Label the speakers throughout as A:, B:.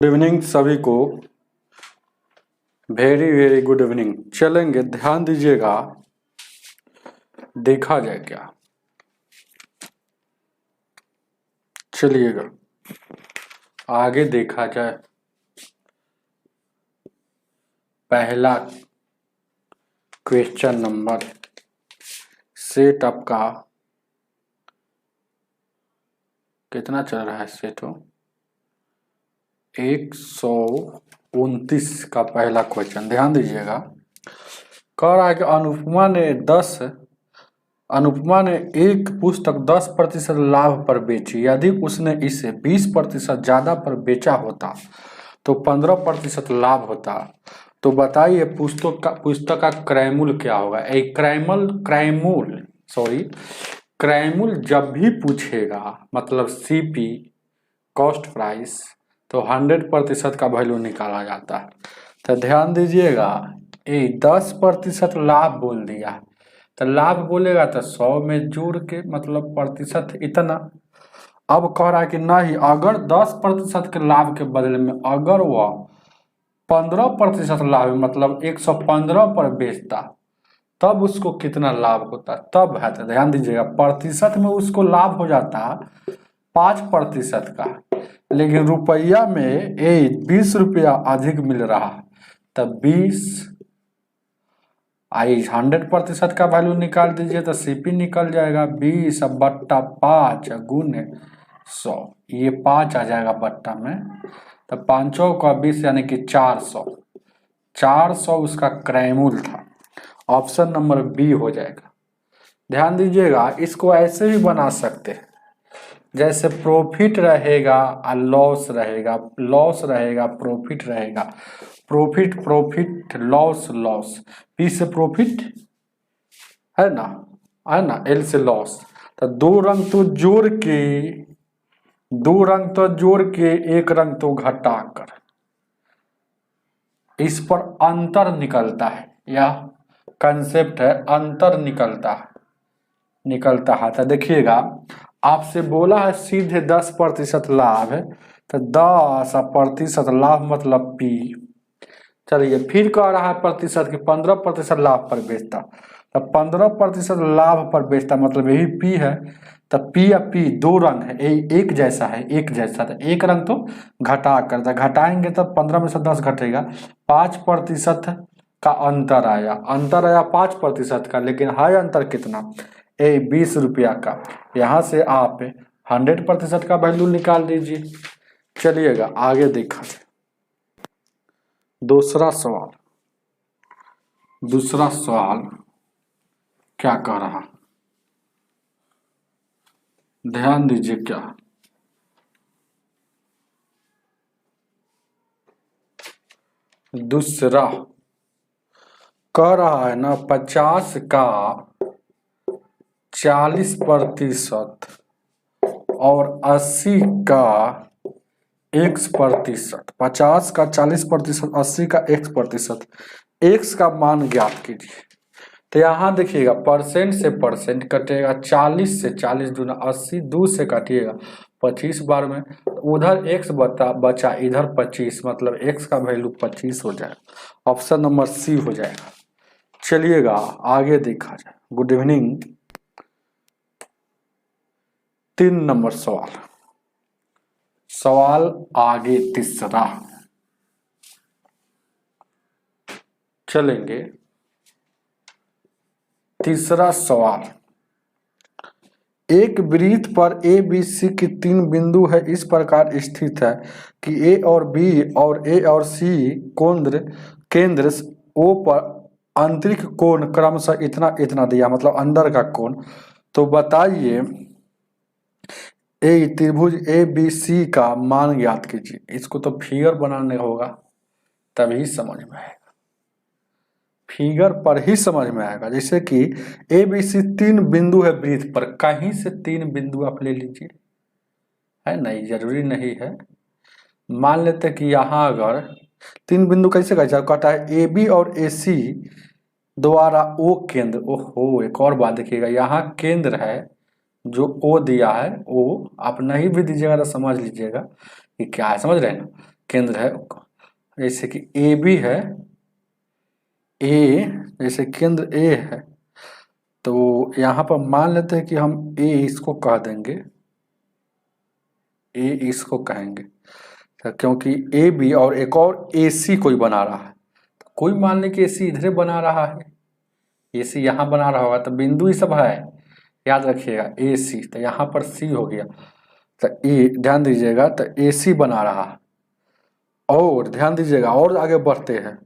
A: Good evening सभी को। Very very good evening. चलेंगे, ध्यान दीजिएगा, देखा जाए क्या। चलिएगा आगे देखा जाए। पहला क्वेश्चन नंबर सेट आपका कितना चल रहा है? सेट 129 का पहला क्वेश्चन ध्यान दीजिएगा। कह रहा है कि अनुपमा ने एक पुस्तक 10% लाभ पर बेची। यदि उसने इसे 20% ज्यादा पर बेचा होता तो 15% लाभ होता। तो बताइए पुस्तक का क्रयमूल्य क्या होगा? एक क्रयमूल्य जब भी पूछेगा मतलब सीपी कॉस्ट प्राइस तो 100% का वैल्यू निकाला जाता है। तो ध्यान दीजिएगा, ये 10% लाभ बोल दिया, तो लाभ बोलेगा तो 100 में जोड़ के मतलब प्रतिशत इतना। अब कह रहा है कि नहीं, अगर 10% के लाभ के बदले में अगर वह 15% लाभ मतलब 115 पर बेचता तब उसको कितना लाभ होता? तब है, तो ध्यान दीजिएगा, प्रतिशत में उसको लाभ हो जाता 5% का, लेकिन रुपया में 20 रुपया अधिक मिल रहा, तब 100% का वैल्यू निकाल दीजिए तो सीपी निकल जाएगा 20 बट्टा 5 गुने 100, ये 5 आ जाएगा बट्टा में, तो 5 का 20 यानी कि 400 उसका क्रयमूल्य था। ऑप्शन नंबर बी हो जाएगा। ध्यान दीजिएगा, इसको ऐसे भी बना सकते हैं, जैसे प्रॉफिट रहेगा और लॉस रहेगा, प्रॉफिट रहेगा, प्रॉफिट लॉस, पी से प्रॉफिट है ना, एल से लॉस। तो दो रंग तो जोड़ के एक रंग तो घटाकर इस पर अंतर निकलता है, या कंसेप्ट है अंतर निकलता है। तो देखिएगा, आपसे बोला है सीधे 10% लाभ है, तो 10% लाभ मतलब पी। चलिए फिर कह रहा है प्रतिशत की 15% लाभ पर बेचता, तो 15% लाभ पर बेचता मतलब यही पी है। तो पी या पी दो रंग है, एक जैसा है, तो एक रंग तो घटा कर, तो घटाएंगे तब 15 में से 10 घटेगा, 5% का अंतर आया 5% का, लेकिन है अंतर कितना? 20 रुपया का। यहाँ से आप 100% का वैल्यू निकाल दीजिए। चलिएगा आगे देखा जाए। दूसरा सवाल क्या कह रहा, ध्यान दीजिए क्या। दूसरा कह रहा है ना, 50 का 40% और 80 का X%। 50 का 40%, 80 का X%, X का मान ज्ञात कीजिए। तो यहाँ देखिएगा, परसेंट से परसेंट कटेगा, 40 से 40 दूना 80, 2 से काटिएगा 25 बार में, उधर x बचा इधर 25, मतलब x का वैल्यू 25 हो जाएगा। ऑप्शन नंबर सी हो जाएगा। चलिएगा आगे देखा जाए। Good evening. 3 नंबर सवाल आगे तीसरा चलेंगे। तीसरा सवाल, एक वृत्त पर ए बी सी की 3 बिंदु है, इस प्रकार स्थित है कि ए और बी और सी केंद्र ओ पर आंतरिक कोण क्रमशः इतना इतना दिया, मतलब अंदर का कोण। तो बताइए त्रिभुज ए बी सी का मान ज्ञात कीजिए। इसको तो फिगर बनाने होगा तभी समझ में आएगा, फिगर पर ही समझ में आएगा। जैसे कि ए बी सी 3 बिंदु है वृत्त पर, कहीं से 3 बिंदु आप ले लीजिए, है नहीं, जरूरी नहीं है। मान लेते हैं कि यहाँ अगर 3 बिंदु कैसे कहता है ए बी और ए सी द्वारा ओ केंद्र। ओहो, एक और बात देखिएगा, यहाँ केंद्र है जो ओ दिया है, ओ आप नहीं भी दीजिएगा तो समझ लीजिएगा कि क्या है, समझ रहे हैं ना। केंद्र है, जैसे कि ए बी है, ए जैसे केंद्र ए है, तो यहाँ पर मान लेते हैं कि हम ए इसको कह देंगे, ए इसको कहेंगे, क्योंकि ए बी और एक और ए सी कोई बना रहा है, तो कोई मान ले कि ए सी इधर बना रहा है, ए सी यहाँ बना रहा होगा, तो बिंदु ही सब है, याद रखिएगा ए सी, तो यहाँ पर सी हो गया, तो ए ध्यान दीजिएगा, तो ए सी बना रहा है। और ध्यान दीजिएगा और आगे बढ़ते हैं,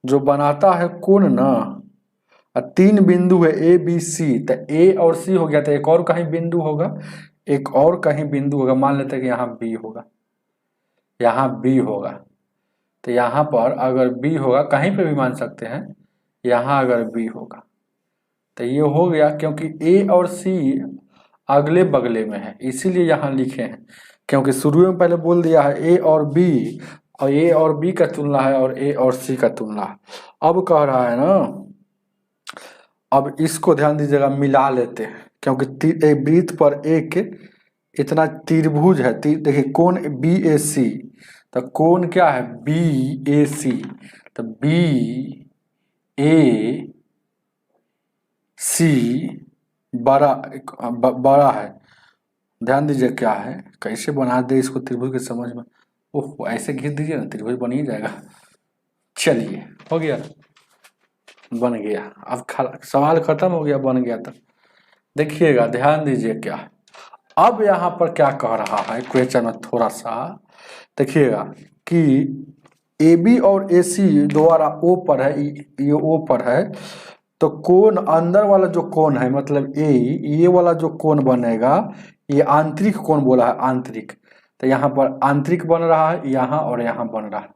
A: जो बनाता है कोण ना, 3 बिंदु है ए बी सी, तो ए और सी हो गया, तो एक और कहीं बिंदु होगा, एक और कहीं बिंदु होगा, मान लेते हैं कि यहाँ बी होगा, यहाँ बी होगा, तो यहाँ पर अगर बी होगा, कहीं पे भी मान सकते हैं, यहाँ अगर बी होगा तो ये हो गया, क्योंकि ए और सी अगले बगले में है, इसीलिए यहाँ लिखे हैं, क्योंकि शुरू में पहले बोल दिया है ए और बी, और ए और बी का तुलना है और ए और सी का तुलना है। अब कह रहा है ना, अब इसको ध्यान दीजिएगा मिला लेते हैं, क्योंकि वृत्त पर एक इतना त्रिभुज है, देखिए कोण बी ए सी, तो कोण क्या है बी ए सी, तो बी ए सी बड़ा है, ध्यान दीजिए क्या है, कैसे बना दे इसको त्रिभुज के समझ में, ओह ऐसे घिस दीजिए ना, त्रिभुज बन ही जाएगा। चलिए हो गया, बन गया, अब सवाल खत्म हो गया, बन गया। तब देखिएगा ध्यान दीजिए क्या, अब यहाँ पर क्या कह रहा है क्वेश्चन में, थोड़ा सा देखिएगा कि ए बी और ए सी द्वारा ओ पर है, ये ओ पर है, तो कोण अंदर वाला जो कोण है, मतलब ये वाला जो कोण बनेगा, ये आंतरिक कोण बोला है, आंतरिक, तो यहाँ पर आंतरिक बन रहा है, यहाँ और यहाँ बन रहा है,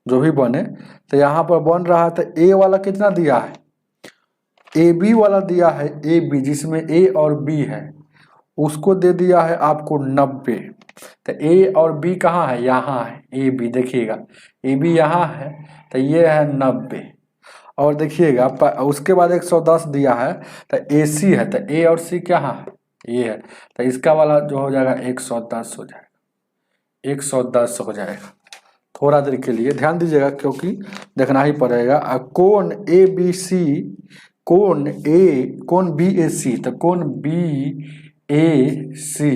A: जो भी बने, तो यहाँ पर बन रहा है, तो ए वाला कितना दिया है, ए बी वाला दिया है, ए बी जिसमें ए और बी है, उसको दे दिया है आपको 90, तो ए और बी कहाँ है, यहाँ है, ए बी देखिएगा, ए बी यहाँ है, तो ये है 90, और देखिएगा उसके बाद 110 दिया है, तो ए सी है, तो ए और सी क्या है, ये है, तो इसका वाला जो हो जाएगा 110 हो जाएगा, 110 हो जाएगा। थोड़ा देर के लिए ध्यान दीजिएगा, क्योंकि देखना ही पड़ेगा। कोण ए बी सी, कोण बी ए सी, तो कोण बी ए सी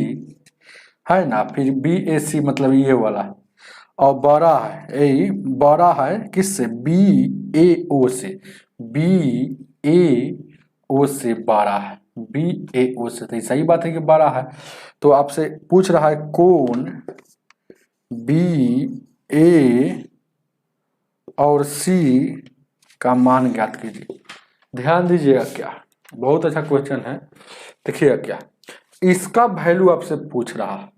A: है ना, फिर बी ए सी मतलब ये वाला, और बड़ा है, ए बड़ा है किससे, बी ए ओ से, बी ए ओ से बड़ा है, बी ए ओ से, तो सही बात है कि बड़ा है। तो आपसे पूछ रहा है कोण बी ए और सी का मान ज्ञात कीजिए। ध्यान दीजिएगा क्या, बहुत अच्छा क्वेश्चन है, देखिएगा क्या, इसका वैल्यू आपसे पूछ रहा है।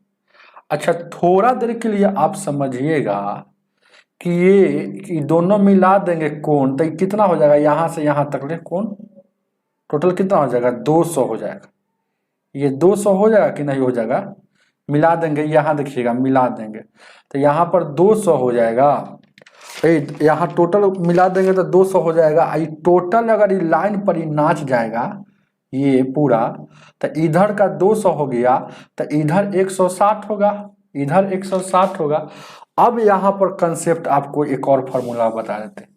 A: अच्छा थोड़ा देर के लिए आप समझिएगा कि ये दोनों मिला देंगे कोण, तो कितना हो जाएगा, यहाँ से यहाँ तक ले कोण टोटल कितना हो जाएगा, 200 हो जाएगा, ये 200 हो जाएगा कि नहीं हो जाएगा, मिला देंगे, यहाँ देखिएगा मिला देंगे, तो यहाँ पर 200 हो जाएगा, यहाँ टोटल मिला देंगे तो 200 हो जाएगा, ये टोटल अगर ये लाइन पर ही नाच जाएगा ये पूरा, तो इधर का 200 हो गया, तो इधर 160 होगा, इधर 160 होगा। अब यहाँ पर कंसेप्ट आपको एक और फार्मूला बता देते हैं,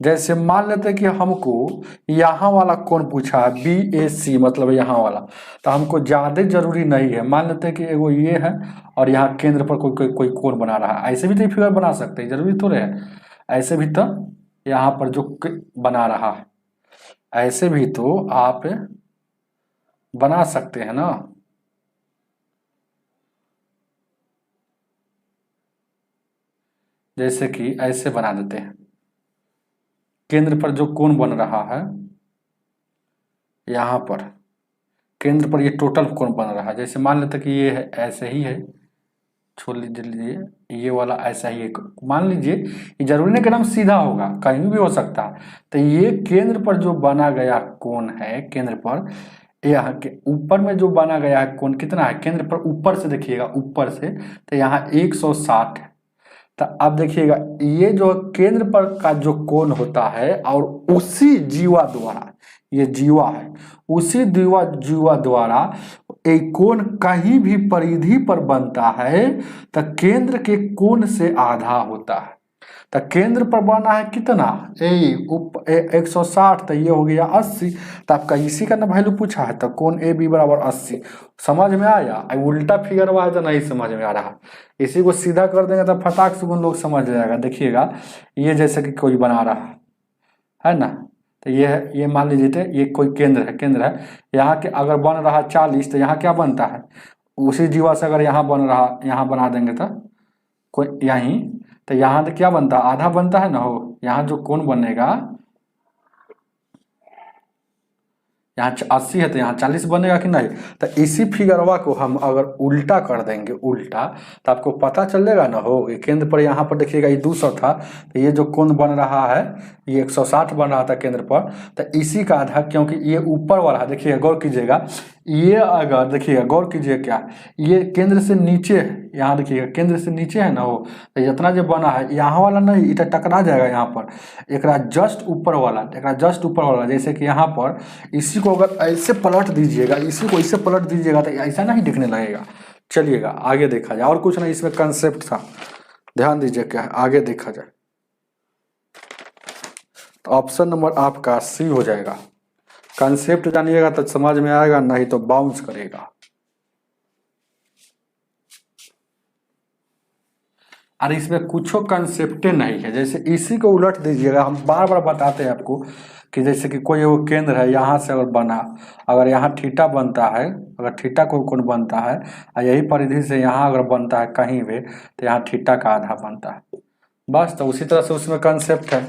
A: जैसे मान लेते हैं कि हमको यहाँ वाला कोण पूछा है बी ए सी, मतलब यहाँ वाला, तो हमको ज़्यादा जरूरी नहीं है, मान लेते हैं कि एगो ये है और यहाँ केंद्र पर कोई कोण बना रहा है, ऐसे भी तो फिगर बना सकते हैं, जरूरी थोड़े है, ऐसे भी तो यहाँ पर जो बना रहा है ऐसे भी तो आप बना सकते हैं ना, जैसे कि ऐसे बना देते हैं, केंद्र पर जो कोण बन रहा है, यहाँ पर केंद्र पर ये टोटल कोण बन रहा है, जैसे मान लेते कि ये है ऐसे ही है, छोड़ लीजिए ये वाला ऐसा ही है, मान लीजिए ये जरूरी नहीं कि एकदम सीधा होगा, कहीं भी हो सकता है, तो ये केंद्र पर जो बना गया कोण है, केंद्र पर यहाँ के ऊपर में जो बना गया है कोण कितना है, केंद्र पर ऊपर से देखिएगा, ऊपर से, तो यहाँ 160 है, तो अब देखिएगा ये जो केंद्र पर का जो कोण होता है, और उसी जीवा द्वारा, ये जीवा है, उसी जीवा द्वारा एक कोण कहीं भी परिधि पर बनता है तो केंद्र के कोण से आधा होता है। तो केंद्र पर बना है कितना, 160, तो ये हो गया 80। तो आपका इसी का ना वैल्यू पूछा है, तो कोण ए बी बराबर 80। समझ में आया? उल्टा फिगर हुआ है तो नहीं समझ में आ रहा। इसी को सीधा कर देंगे तो फटाक से उन लोग समझ जाएगा। देखिएगा, ये जैसे कि कोई बना रहा है ना, तो ये मान लीजिए थे, ये कोई केंद्र है। यहाँ के अगर बन रहा 40, तो यहाँ क्या बनता है, उसी जीवा से अगर यहाँ बन रहा, यहाँ बना देंगे तो कोई यहीं, तो यहाँ तो क्या बनता है, आधा बनता है ना हो। यहाँ जो कोण बनेगा, यहाँ 80 है तो यहाँ 40 बनेगा कि नहीं। तो इसी फिगरवा को हम अगर उल्टा कर देंगे, उल्टा, तो आपको पता चलेगा ना हो। ये केंद्र पर यहाँ पर देखिएगा ये 200 था, तो ये जो कोण बन रहा है ये 160 बन रहा था केंद्र पर। तो इसी का आधा, क्योंकि ये ऊपर वाला है, देखिएगा गौर कीजिएगा, ये अगर देखिएगा गौर कीजिए क्या, ये केंद्र से नीचे है, यहाँ देखिएगा केंद्र से नीचे है ना हो। तो जितना जो बना है यहाँ वाला नहीं, इधर टकरा जाएगा यहाँ पर, एक जस्ट ऊपर वाला, एक जस्ट ऊपर वाला। जैसे कि यहाँ पर इसी को अगर ऐसे पलट दीजिएगा, इसी को ऐसे पलट दीजिएगा तो ऐसा नहीं दिखने लगेगा। चलिएगा आगे देखा जाए, और कुछ नहीं, इसमें कंसेप्ट था, ध्यान दीजिए क्या है, आगे देखा जाए। तो ऑप्शन नंबर आपका सी हो जाएगा। कंसेप्ट जानिएगा तो समझ में आएगा, नहीं तो बाउंस करेगा। अरे इसमें कुछ कंसेप्ट नहीं है। जैसे इसी को उलट दीजिएगा, हम बार बार बताते हैं आपको कि जैसे कि कोई वो केंद्र है, यहाँ से अगर बना, अगर यहाँ थीटा बनता है, अगर थीटा कोई कोण बनता है और यही परिधि से यहाँ अगर बनता है कहीं भी, तो यहाँ थीटा का आधा बनता है बस। तो उसी तरह से उसमें कंसेप्ट है।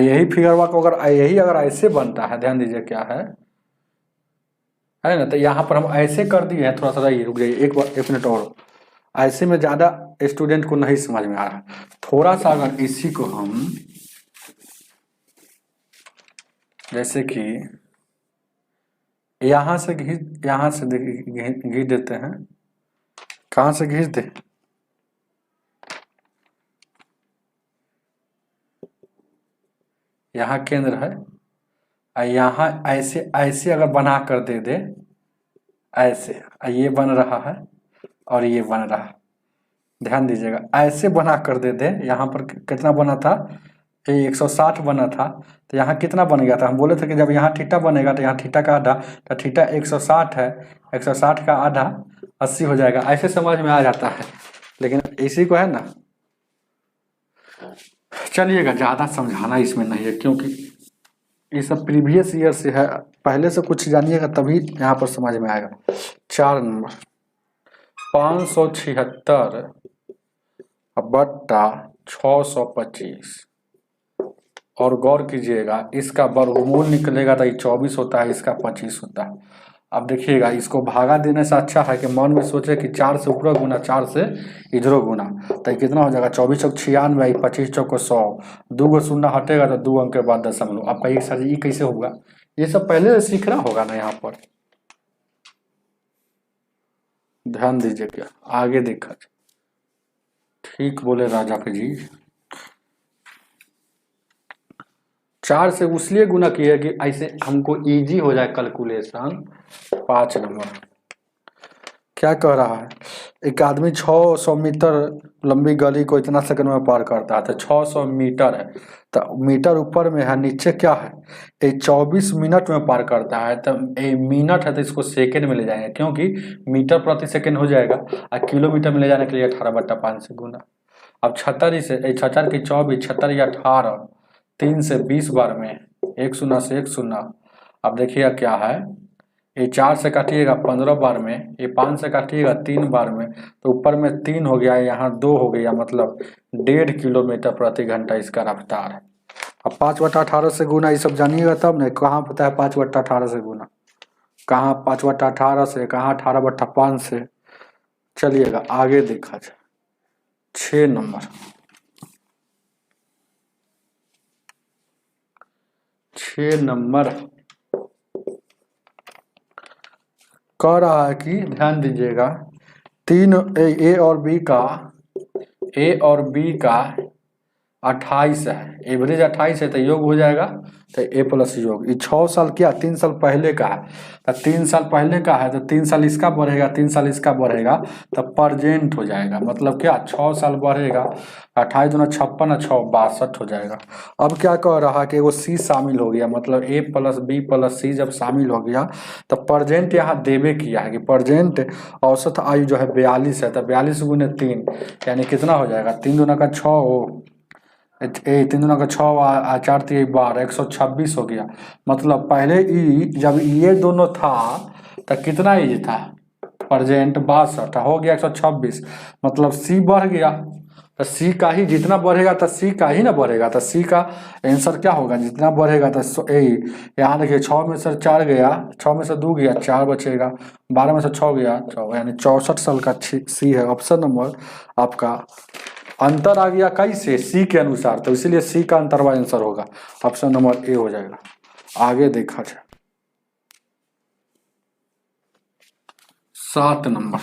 A: यही फिगरवा को अगर यही अगर ऐसे बनता है, ध्यान दीजिए क्या है ना, तो यहाँ पर हम ऐसे कर दिए हैं। थोड़ा सा रुक जाइए, एक मिनट और। ऐसे में ज़्यादा स्टूडेंट को नहीं समझ में आ रहा, थोड़ा सा अगर इसी को हम जैसे कि यहाँ से घींच देते हैं। कहाँ से घींच दे, यहाँ केंद्र है, यहाँ ऐसे ऐसे अगर बना कर दे दे, ऐसे ये बन रहा है और ये बन रहा है, ध्यान दीजिएगा, ऐसे बना कर दे दे। यहाँ पर कितना बना था, 160 बना था, तो यहाँ कितना बन गया था। हम बोले थे कि जब यहाँ थीटा बनेगा तो यहाँ थीटा का आधा, तो थीटा 160 है, 160 का आधा 80 हो जाएगा। ऐसे समझ में आ जाता है, लेकिन इसी को है ना, चलिएगा ज़्यादा समझाना इसमें नहीं है, क्योंकि ये सब प्रीवियस ईयर से है। पहले से कुछ जानिएगा तभी यहाँ पर समझ में आएगा। 4 नंबर 576 बट्टा 625, और गौर कीजिएगा इसका वर्गमूल निकलेगा तो ये 24 होता है, इसका 25 होता है। अब देखिएगा, इसको भागा देने से अच्छा है कि मन में सोचे कि 4 से ऊपर गुना, 4 से इधर गुना, तो कितना हो जाएगा, 24 चौक 96, 25 चौक 100, 2 गो शून्य हटेगा तो 2 अंक के बाद दशमलव। आपका ये सर ये कैसे होगा, ये सब पहले से सीखना होगा ना। यहाँ पर ध्यान दीजिए क्या आगे देखा, ठीक बोले राजा के जी। 4 से उसलिए गुना किया कि ऐसे हमको इजी हो जाए कैलकुलेशन। 5 नंबर क्या कह रहा है, एक आदमी 600 मीटर लंबी गली को इतना सेकंड में पार करता है। तो 600 मीटर है, तो मीटर ऊपर में है, नीचे क्या है, ये 24 मिनट में पार करता है। तो ये मिनट है तो इसको सेकंड में ले जाएंगे, क्योंकि मीटर प्रति सेकंड हो जाएगा, और किलोमीटर में ले जाने के लिए 18/5 से गुना। अब 76 से 76 की 24, 76 या 18, 3 से 20 बार में, 1 शून्य से 1 शून्य। अब देखिएगा क्या है, ये 4 से काटिएगा 15 बार में, ये 5 से काटिएगा 3 बार में, तो ऊपर में 3 हो गया, यहाँ 2 हो गया, मतलब 1.5 किलोमीटर प्रति घंटा इसका रफ्तार है। अब 5/18 से गुना, ये सब जानिएगा तब नहीं, कहाँ पता है 5/18 से गुना, कहाँ 5/18 से, कहाँ 18/5 से। चलिएगा आगे देखा जाए। 6 नंबर 6 नंबर कह रहा है कि ध्यान दीजिएगा, तीन ए और बी का 28 है, एवरेज 28 है तो योग हो जाएगा, तो ए प्लस योग। ये 6 साल क्या 3 साल पहले का है, तो 3 साल पहले का है तो 3 साल इसका बढ़ेगा, 3 साल इसका बढ़ेगा, तो प्रेजेंट हो जाएगा। मतलब क्या 6 साल बढ़ेगा, 28 दूना 56 6 62 हो जाएगा। अब क्या कह रहा कि वो सी शामिल हो गया, मतलब ए प्लस बी प्लस सी जब शामिल हो गया तो प्रेजेंट यहाँ देवे किया है कि प्रेजेंट औसत आयु जो है 42 है, तो 42 गुने 3 यानी कितना हो जाएगा, 3 दूना का 6 हो, 3 दूना का 6 4 3 12 126 हो गया। मतलब पहले ई जब ये दोनों था तो कितना एज था, प्रेजेंट 62 हो गया 126, मतलब सी बढ़ गया, तो सी का ही जितना बढ़ेगा तो सी का ही ना बढ़ेगा, तो सी का आंसर क्या होगा, जितना बढ़ेगा तो यहाँ देखिए 6 में से 4 गया, 6 में से 2 गया 4 बचेगा, 12 में से 6 गया 4, यानी 64 साल का सी है ऑप्शन नंबर आपका। अंतर आ गया कैसे, सी के अनुसार, तो इसीलिए सी का अंतरवा आंसर होगा, ऑप्शन नंबर ए हो जाएगा। आगे देखा जाए 7 नंबर,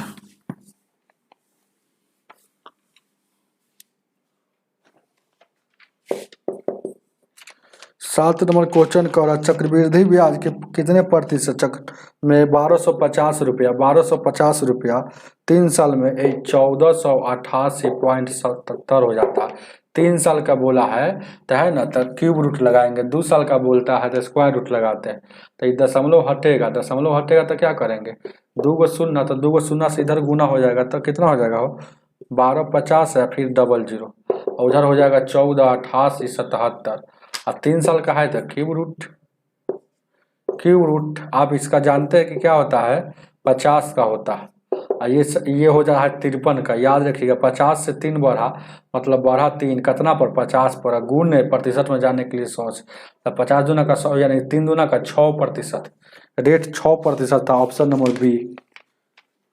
A: 7 नंबर क्वेश्चन कह रहा चक्रवृद्धि ब्याज के कितने प्रतिशत चक्र में 1250 रुपया, 1250 रुपया 3 साल में 1488.77 हो जाता है। 3 साल का बोला है तो है ना, तो क्यूब रूट लगाएंगे, 2 साल का बोलता है तो स्क्वायर रूट लगाते हैं, तो ये दशमलव हटेगा, दशमलव हटेगा तो क्या करेंगे, 2 को शून्य, तो 2 को शून्य से इधर गुना हो जाएगा, तो कितना हो जाएगा हो 1250 है, फिर डबल जीरो, और उधर हो जाएगा 148877, अब 3 साल का है तो क्यूब रूट, क्यूब रूट आप इसका जानते हैं कि क्या होता है 50 का होता है, और ये हो जा रहा है 53 का, याद रखिएगा 50 से 3 बढ़ा, मतलब बढ़ा 3 कितना पर 50 पर, गुण प्रतिशत में जाने के लिए सोच, तो 50 दूना का 100 यानी 3 दूना का 6%, रेट 6% था, ऑप्शन नंबर बी।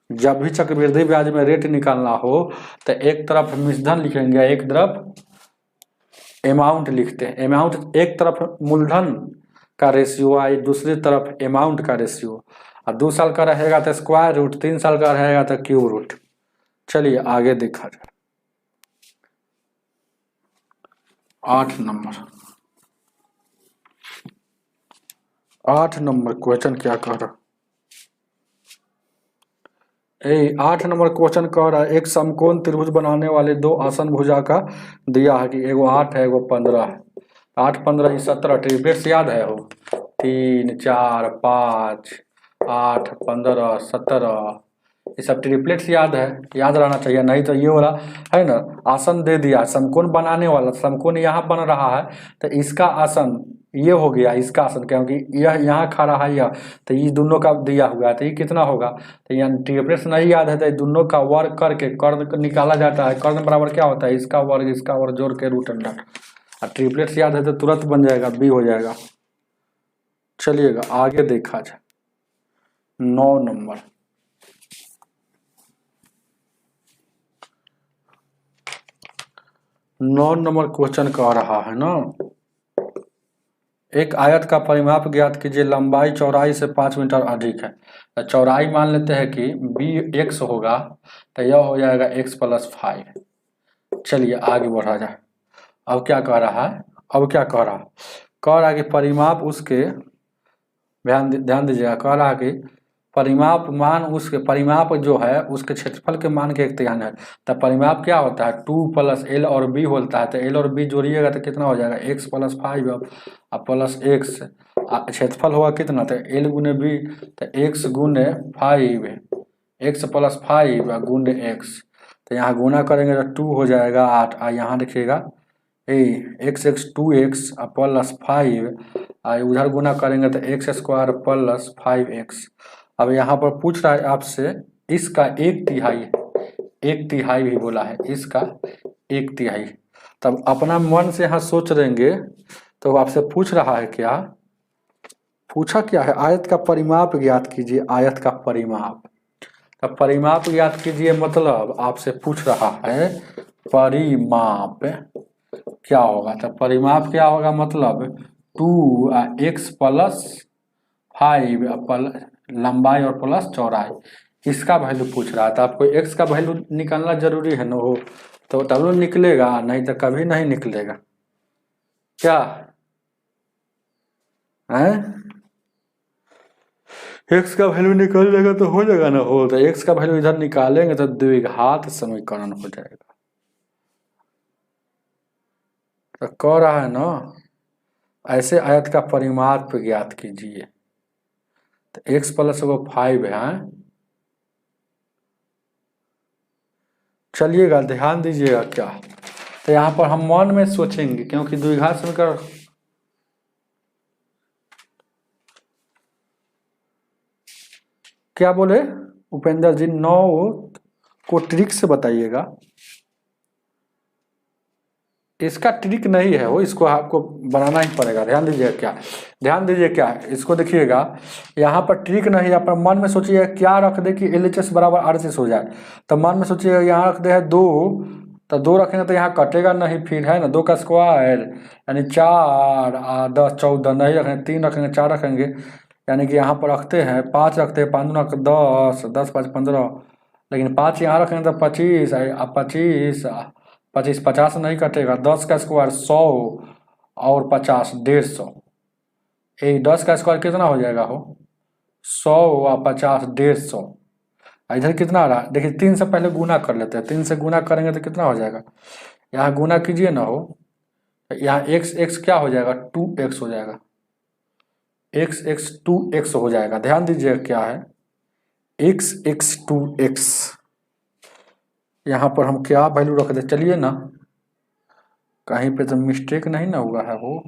A: जब भी चक्रवृद्धि ब्याज में रेट निकालना हो तो एक तरफ मिश्रधन लिखेंगे, एक तरफ अमाउंट लिखते हैं, अमाउंट एक तरफ मूलधन का रेशियो आई, दूसरी तरफ अमाउंट का रेशियो, और 2 साल का रहेगा तो स्क्वायर रूट, 3 साल का रहेगा तो क्यूब रूट। चलिए आगे देखा जाए 8 नंबर, 8 नंबर क्वेश्चन क्या कह रहा, 8 नंबर क्वेश्चन कह रहा है एक समकोण त्रिभुज बनाने वाले 2 आसन भुजा का दिया है कि एगो 8 है एगो 15 है, 8 15 17 ट्रिपलेट्स याद है हो, 3 4 5 8 15 17, ये सब ट्रिपलेट्स याद है, याद रहना चाहिए, नहीं तो ये वाला है ना आसन दे दिया समकोण बनाने वाला, समकोण यहाँ बन रहा है तो इसका आसन ये हो गया, इसका आसन क्योंकि यह यहाँ खा रहा है यह, तो ये दोनों का दिया हुआ है, तो ये कितना होगा, तो यहाँ ट्रिपलेट्स नहीं याद है तो दोनों का वर्ग करके कर्ण निकाला जाता है, कर्ण बराबर क्या होता है इसका वर्ग जोड़ के रूट अंडर, और ट्रिपलेट्स याद है तो तुरंत बन जाएगा, बी हो जाएगा। चलिएगा आगे देखा जाए 9 नंबर, 9 नंबर क्वेश्चन कह रहा है ना, एक आयत का परिमाप ज्ञात कीजिए, लंबाई चौड़ाई से 5 मीटर अधिक है, तो चौड़ाई मान लेते हैं कि बी एक्स होगा, तो यह हो जाएगा एक्स प्लस 5। चलिए आगे बढ़ा जाए, अब क्या कह रहा है, अब क्या कह रहा है कि परिमाप उसके ध्यान दीजिएगा, कह रहा है कि परिमाप मान उसके, परिमाप जो है उसके क्षेत्रफल के मान के एक तिहाई है, तो परिमाप क्या होता है 2 प्लस एल और बी होता है, तो एल और बी जोड़िएगा तो कितना हो जाएगा एक्स प्लस 5 और प्लस एक्स, क्षेत्रफल होगा कितना, तो एल गुने बी, तो एक्स गुने 5 एक्स प्लस 5 गुने एक्स, तो यहाँ गुना करेंगे तो 2 हो जाएगा 8, और यहाँ देखिएगा एक्स एक्स 2x प्लस 5, उधर गुना करेंगे तो एक्स स्क्वायर प्लस 5x। अब यहाँ पर पूछ रहा है आपसे इसका 1/3, 1/3 भी बोला है, इसका 1/3, तब अपना मन से यहाँ सोच लेंगे, तो आपसे पूछ रहा है क्या, पूछा क्या है, आयत का परिमाप ज्ञात कीजिए, आयत का परिमाप, तब परिमाप ज्ञात कीजिए मतलब आपसे पूछ रहा है परिमाप क्या होगा, तो परिमाप क्या होगा मतलब 2x प्लस 5 लंबाई और प्लस चौड़ाई, इसका वैल्यू पूछ रहा है, तो आपको एक्स का वैल्यू निकालना जरूरी है ना हो, तो डब्ल्यू निकलेगा, नहीं तो कभी नहीं निकलेगा। क्या है, एक्स का वैल्यू निकल जाएगा तो हो जाएगा ना हो, तो एक्स का वैल्यू इधर निकालेंगे तो द्विघात समीकरण हो जाएगा। तो कह रहा है ना, ऐसे आयत का परिमाप ज्ञात कीजिए, तो एक्स प्लस वो 5 है। चलिएगा ध्यान दीजिएगा क्या, तो यहाँ पर हम मन में सोचेंगे, क्योंकि द्विघात समीकरण क्या बोले उपेंद्र जी, 9 को ट्रिक से बताइएगा। इसका ट्रिक नहीं है वो, इसको आपको बनाना ही पड़ेगा। ध्यान दीजिए क्या, ध्यान दीजिए क्या, इसको देखिएगा, यहाँ पर ट्रिक नहीं है। आप मन में सोचिए क्या रख दे कि LHS बराबर RHS हो जाए, तो मन में सोचिए यहाँ रख दे है 2, तो 2 रखेंगे तो यहाँ कटेगा नहीं, फिर है ना 2 का स्क्वायर यानी 4 10 14, नहीं रखेंगे 3 रखेंगे 4 रखेंगे, यानी कि यहाँ पर रखते हैं 5 रखते हैं, 5 दूना 10, 10 5 15, लेकिन 5 यहाँ रखेंगे तो 25, 25 25 50 नहीं कटेगा, 10 का स्क्वायर 100 और 50 150, ये 10 का स्क्वायर कितना हो जाएगा हो, 100 और 50 150। इधर कितना आ रहा है देखिए, 3 से पहले गुना कर लेते हैं, 3 से गुना करेंगे तो कितना हो जाएगा, यहाँ गुना कीजिए ना हो, यहाँ x x क्या हो जाएगा 2x हो जाएगा, x x 2x हो जाएगा। ध्यान दीजिएगा क्या है, x x 2x, यहाँ पर हम क्या वैल्यू रख दे, चलिए ना कहीं पे तो मिस्टेक नहीं ना हुआ है वो,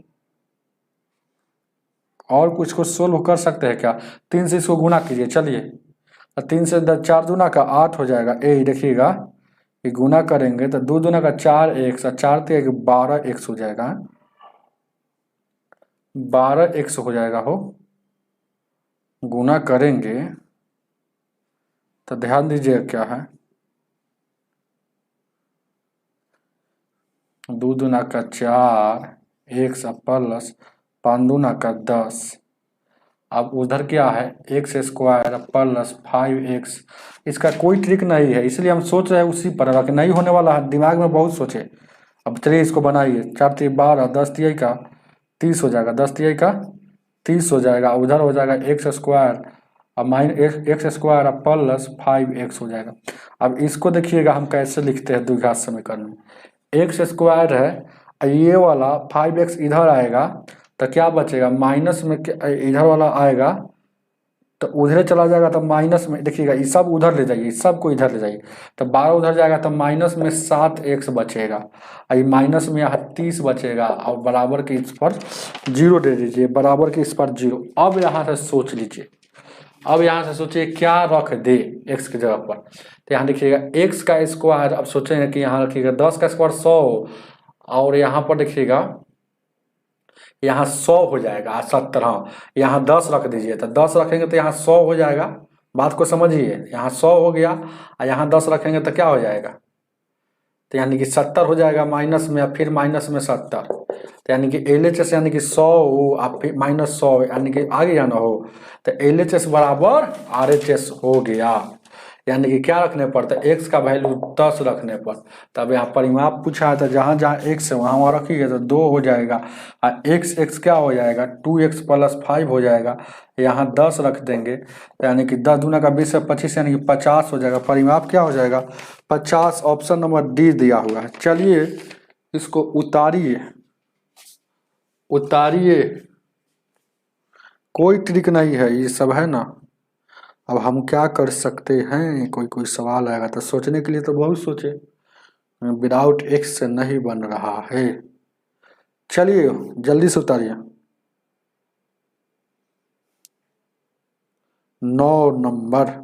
A: और कुछ को सोल्व कर सकते हैं क्या, 3 से इसको गुना कीजिए, चलिए 3 से 4 दूना का 8 हो जाएगा, ए देखिएगा ये गुना करेंगे तो 2 दूना का 4 x और 4 3 12x हो जाएगा, 12x हो जाएगा हो, गुना करेंगे तो ध्यान दीजिएगा क्या है, 2 दूना का 4 x प्लस 5 दूना का 10, अब उधर क्या है एक्स स्क्वायर प्लस 5x, इसका कोई ट्रिक नहीं है, इसलिए हम सोच रहे हैं उसी पर रख, नहीं होने वाला है, दिमाग में बहुत सोचे। अब चलिए इसको बनाइए, 4 3 12, 10 तिहाई का 30 हो जाएगा, 10 तिहाई का 30 हो जाएगा, उधर हो जाएगा एक्स स्क्वायर और minus x square plus 5x हो जाएगा। अब इसको देखिएगा हम कैसे लिखते हैं द्विघात समीकरण में, एक्स स्क्वायर है, ये वाला 5x इधर आएगा तो क्या बचेगा, माइनस में इधर वाला आएगा तो उधर चला जाएगा, तो माइनस में देखिएगा ये सब उधर ले जाइए, सबको इधर ले जाइए, तो 12 उधर जाएगा तो माइनस में 7x बचेगा, और ये माइनस में यहाँ 30 बचेगा, और बराबर के इस पर 0 दे दीजिए, बराबर के इस पर 0। अब यहाँ से सोच लीजिए, अब यहाँ से सोचिए क्या रख दे x की जगह पर, तो यहाँ देखिएगा x का स्क्वायर, अब सोचेंगे कि यहाँ रखिएगा 10 का स्क्वायर 100, और यहाँ पर देखिएगा यहाँ 100 हो जाएगा 70, हाँ यहाँ 10 रख दीजिए, तो 10 रखेंगे तो यहाँ 100 हो जाएगा, बात को समझिए, यहाँ 100 हो गया और यहाँ 10 रखेंगे तो क्या हो जाएगा, तो यानी कि 70 हो जाएगा, माइनस में और फिर माइनस में 70, तो यानी कि LHS यानी कि 100 हो और फिर -100 यानी कि आगे जाना हो, तो LHS बराबर RHS हो गया, यानी कि क्या रखने पर, तो x का वैल्यू 10 रखने पर। तब यहाँ परिमाप पूछा है तो जहाँ जहाँ x है वहाँ वहाँ रखिए तो 2 हो जाएगा, और x क्या हो जाएगा 2x प्लस 5 हो जाएगा, यहाँ 10 रख देंगे, तो यानी कि 10 दूना का 20 से 25 यानी कि 50 हो जाएगा, परिमाप क्या हो जाएगा 50, ऑप्शन नंबर डी दिया हुआ है। चलिए इसको उतारिए, उतारिए, कोई ट्रिक नहीं है, ये सब है ना। अब हम क्या कर सकते हैं, कोई कोई सवाल आएगा तो सोचने के लिए तो बहुत सोचे, विदाउट एक्स से नहीं बन रहा है। चलिए जल्दी से उतारिए, 9 नंबर,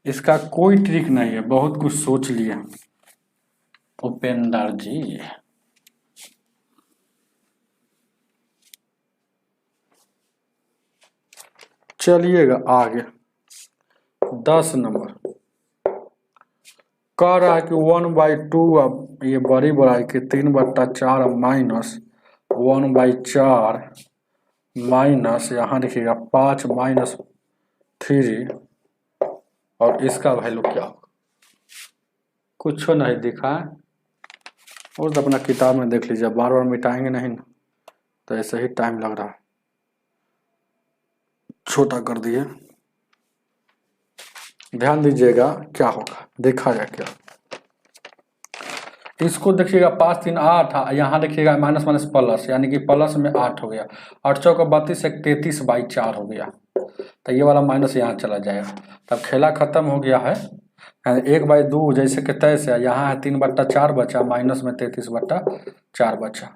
A: इसका कोई ट्रिक नहीं है, बहुत कुछ सोच लिया उपेंद्र जी। चलिएगा आगे 10 नंबर कह रहा है कि 1/2, अब ये बड़ी बढ़ाई कि 3/4 माइनस 1/4 माइनस यहाँ देखिएगा 5 माइनस 3 और इसका वैल्यू क्या होगा, कुछ नहीं दिखा है। और तो अपना किताब में देख लीजिए, बार बार मिटाएंगे नहीं ना तो ऐसे ही टाइम लग रहा है। छोटा कर दिए, ध्यान दीजिएगा क्या होगा, देखा जाए क्या। इसको देखिएगा 5 3 8, यहाँ देखिएगा माइनस माइनस प्लस, यानी कि प्लस में 8 हो गया, 8 चौका 32 33/4 हो गया। तो ये वाला माइनस यहाँ चला जाएगा, तब खेला खत्म हो गया है। 1/2 जैसे कि तय से, यहाँ है 3/4 बचा, माइनस में 33/4 बचा।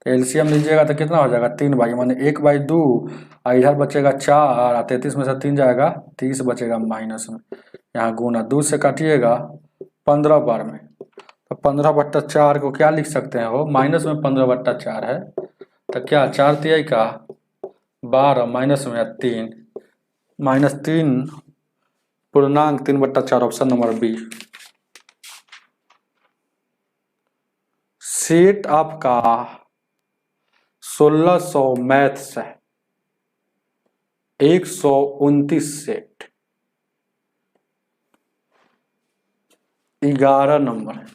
A: तो एलसीएम लीजिएगा तो कितना हो जाएगा 3 माने 1/2, और इधर बचेगा 4 और 33 में से 3 जाएगा 30 बचेगा माइनस में, यहाँ गुना 2 से काटिएगा 15 बार में, तो 15/4 को क्या लिख सकते हैं, वो माइनस में 15/4 है, तो क्या 4 तिहाई का 12 माइनस में 3 माइनस 3 पूर्णांक 3/4, ऑप्शन नंबर बी। सेट आपका 1600 मैथ्स है, 129 सेट, 11 नंबर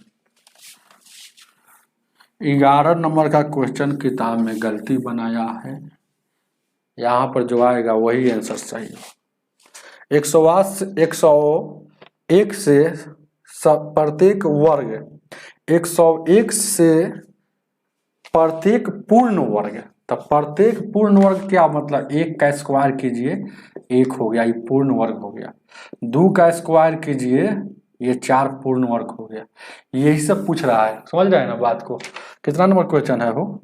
A: 11 नंबर का क्वेश्चन किताब में गलती बनाया है, यहाँ पर जो आएगा वही आंसर सही हो। 101 से प्रत्येक वर्ग, 101 से प्रत्येक पूर्ण वर्ग, तो प्रत्येक पूर्ण वर्ग क्या मतलब, 1 का स्क्वायर कीजिए 1 हो गया, ये पूर्ण वर्ग हो गया। 2 का स्क्वायर कीजिए, ये 4 पूर्ण वर्ग हो गया। यही सब पूछ रहा है, समझ रहे हैं ना बात को। कितना नंबर क्वेश्चन है वो,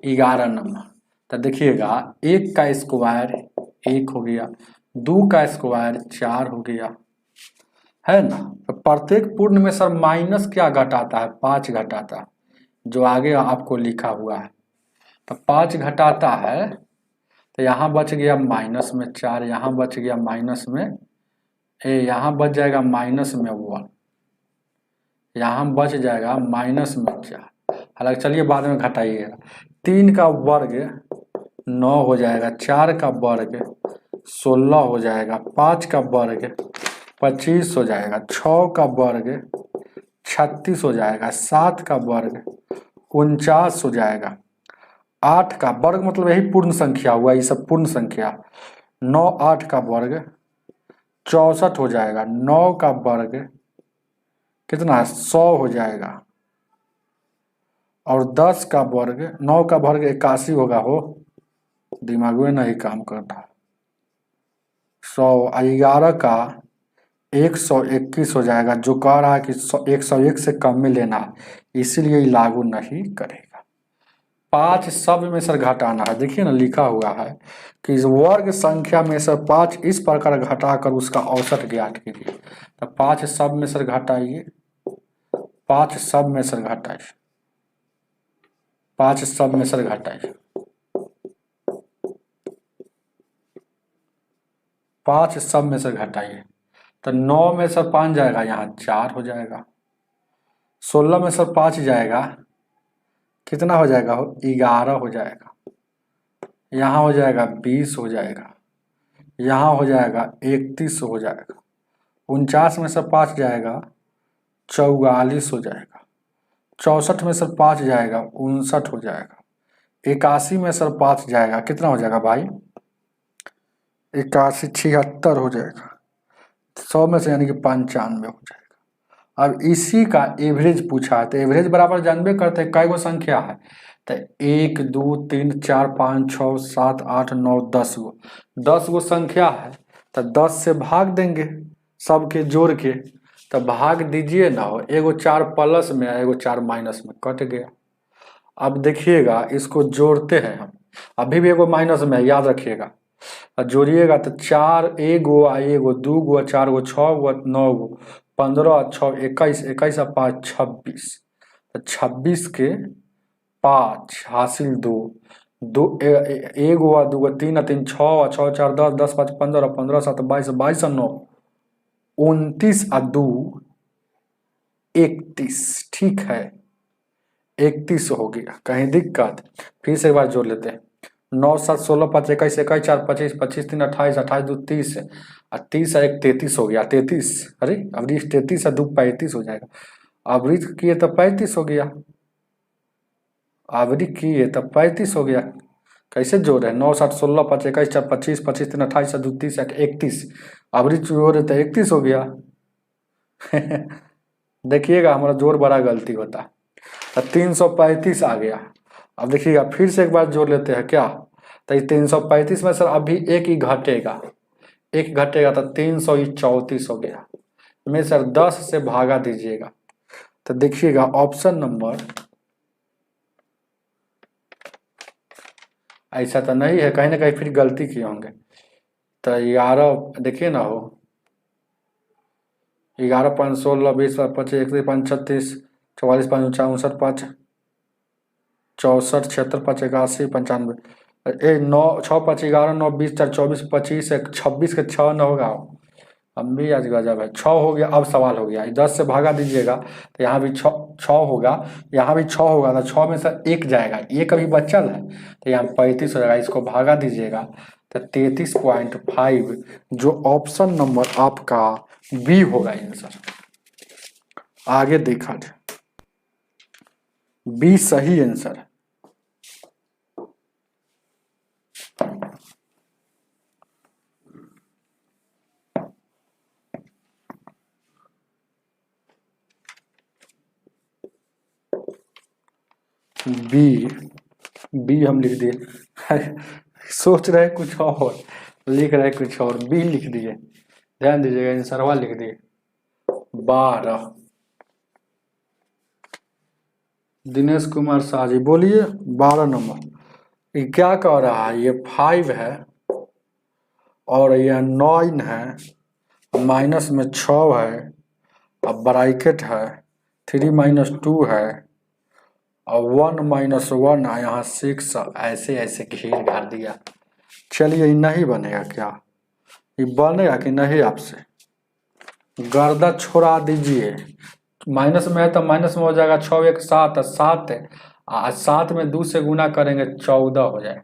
A: 11 नंबर। तो देखिएगा 1 का स्क्वायर 1 हो गया, 2 का स्क्वायर 4 हो गया, है ना। तो प्रत्येक पूर्ण में सर माइनस क्या घटाता है, 5 घटाता है, जो आगे आपको लिखा हुआ है। तो 5 घटाता है, तो यहाँ बच गया माइनस में 4, यहाँ बच गया माइनस में यहाँ बच जाएगा माइनस में 1, यहाँ बच जाएगा माइनस में 4। हालांकि चलिए बाद में घटाइएगा। 3 का वर्ग 9 हो जाएगा, 4 का वर्ग 16 हो जाएगा, 5 का वर्ग 25 हो जाएगा, 6 का वर्ग 36 हो जाएगा, 7 का वर्ग 49 हो जाएगा, 8 का वर्ग मतलब यही पूर्ण संख्या हुआ, ये सब पूर्ण संख्या। 9 8 का वर्ग 64 हो जाएगा, 9 का वर्ग कितना 100 हो जाएगा, और 10 का वर्ग 9 का वर्ग 81 होगा, हो दिमाग में नहीं काम करता। 100 11 का 121 हो जाएगा, जो कह रहा है कि 101 से कम में लेना है, इसीलिए लागू नहीं करेगा। 5 सब में से घटाना है, देखिए ना लिखा हुआ है कि इस वर्ग संख्या में से 5 इस प्रकार घटाकर उसका औसत ज्ञात कीजिए। तो 5 सब में से घटाइए, 5 सब में से घटाइए, 5 सब में से घटाइए, 5 सब में से घटाइए, तो 9 में से 5 जाएगा, यहाँ 4 हो जाएगा। 16 में से 5 जाएगा, कितना हो जाएगा, 11 हो जाएगा। यहाँ हो जाएगा 20 हो जाएगा, यहाँ हो जाएगा 31 हो जाएगा। 49 में से 5 जाएगा, 44 हो जाएगा। 64 में से 5 जाएगा, 59 हो जाएगा। 81 में से 5 जाएगा, कितना हो जाएगा भाई, 81 76 हो जाएगा। 100 में से यानी कि 95 हो जाएगा। अब इसी का एवरेज पूछा है, तो एवरेज बराबर जानबे करते हैं कई गो संख्या है, तो 1 2 3 4 5 6 7 8 9 10 गो, 10 गो संख्या है, तो 10 से भाग देंगे सबके जोड़ के, तो भाग दीजिए ना, हो एगो 4 प्लस में एगो 4 माइनस में, कट गया। अब देखिएगा इसको जोड़ते हैं हम, अभी भी एगो माइनस में, याद रखिएगा और जोड़िएगा तो 4 एगो आ एगो 2 गो 4 गो 6 गो 9 गो 15 6 21 21 और 5 26। तो 26 के 5 हासिल 2 दो एगो आ 2 गो 3 3 6 6 4 10 10 5 15 15 7 22 22 और 9 29 और 2 31। ठीक है 31 हो गया, कहीं दिक्कत? फिर से एक बार जोड़ लेते हैं। 9 7 16 5 21 21 4 25 25 3 28 28 2 30 और 30 और 1 33 हो गया 33। अरे अवरीज 33 और 2 35 हो जाएगा। अवरीज किए तो 35 हो गया, अवरीज किए तो 35 हो गया। कैसे जोड़ रहे? 9 7 16 5 21 4 25 25 3 28 2 30 31। अवरीज जोड़ रहे तो 31 हो गया। देखिएगा हमारा जोड़ बड़ा गलती होता है। तो 335 आ गया। अब देखिएगा फिर से एक बार जोड़ लेते हैं क्या? तो ये 335 में सर अभी एक ही घटेगा, एक घटेगा तो 334 हो गया। में सर 10 से भागा दीजिएगा। तो देखिएगा ऑप्शन नंबर, ऐसा तो नहीं है, कहीं ना कहीं फिर गलती किए होंगे। तो 11 देखिए ना हो 11 5 16 20 25 31 5 36 44 5 59 5 64 76 5 81 95 9 6 5 11 9 20 4 24 25 26 के 6 न होगा। हम भी आज गजब है। 6 हो गया। अब सवाल हो गया 10 से भागा दीजिएगा तो यहाँ भी 6 होगा, यहाँ भी 6 होगा तो 6 में से एक जाएगा, एक अभी बचल है तो यहाँ 35 हो जाएगा। इसको भागा दीजिएगा तो 33.5 जो ऑप्शन नंबर आपका बी होगा आंसर। आगे देखा जाए, बी सही आंसर है। बी, बी हम लिख दिए। सोच रहे कुछ और, लिख रहे कुछ और, बी लिख दिए। ध्यान दीजिएगा आंसरवा लिख दिए 12। दिनेश कुमार शाह जी बोलिए 12 नंबर। ये क्या कह रहा है? ये 5 है और ये 9 है, माइनस में 6 है, अब ब्रैकेट है 3 - 2 है और 1 - 1 है, यहाँ 6 ऐसे ऐसे घेर घार दिया। चलिए ये नहीं बनेगा क्या? ये बनेगा कि नहीं? आपसे गर्दा छोड़ा दीजिए। माइनस में है तो माइनस में हो जाएगा 6 1 7 7 है, 7 में 2 से गुना करेंगे 14 हो जाएगा।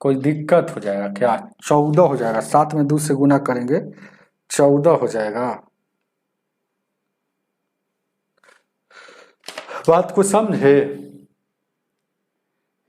A: कोई दिक्कत हो जाएगा क्या? 14 हो जाएगा, 7 में 2 से गुना करेंगे 14 हो जाएगा। बात को समझे?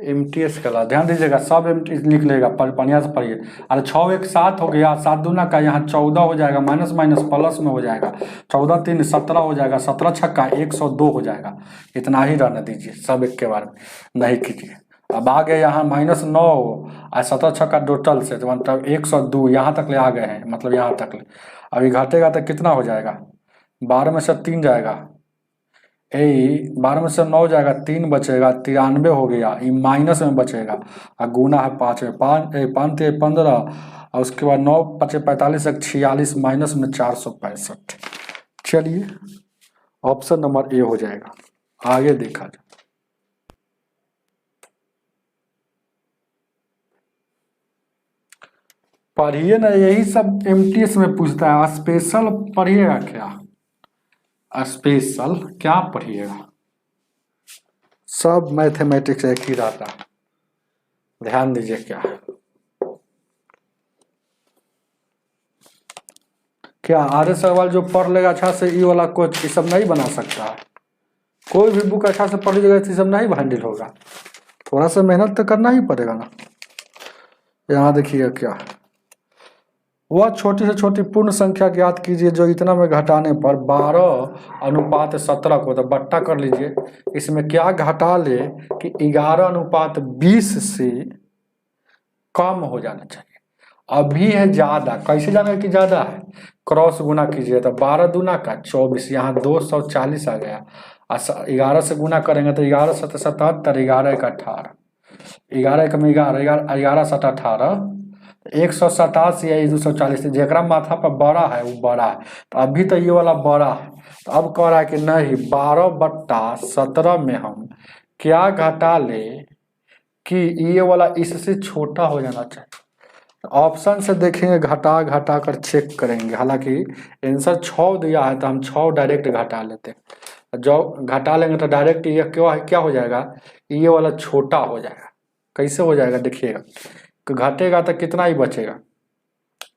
A: MTS कला ध्यान दीजिएगा, सब MTS लिख लेगा, बढ़िया से पढ़िए। अरे 6 1 7 हो गया, 7 दूना का यहाँ 14 हो जाएगा, माइनस माइनस प्लस में हो जाएगा 14 3 17 हो जाएगा, 17 छक्का 102 हो जाएगा। इतना ही रहने दीजिए, सब एक के बारे में नहीं कीजिए। अब आ गए यहाँ -9 और 17 छक्का टोटल से, तो मतलब 102 यहाँ तक ले आ गए हैं, मतलब यहाँ तक ले। अभी घटेगा तो कितना हो जाएगा? 12 में से 3 जाएगा, 12 में से 9 जाएगा, 3 बचेगा, 93 हो गया। ये माइनस में बचेगा और गुना है 5 में, 5 3 15 और उसके बाद 9 5 45 1 46 माइनस में 465। चलिए ऑप्शन नंबर ए हो जाएगा। आगे देखा जाए, पढ़िए ना, यही सब MTS में पूछता है। स्पेशल पढ़िएगा क्या? स्पेशल क्या पढ़िएगा? सब मैथमेटिक्स एक ही रहता है, ध्यान दीजिए क्या है। क्या आर्य सवाल जो पढ़ लेगा अच्छा से, ये वाला कोच ये सब नहीं बना सकता है? कोई भी बुक अच्छा से पढ़ लीजिएगा ये सब नहीं हैंडल होगा, थोड़ा सा मेहनत तो करना ही पड़ेगा ना। यहाँ देखिएगा क्या, वह छोटी से छोटी पूर्ण संख्या ज्ञात कीजिए जो इतना में घटाने पर 12:17 को, तो बट्टा कर लीजिए। इसमें क्या घटा ले कि 11:20 से कम हो जाना चाहिए। अभी है ज्यादा, कैसे जाना कि ज्यादा है? क्रॉस गुना कीजिए तो 12 दूना का 24, यहाँ 240 आ गया। 11 से गुना करेंगे तो 11 7 77, 11 1 18, 11 1 में 11 11 7 18, 187 या 240, जेकरा माथा पर बड़ा है वो बड़ा है, तो अभी तो ये वाला बड़ा है, तो अब कह रहा है कि नहीं 12/17 में हम क्या घटा ले कि ये वाला इससे छोटा हो जाना चाहिए। ऑप्शन से देखेंगे, घटा घटा कर चेक करेंगे, हालांकि आंसर 6 दिया है तो हम 6 डायरेक्ट घटा लेते हैं। जो घटा लेंगे तो डायरेक्ट ये क्या हो जाएगा, ये वाला छोटा हो जाएगा। कैसे हो जाएगा देखिएगा, घटेगा तो कितना ही बचेगा,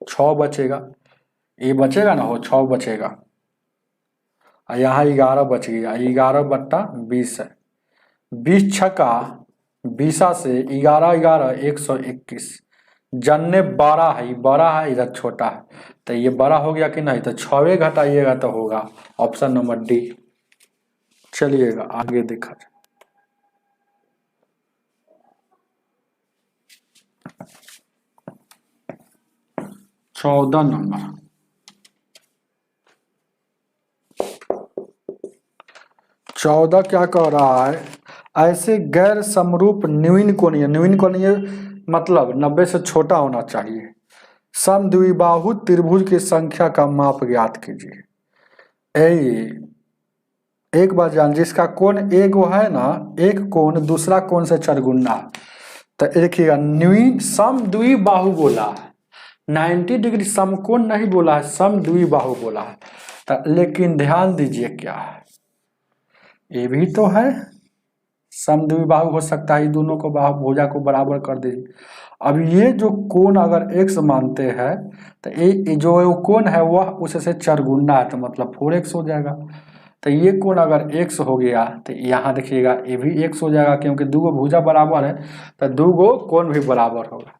A: 6 बचेगा, ये बचेगा ना, हो 6 बचेगा, और यहाँ 11 बच गया, 11/20 है, 20 छक्का 20 से 11 11 121, जन्ने बड़ा है, बड़ा है, इधर छोटा है, तो ये बड़ा हो गया कि नहीं, तो 6 घटाइएगा तो होगा ऑप्शन नंबर डी। चलिएगा आगे देखा जाए। 14 नंबर, 14 क्या कह रहा है, ऐसे गैर समरूप न्यून कोणीय, न्यून कोणीय मतलब 90 से छोटा होना चाहिए, समद्विबाहु त्रिभुज की संख्या का माप ज्ञात कीजिए। एक बार जान, जिसका कोण एक वो है ना, एक कोण दूसरा कोण से चरगुना, तो देखिएगा न्यून समद्विबाहु बोला है, 90 डिग्री समकोण नहीं बोला है, समद्विबाहु बोला है, तो लेकिन ध्यान दीजिए क्या है, ये भी तो है समद्विबाहु हो सकता है, दोनों को भुजा को बराबर कर दीजिए। अब ये जो कोण अगर x मानते हैं तो ये जो कोण है वह उससे चरगुना है, तो मतलब 4x हो जाएगा। तो ये कोण अगर x हो गया तो यहाँ देखिएगा ये भी x हो जाएगा, क्योंकि दो गो भुजा बराबर है तो दो गो कोण भी बराबर होगा।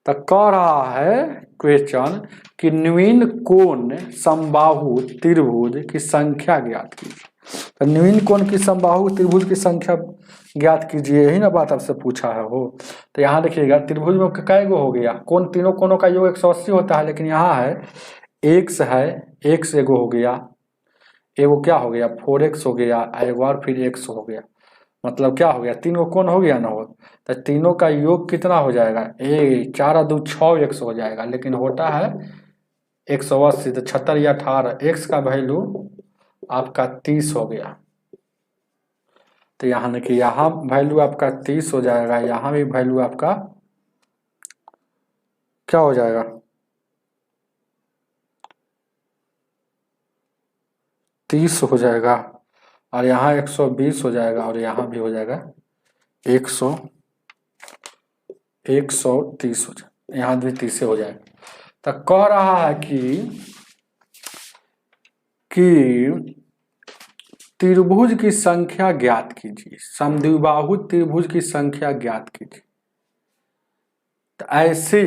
A: तो कह रहा है क्वेश्चन कि न्यून कोण समबाहु त्रिभुज की संख्या ज्ञात कीजिए। तो न्यून कोण की समबाहु त्रिभुज की संख्या ज्ञात कीजिए, यही ना बात आपसे पूछा है हो। तो यहाँ देखिएगा त्रिभुज में कै गो हो गया, कोण तीनों कोणों का योग 180 होता है, लेकिन यहाँ है x है, x एगो हो गया, एगो क्या हो गया 4x हो गया, एक बार फिर x हो गया, मतलब क्या हो गया, तीनों कोण हो गया ना, हो तो तीनों का योग कितना हो जाएगा, 4 2 6 x हो जाएगा, लेकिन होता है 180, तो 76 या 18, x का वैल्यू आपका 30 हो गया। तो यहाँ देखिए यहाँ वैल्यू आपका 30 हो जाएगा, यहाँ भी वैल्यू आपका क्या हो जाएगा 30 हो जाएगा, और यहाँ 120 हो जाएगा, और यहाँ भी हो जाएगा 130 हो जाएगा, यहाँ भी 30 हो जाएगा। तो कह रहा है कि त्रिभुज की संख्या ज्ञात कीजिए, समद्विबाहु त्रिभुज की संख्या ज्ञात कीजिए। तो ऐसे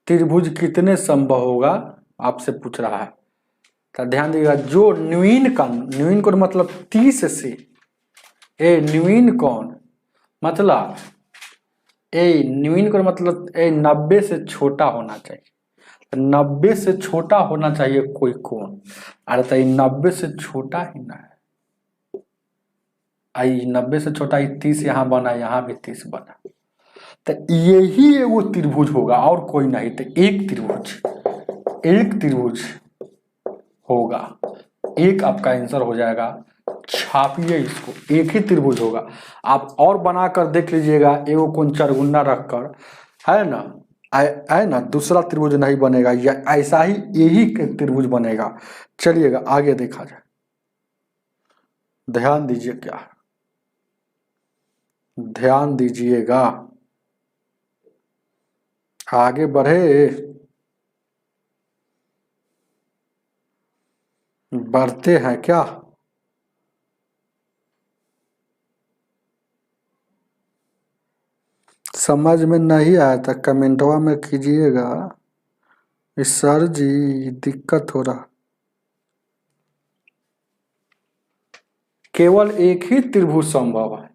A: त्रिभुज कितने संभव होगा आपसे पूछ रहा है। तो ध्यान दीजिएगा, जो न्यून कोण मतलब 30 से न्यून कोण मतलब 90 से छोटा होना चाहिए, 90 से छोटा होना चाहिए कोई कोण, अरे तो 90 से छोटा ही ना है, 90 से छोटा 30 यहाँ बना, यहाँ भी 30 बना, तो यही एगो त्रिभुज होगा और कोई नहीं। तो एक त्रिभुज होगा, एक आपका आंसर हो जाएगा, छापिए इसको, एक ही त्रिभुज होगा। आप और बनाकर देख लीजिएगा, एगो कोण चरगुना रखकर, है ना दूसरा त्रिभुज नहीं बनेगा, या ऐसा ही यही त्रिभुज बनेगा। चलिएगा आगे देखा जाए, ध्यान दीजिए क्या, ध्यान दीजिएगा, आगे बढ़े, बढ़ते हैं क्या, समझ में नहीं आया था कमेंटवा में कीजिएगा, सर जी दिक्कत हो रहा। केवल एक ही त्रिभुज संभव है,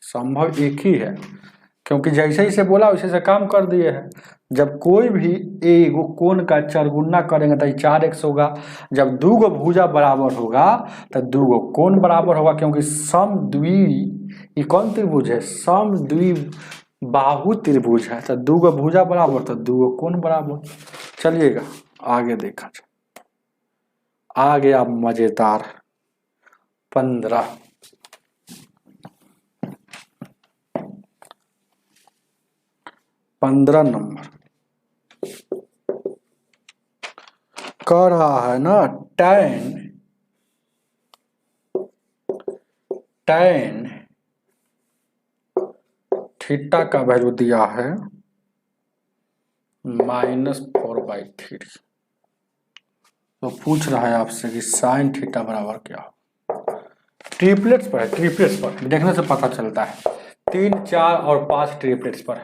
A: संभव एक ही है, क्योंकि जैसे ही से बोला वैसे से काम कर दिए हैं। जब कोई भी एगो कोण का चरगुना करेंगे तो 4x होगा, जब दो गो भुजा बराबर होगा तो दो गो कोण बराबर होगा, क्योंकि समद्वि, ये कौन त्रिभुज है, समद्वि बाहु त्रिभुज है तो दूगो भुजा बराबर तो दूगो कोण बराबर। चलिएगा आगे देखा जाए। आ गया मजेदार 15 नंबर कह रहा है ना tan थीटा का वैल्यू दिया है -4/3। तो पूछ रहा है आपसे कि साइन थीटा बराबर क्या हो। ट्रिपलेट्स पर है, ट्रिपलेट्स पर देखने से पता चलता है 3, 4 और 5 ट्रिपलेट्स पर।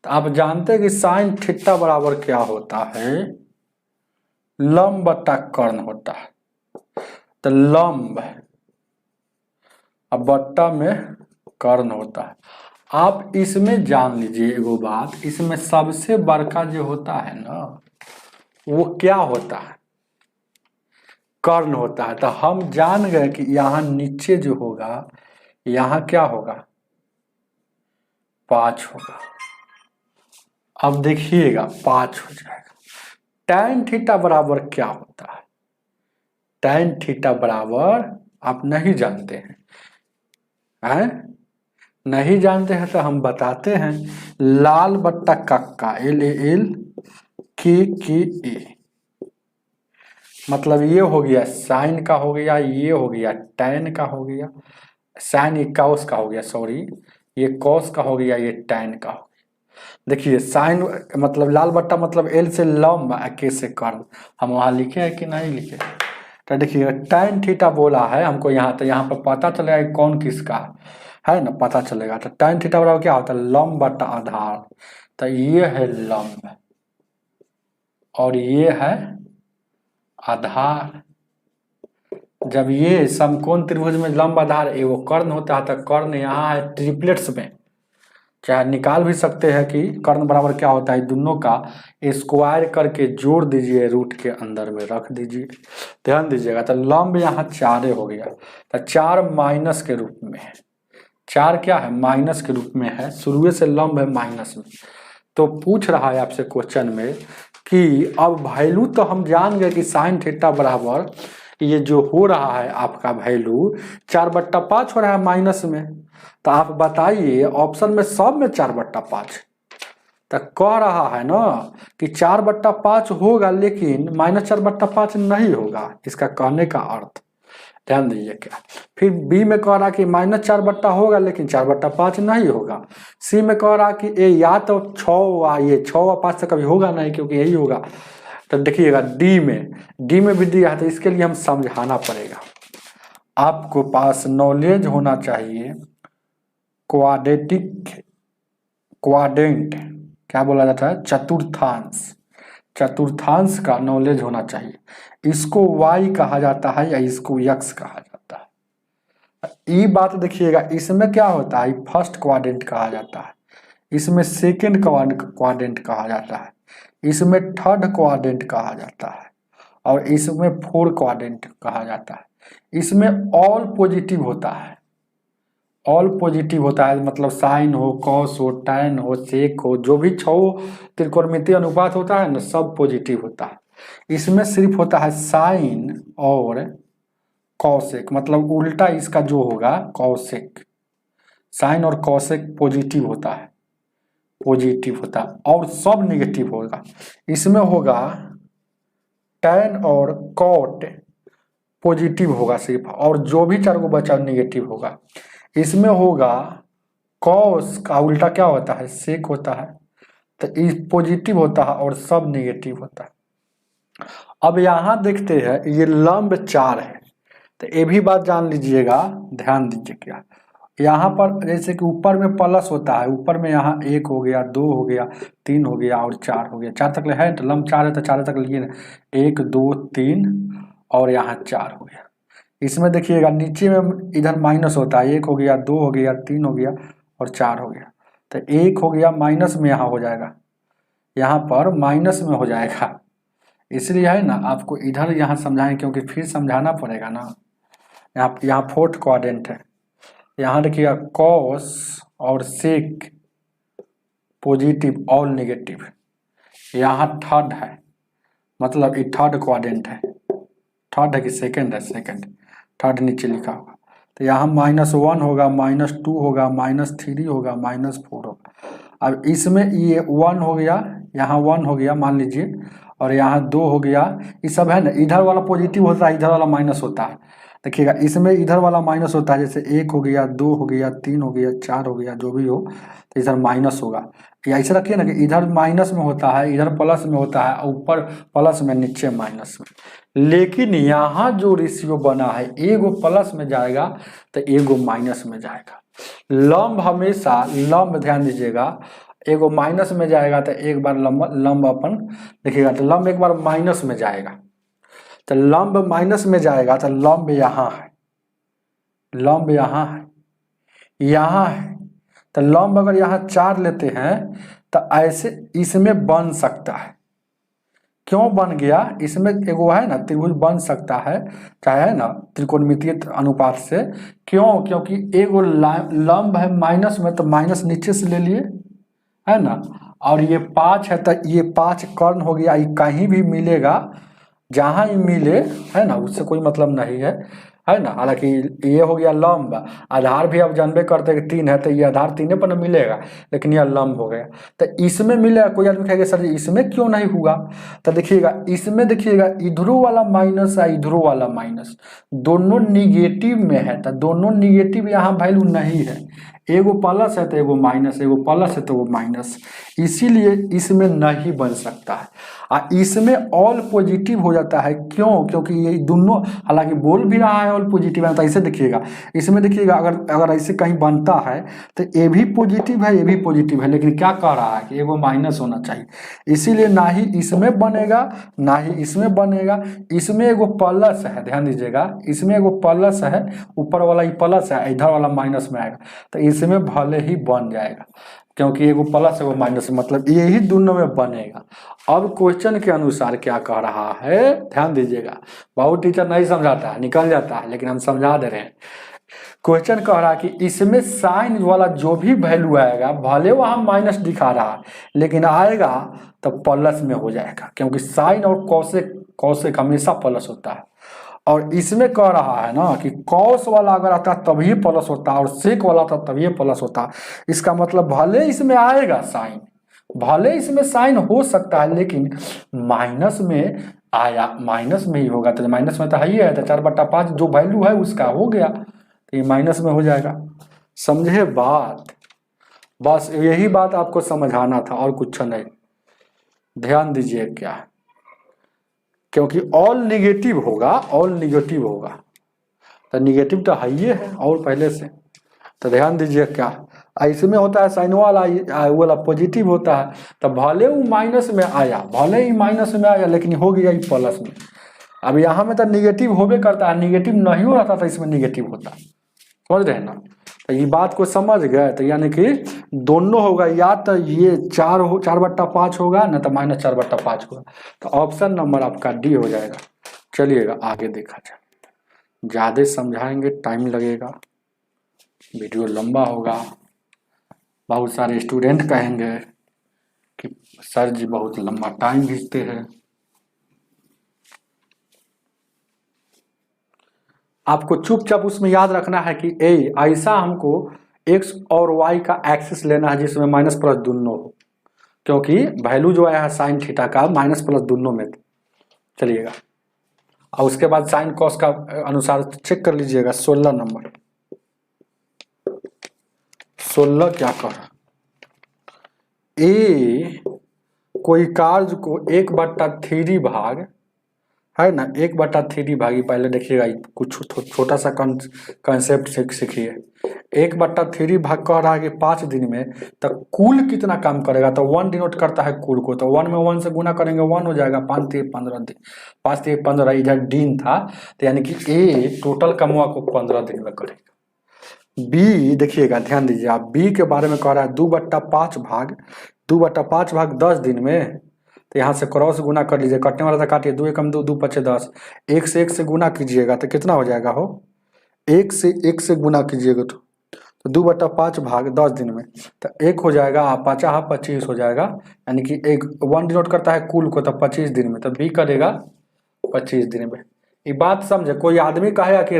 A: तो आप जानते हैं कि साइन थीटा बराबर क्या होता है, लंब बट्टा कर्ण होता है। तो लंब अब बट्टा में कर्ण होता है। आप इसमें जान लीजिए एगो बात, इसमें सबसे बड़का जो होता है ना वो क्या होता है, कर्ण होता है। तो हम जान गए कि यहाँ नीचे जो होगा यहाँ क्या होगा, 5 होगा। अब देखिएगा 5 हो जाएगा। tan थीटा बराबर क्या होता है, tan थीटा बराबर आप नहीं जानते हैं, नहीं जानते हैं तो हम बताते हैं, लाल बट्टा कक्का LAL KKA। मतलब ये हो गया साइन का हो गया, ये हो गया tan का हो गया, साइन ये कॉस का हो गया, सॉरी ये कॉस का हो गया, ये tan का हो गया। देखिए साइन मतलब लाल बट्टा मतलब L से लंब, K से कर्ण। हम वहां लिखे हैं कि नहीं लिखे। तो देखिए tan थीटा बोला है हमको यहाँ, तो यहाँ पर पता चलेगा कि कौन किसका है ना, पता चलेगा। तो tan थीटा बराबर क्या होता है, लंब बट्टा आधार। तो ये है लंब और ये है आधार। जब ये समकोण त्रिभुज में लंब आधार वो कर्ण होता है, तो कर्ण यहाँ है ट्रिपलेट्स में, चाहे निकाल भी सकते हैं कि कर्ण बराबर क्या होता है, दोनों का स्क्वायर करके जोड़ दीजिए, रूट के अंदर में रख दीजिए। ध्यान दीजिएगा। तो लंब यहाँ 4 हो गया, तो 4 माइनस के रूप में है, 4 क्या है माइनस के रूप में है, शुरू से लंब है माइनस में। तो पूछ रहा है आपसे क्वेश्चन में कि अब वैल्यू तो हम जान गए कि साइन थीटा बराबर ये जो हो रहा है आपका वैल्यू 4/5 हो रहा है माइनस में। तो आप बताइए ऑप्शन में सब में 4/5, तो कह रहा है ना कि 4/5 होगा लेकिन -4/5 नहीं होगा, इसका कहने का अर्थ ध्यान दीजिए क्या। फिर बी में कह रहा कि -4 होगा लेकिन 4/5 नहीं होगा। सी में कह रहा कि ये या तो 6 ये 6 व 5 से कभी होगा नहीं क्योंकि यही होगा। तो देखिएगा डी में भी दिया है, तो इसके लिए हम समझाना पड़ेगा। आपको पास नॉलेज होना चाहिए क्वाड्रेंट क्या बोला जाता है, चतुर्थांश का नॉलेज होना चाहिए। इसको y कहा जाता है या इसको x कहा जाता है। ये बात देखिएगा, इसमें क्या होता है, फर्स्ट क्वाड्रेंट कहा जाता है, इसमें सेकंड क्वाड्रेंट कहा जाता है, इसमें थर्ड क्वाड्रेंट कहा जाता है और इसमें फोर्थ क्वाड्रेंट कहा जाता है। इसमें ऑल पॉजिटिव होता है, ऑल पॉजिटिव होता है, मतलब साइन हो, कॉस हो, टैन हो, सेक हो, जो भी 6 त्रिकोणमितीय अनुपात होता है ना सब पॉजिटिव होता है। इसमें सिर्फ होता है साइन और कॉसेक, मतलब उल्टा इसका जो होगा कॉसेक, साइन और कॉसेक पॉजिटिव होता है, और सब नेगेटिव होगा। इसमें होगा टैन और कॉट पॉजिटिव होगा सिर्फ, और जो भी 4 को बचा नेगेटिव होगा। इसमें होगा कॉस का उल्टा क्या होता है, सेक होता है, तो इस पॉजिटिव होता है और सब नेगेटिव होता है। अब यहाँ देखते हैं ये लंब 4 है, तो ये भी बात जान लीजिएगा, ध्यान दीजिए क्या। यहाँ पर जैसे कि ऊपर में प्लस होता है, ऊपर में यहाँ 1 हो गया, 2 हो गया, 3 हो गया और 4 हो गया, 4 तक है तो लंब 4 है, तो 4 तक लिए 1 2 3 और यहाँ 4 हो गया। इसमें देखिएगा नीचे में इधर माइनस होता है, 1 हो गया, 2 हो गया, 3 हो गया और 4 हो गया, तो 1 हो गया माइनस में यहाँ हो जाएगा, यहाँ पर माइनस में हो जाएगा। इसलिए है ना आपको इधर यहाँ समझाएं क्योंकि फिर समझाना पड़ेगा ना। यहाँ फोर्थ क्वाड्रेंट है, यहाँ देखिएगा कॉस और सेक पॉजिटिव ऑल नेगेटिव, यहाँ थर्ड है, मतलब ये थर्ड क्वाड्रेंट है, थर्ड है कि सेकंड है, सेकंड, थर्ड नीचे लिखा होगा। तो यहाँ -1 होगा, -2 होगा, -3 होगा, -4 होगा। अब इसमें ये 1 हो गया, यहाँ 1 हो गया मान लीजिए, और यहाँ 2 हो गया, ये सब है ना, इधर वाला पॉजिटिव होता है, इधर वाला माइनस होता है। देखिएगा इसमें इधर वाला माइनस होता है, जैसे 1 हो गया, 2 हो गया, 3 हो गया, 4 हो गया, जो भी हो, तो इधर माइनस होगा। या ऐसे रखिए ना कि इधर माइनस में होता है, इधर प्लस में होता है, ऊपर प्लस में, नीचे माइनस में। लेकिन यहाँ जो रेशियो बना है, एगो प्लस में जाएगा तो एगो माइनस में जाएगा। लंब हमेशा, लंब ध्यान दीजिएगा, एगो माइनस में जाएगा तो एक बार लंब अपन देखिएगा, तो लंब एक बार माइनस में जाएगा, तो लंब माइनस में जाएगा, तो लंब यहाँ है, लंब यहाँ है, यहाँ है, तो लंब अगर यहाँ 4 लेते हैं तो ऐसे इसमें बन सकता है। क्यों बन गया, इसमें एगो है ना त्रिभुज बन सकता है, चाहे है ना त्रिकोणमितीय अनुपात से। क्यों, क्योंकि एगो लंब है माइनस में, तो माइनस नीचे से ले लिए, है ना, और ये 5 है, तो ये 5 कर्ण हो गया, ये कहीं भी मिलेगा, जहाँ ही मिले, है ना, उससे कोई मतलब नहीं है ना। हालांकि ये हो गया लंब, आधार भी अब जानबे करते हैं कि 3 है, तो ये आधार 3 पर न मिलेगा, लेकिन यह लंब हो गया, तो इसमें मिलेगा। कोई आदमी कहेगा सर जी इसमें क्यों नहीं हुआ, तो देखिएगा इसमें, देखिएगा इधरों वाला माइनस है, इधरों वाला माइनस, दोनों निगेटिव में है, तो दोनों निगेटिव यहाँ वैल्यू नहीं है, एगो प्लस है तो एगो माइनस, एगो प्लस है तो वो माइनस, इसीलिए इसमें नहीं बन सकता है। इसमें ऑल पॉजिटिव हो जाता है। क्यों, क्योंकि ये दोनों, हालांकि बोल भी रहा है ऑल पॉजिटिव है, तो ऐसे देखिएगा, इसमें देखिएगा अगर ऐसे कहीं बनता है तो ये भी पॉजिटिव है, ये भी पॉजिटिव है, लेकिन क्या कह रहा है कि एगो माइनस होना चाहिए, इसीलिए ना ही इसमें बनेगा ना ही इसमें बनेगा। इसमें एगो प्लस है, ध्यान दीजिएगा, इसमें एगो प्लस है, ऊपर वाला ही प्लस है, इधर वाला माइनस में आएगा, तो इसमें भले ही बन जाएगा, क्योंकि एगो प्लस एगो माइनस, मतलब यही दोनों में बनेगा। अब क्वेश्चन के अनुसार क्या कह रहा है, ध्यान दीजिएगा, बहुत टीचर नहीं समझाता है, निकल जाता है, लेकिन हम समझा दे रहे हैं। क्वेश्चन कह रहा है कि इसमें साइन वाला जो भी वैल्यू आएगा, भले वहां माइनस दिखा रहा है, लेकिन आएगा तो प्लस में हो जाएगा, क्योंकि साइन और कॉसेक हमेशा प्लस होता है। और इसमें कह रहा है ना कि कॉस वाला अगर आता तभी प्लस होता, और सेक वाला आता तभी प्लस होता। इसका मतलब भले इसमें आएगा साइन, भले इसमें साइन हो सकता है, लेकिन माइनस में आया, माइनस में ही होगा, तो माइनस में तो है ही है, तो 4/5 जो वैल्यू है उसका हो गया, तो ये माइनस में हो जाएगा। समझे बात, बस यही बात आपको समझाना था और कुछ नहीं। ध्यान दीजिए क्या, क्योंकि ऑल निगेटिव होगा, ऑल निगेटिव होगा, तो निगेटिव तो है ही है और पहले से, तो ध्यान दीजिए क्या, इसमें होता है साइन वाला पॉजिटिव होता है, तो भले वो माइनस में आया, भले ही माइनस में आया, लेकिन हो गया ये प्लस में। अब यहाँ में तो निगेटिव होबे करता है, निगेटिव नहीं हो रहा था, इसमें निगेटिव होता, समझ रहे हैं ना। तो ये बात को समझ गए, तो यानी कि दोनों होगा, या तो ये 4/5 होगा, ना तो -4/5 होगा, तो ऑप्शन नंबर आपका डी हो जाएगा। चलिएगा आगे देखा जाए, ज़्यादा समझाएंगे टाइम लगेगा, वीडियो लंबा होगा, बहुत सारे स्टूडेंट कहेंगे कि सर जी बहुत लंबा टाइम खींचते हैं। आपको चुपचाप उसमें याद रखना है कि ऐसा हमको x और y का एक्सिस लेना है जिसमें माइनस प्लस दोनों हो, क्योंकि वैल्यू जो आया है साइन थीटा का माइनस प्लस दोनों में। चलिएगा, और उसके बाद साइन कॉस का अनुसार चेक कर लीजिएगा। 16 नंबर, 16 क्या कर, कोई कार्य को 1/3 भाग, है ना, 1/3 भागी, पहले देखिएगा कुछ छोटा सा कंसेप्ट सीखिए। 1/3 भाग कह रहा है कि 5 दिन में, तो कुल कितना काम करेगा, तो 1 डिनोट करता है कुल को, तो 1 में 1 से गुना करेंगे 1 हो जाएगा, 5 3 15 दिन, 5 3 15, इधर दिन था, तो यानी कि ए टोटल कमवा को 15 दिन में करेगा। बी देखिएगा, ध्यान दीजिए आप, बी के बारे में कह रहा है 2/5 भाग 10 दिन में, तो यहाँ से क्रॉस गुना कर लीजिए, कटने वाला था काटिए, 2 एकम 2, 2 पचे 10, 1 से गुना कीजिएगा तो कितना हो जाएगा हो, 1 से गुना कीजिएगा तो तो 2/5 भाग 10 दिन में, तो 1 हो जाएगा, 5 25 हो जाएगा, यानी कि एक 1 डिनोट करता है कुल को, तो 25 दिन में, तो बी करेगा 25 दिन में। ये बात समझे, कोई आदमी कहेगा कि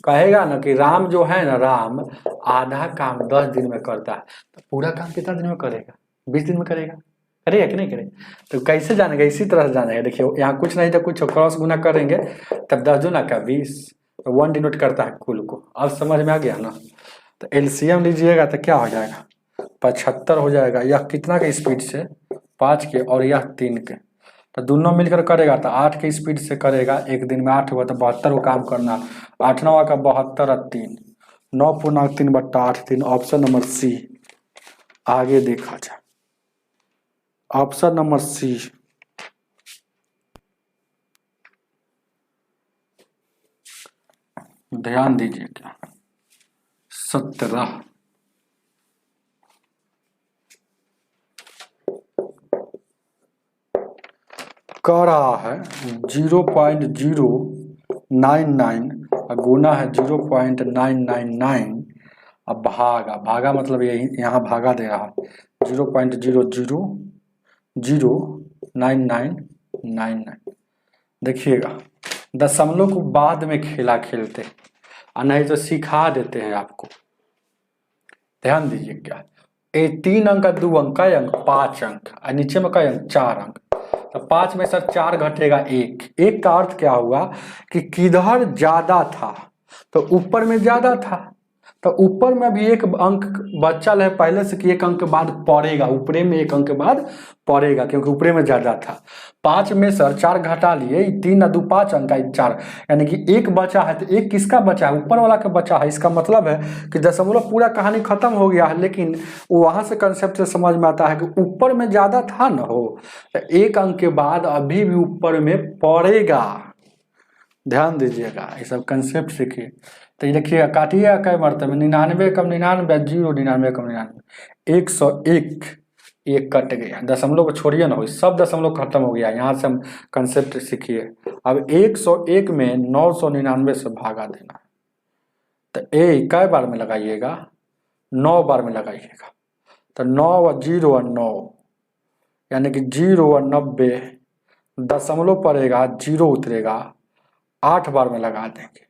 A: कहेगा ना कि राम जो है ना, राम आधा काम 10 दिन में करता है, तो पूरा काम कितना दिन में करेगा? 20 दिन में करेगा। करेगा कि नहीं करेगा? तो कैसे जानेगा? इसी तरह से जानेगा। देखिए यहाँ कुछ नहीं तो कुछ क्रॉस गुना करेंगे, तब 10 दूना का 20, तो 1 डिनोट करता है कुल को। अब समझ में आ गया ना? तो एलसीएम लीजिएगा तो क्या हो जाएगा? 75 हो जाएगा। यह कितना के स्पीड से? 5 के, और यह 3 के, तो दोनों मिलकर करेगा तो 8 के स्पीड से करेगा। एक दिन में 8 हुआ तो 72 को काम करना। 8 9 का 72 और 3, 9×3/8 3, ऑप्शन नंबर सी। आगे देखा जाए, ऑप्शन नंबर सी। ध्यान दीजिएगा, 17 कह रहा है 0.099 गुना है 0.999, अब भागा, भागा मतलब यही यहाँ भागा दे रहा है 0.0009999। देखिएगा दशमलव को बाद में खेला खेलते, और नहीं तो सिखा देते हैं आपको। ध्यान दीजिए, क्या ये 3 अंक का 2 अंक का अंक 5 अंक, और नीचे में का अंक 4 अंक, तो 5 में से 4 घटेगा 1। एक का अर्थ क्या हुआ कि किधर ज्यादा था, तो ऊपर में ज्यादा था, तो ऊपर में भी एक अंक बचल है पहले से कि एक अंक के बाद पड़ेगा, ऊपरे में एक अंक के बाद पड़ेगा, क्योंकि ऊपरे में ज्यादा था। 5 में से 4 घटा लिए, 3 और 2 5 अंक का 4, यानी कि 1 बचा है, तो 1 किसका बचा है? ऊपर वाला का बचा है। इसका मतलब है कि दशमलव पूरा कहानी खत्म हो गया है, लेकिन वहां से कंसेप्ट से समझ में आता है कि ऊपर में ज्यादा था ना हो, तो 1 अंक के बाद अभी भी ऊपर में पड़ेगा। ध्यान दीजिएगा, ये सब कंसेप्ट सीखिए। तो ये देखिएगा, काटिएगा कई मरतबे, 99 कम 99, 0 99 कम 99, 101, एक कट गया। दशमलव को छोड़िए ना, सब दशमलव खत्म हो गया। यहाँ से हम कंसेप्ट सीखिए। अब 101 में 999 से भागा देना, तो ए कई बार में लगाइएगा? 9 बार में लगाइएगा। तो 9 और 0 और 9, यानी कि 0 और 90, दशमलव पड़ेगा, 0 उतरेगा, 8 बार में लगा देंगे।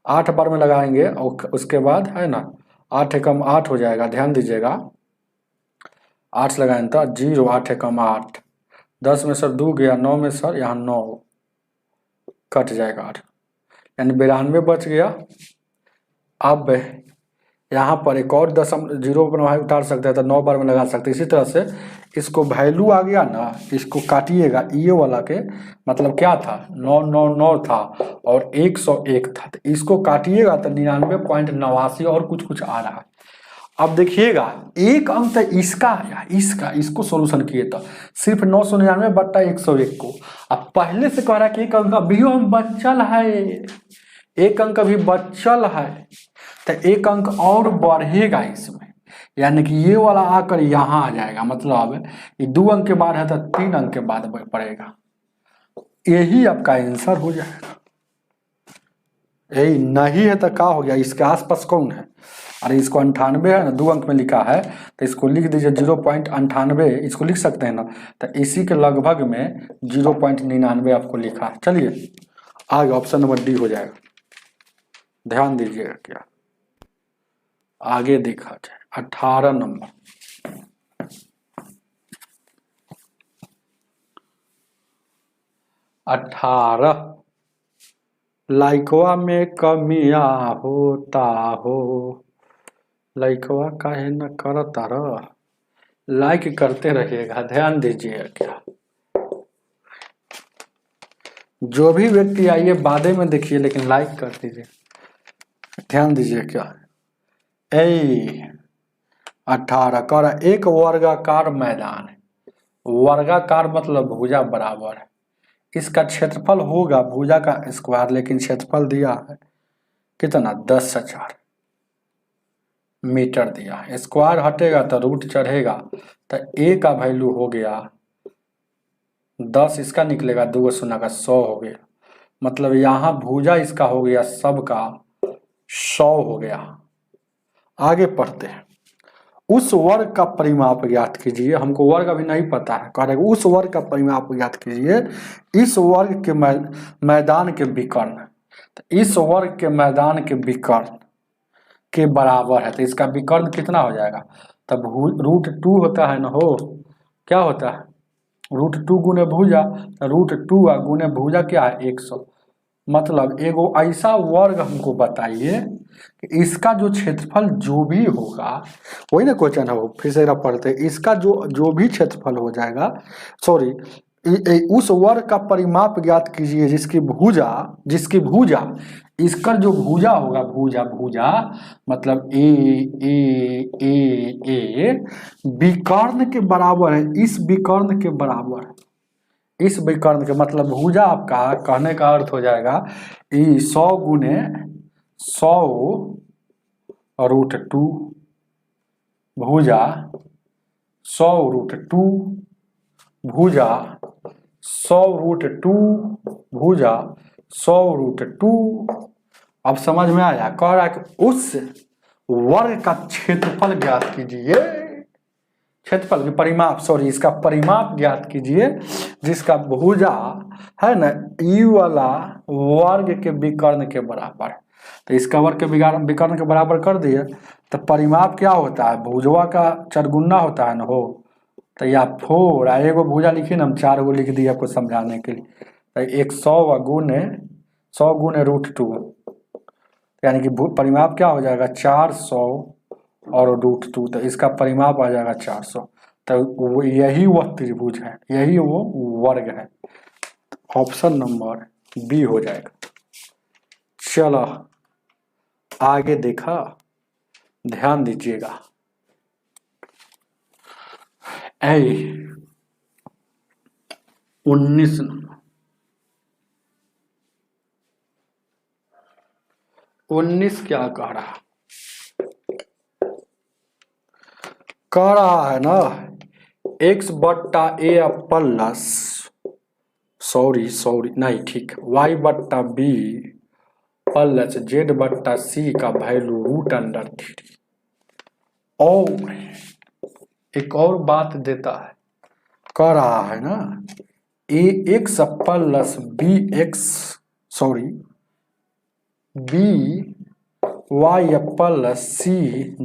A: 8 बार में लगाएंगे और उसके बाद है ना 8 एकम 8 हो जाएगा। ध्यान दीजिएगा, 8 से लगाएंगे तो 0, 8 एकम 8, 10 में सर 2 गया, 9 में सर यहाँ 9 कट जाएगा 8, यानी 92 बच गया। अब यहाँ पर एक और दशमलव 0 पर उतार सकते हैं, तो 9 बार में लगा सकते हैं। इसी तरह से इसको वैल्यू आ गया ना, इसको काटिएगा, ये वाला के मतलब क्या था? 999 था और 101 था, तो इसको काटिएगा तो 99.89 और कुछ कुछ आ रहा है। अब देखिएगा, एक अंक तो इसका आया, इसको सोल्यूशन किए तो सिर्फ 999/101 को। अब पहले से कह रहा है कि एक अंक अभी बचल है, एक अंक अभी बचल है, तो एक अंक और बढ़ेगा इसमें, यानी कि ये वाला आकर यहाँ आ जाएगा। मतलब ये 2 अंक के बाद है तो 3 अंक के बाद पड़ेगा। यही आपका आंसर हो जाएगा। यही नहीं है तो क्या हो गया? इसके आसपास कौन है? अरे इसको 98 है ना, 2 अंक में लिखा है, तो इसको लिख दीजिए 0.98, इसको लिख सकते हैं ना, तो इसी के लगभग में 0.99 आपको लिखा है। चलिए आगे ऑप्शन नंबर डी हो जाएगा। ध्यान दीजिएगा, क्या आगे देखा जाए 18 नंबर। 18, लाइकवा में कमिया होता हो, लाइकवा काहे न करता रह, लाइक करते रहिएगा। ध्यान दीजिएगा, क्या जो भी व्यक्ति आइए बादे में देखिए, लेकिन लाइक कर दीजिए। ध्यान दीजिए, क्या 18 कर एक वर्गाकार मैदान है। वर्गाकार मतलब भुजा बराबर है, इसका क्षेत्रफल होगा भुजा का स्क्वायर, लेकिन क्षेत्रफल दिया है कितना? 10,000 मीटर दिया है। स्क्वायर हटेगा तो रूट चढ़ेगा, तो ए का वैल्यू हो गया 10, इसका निकलेगा 2 शून्य का 100 हो गया। मतलब यहाँ भुजा इसका हो गया सबका 100 हो गया। आगे पढ़ते हैं। उस वर्ग का परिमाप ज्ञात कीजिए। हमको वर्ग अभी नहीं पता है, कह रहे उस वर्ग का परिमाप ज्ञात कीजिए इस वर्ग के मैदान के विकर्ण, तो इस वर्ग के मैदान के विकर्ण के बराबर है। तो इसका विकर्ण कितना हो जाएगा, तब √2 होता है ना, हो क्या होता है √2 गुने भुजा, √2 गुने भुजा क्या है 100। मतलब एगो ऐसा वर्ग हमको बताइए कि इसका जो क्षेत्रफल जो भी होगा, वही ना क्वेश्चन है, वो फिर से पढ़ते हैं। इसका जो भी क्षेत्रफल हो जाएगा, सॉरी, उस वर्ग का परिमाप ज्ञात कीजिए जिसकी भुजा इसका जो भुजा होगा, भुजा मतलब ए विकर्ण के बराबर है, इस विकर्ण के बराबर है। इस विकर्ण के मतलब भुजा आपका कहने का अर्थ हो जाएगा 100 गुने 100 √2 भुजा 100 √2 भुजा 100 √2 भुजा 100 √2। अब समझ में आया, कह रहा है कि उस वर्ग का क्षेत्रफल ज्ञात कीजिए, क्षेत्रफल की परिमाप, सॉरी इसका परिमाप ज्ञात कीजिए जिसका भुजा है ना ई वाला वर्ग के विकर्ण के बराबर। तो इसका वर्ग के विकर्ण के बराबर कर दिए, तो परिमाप क्या होता है, भुजवा का चरगुना होता है ना, हो तो या 4 एगो भुजा लिखिए ना, हम 4 गो लिख दिए आपको समझाने के लिए। तो 100 गुने 100 गुने √2, यानी कि परिमाप क्या हो जाएगा 400 और √2, तो इसका परिमाप आ जाएगा 400। तो यही वह त्रिभुज है, यही वो वर्ग है। ऑप्शन नंबर बी हो जाएगा। चलो आगे देखा, ध्यान दीजिएगा। 19 नंबर 19 क्या कह रहा है ना, x/a प्लस सॉरी नहीं ठीक y/b प्लस z/c का वैल्यू √3। और एक और बात देता है, कह रहा है ना ax plus by plus c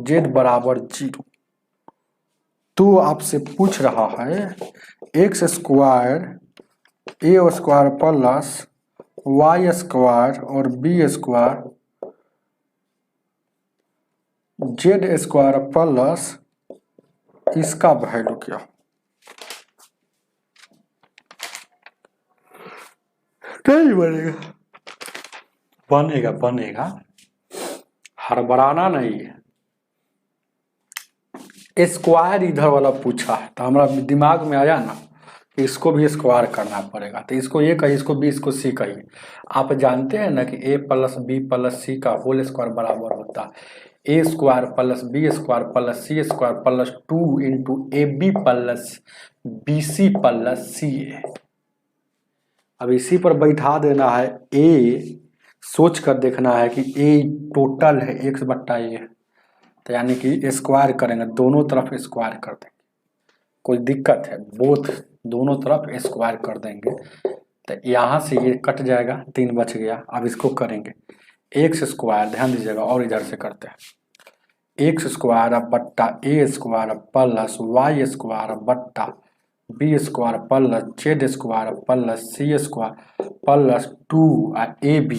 A: z = 0। तो आपसे पूछ रहा है x² a² प्लस y² और b² z² प्लस इसका वैल्यू क्या नहीं बनेगा, हड़बड़ाना नहीं है। स्क्वायर इधर वाला पूछा है तो हमारा दिमाग में आया ना, इसको भी स्क्वायर करना पड़ेगा। तो इसको ये कहिए, इसको बी, इसको सी कहिए। आप जानते हैं ना कि a प्लस बी प्लस सी का होल स्क्वायर बराबर होता है a² plus b² plus c² plus 2 into ab plus bc plus ca। अब इसी पर बैठा देना है, a सोच कर देखना है कि a टोटल है x/a, तो यानी कि स्क्वायर करेंगे, दोनों तरफ स्क्वायर कर देंगे, कोई दिक्कत है, बोथ दोनों तरफ स्क्वायर कर देंगे। तो यहाँ से ये कट जाएगा, 3 बच गया। अब इसको करेंगे x², ध्यान दीजिएगा, और इधर से करते हैं x² बट्टा a² प्लस y² बट्टा b² plus z² plus c² plus 2ab।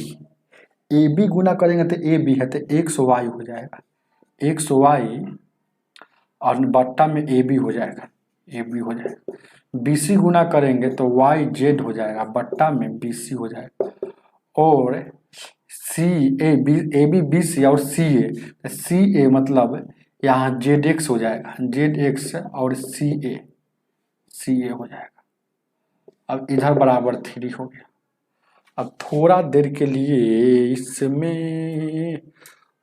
A: ab गुना करेंगे तो ab है, तो xy हो जाएगा, xy और बट्टा में ab हो जाएगा, bc गुना करेंगे तो yz हो जाएगा, बट्टा में bc हो जाएगा, और ab bc और ca मतलब यहाँ zx हो जाएगा, zx और ca हो जाएगा। अब इधर बराबर 3 हो गया। अब थोड़ा देर के लिए इसमें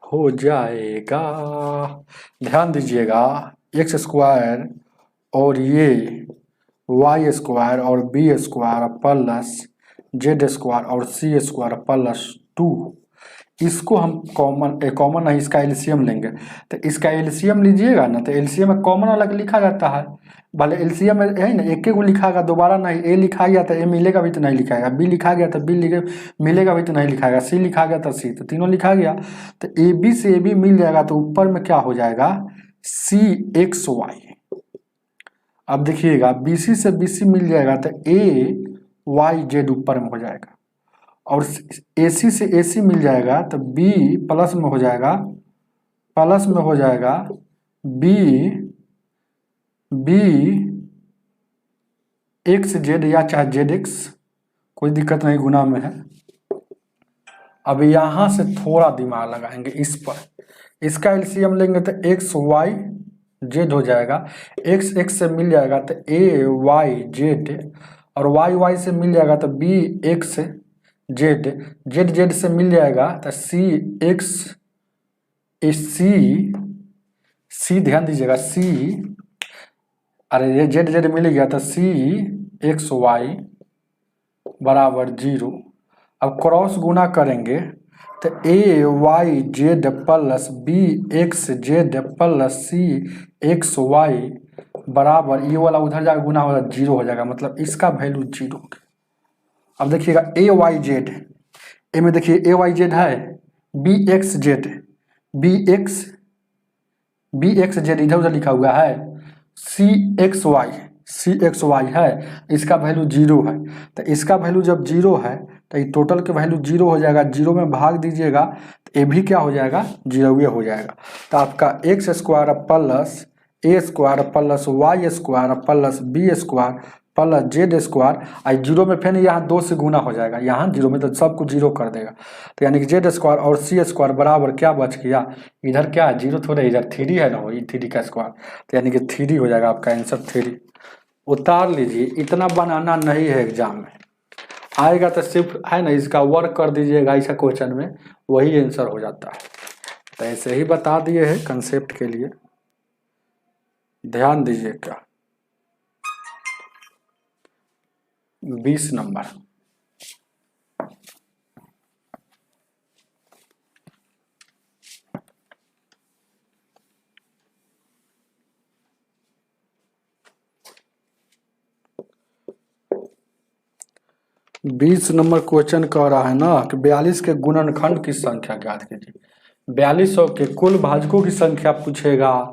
A: हो जाएगा, ध्यान दीजिएगा, x² और ये y² और b² प्लस z² और c² प्लस 2 इसको हम कॉमन नहीं, इसका एलसीएम लेंगे। तो इसका एलसीएम लीजिएगा ना, तो एलसीएम में कॉमन वाला लिखा जाता है, भले एलसीएम में है ना एक को लिखाएगा, दोबारा नहीं। ए लिखा गया तो ए मिलेगा भी तो नहीं लिखाएगा, बी लिखा गया तो बी मिलेगा भी तो नहीं लिखाएगा, सी लिखा गया तो सी, तो तीनों लिखा गया। तो ए बी से ए बी मिल जाएगा, तो ऊपर में क्या हो जाएगा, सी एक्स वाई। अब देखिएगा बी सी से बी सी मिल जाएगा, तो ए वाई जेड ऊपर में हो जाएगा, और ए सी से ए सी मिल जाएगा, तो बी प्लस में हो जाएगा, प्लस में हो जाएगा बी बी एक्स जेड या चाहे जेड एक्स, कोई दिक्कत नहीं, गुना में है। अब यहां से थोड़ा दिमाग लगाएंगे इस पर, इसका एलसीएम लेंगे तो एक्स वाई जेड हो जाएगा, एक्स एक्स से मिल जाएगा तो ए वाई जेड, और वाई वाई से मिल जाएगा तो B X Z, Z Z से मिल जाएगा तो सी एक्स सी ध्यान दीजिएगा, सी, अरे ये जेड जेड मिल गया तो सी एक्स वाई बराबर 0। अब क्रॉस गुना करेंगे तो A Y Z plus B X Z plus C X Y बराबर, ये वाला उधर जाकर गुना होगा 0 हो जाएगा, मतलब इसका वैल्यू 0। अब देखिएगा ए वाई जेड, ए में देखिए ए वाई जेड है, बी एक्स जेड जेड इधर उधर लिखा हुआ है, सी एक्स वाई है, इसका वैल्यू 0 है। तो इसका वैल्यू जब 0 है तो ये टोटल के वैल्यू 0 हो जाएगा, 0 में भाग दीजिएगा तो ये भी क्या हो जाएगा, 0 हो जाएगा। तो आपका X square plus A square plus Y square plus B square plus Z square, I 0 में फिर यहाँ 2 से गुना हो जाएगा, यहाँ 0 में तो सब कुछ 0 कर देगा, तो यानी कि जेड स्क्वायर और सी स्क्वायर बराबर क्या बच गया, इधर क्या है 0 थोड़े, इधर 3 है ना, वो 3 का स्क्वायर, तो यानी कि 3 हो जाएगा आपका आंसर 3। उतार लीजिए, इतना बनाना नहीं है, एग्जाम में आएगा तो सिर्फ है ना इसका वर्क कर दीजिएगा, ऐसा क्वेश्चन में वही आंसर हो जाता है। तो ऐसे ही बता दिए हैं कंसेप्ट के लिए, ध्यान दीजिएगा। 20 नंबर, बीस नंबर क्वेश्चन कह रहा है ना कि 42 के गुणनखंड की संख्या ज्ञात कीजिए। 4200 के कुल भाजकों की संख्या पूछेगा,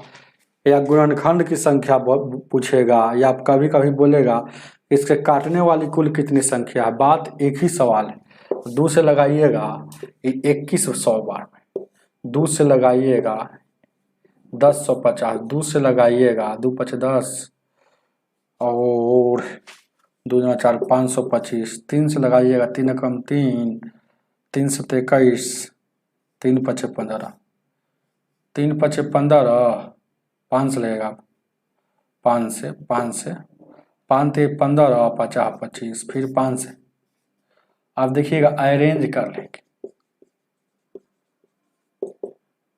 A: या गुणनखंड की संख्या पूछेगा, या आप कभी कभी बोलेगा इसके काटने वाली कुल कितनी संख्या है। बात एक ही सवाल है, 2 से लगाइएगा 2100 बार में, 2 से लगाइएगा 1050, 2 से लगाइएगा 2 5 10, और 2 4 525, 3 से लगाइएगा 3 कम 3, 3 से 21, 3 5 15, 3 5 15, 5 से लगेगा 5 से 5 ते 15, 50 25, फिर 5 से। अब देखिएगा अरेंज कर लेंगे,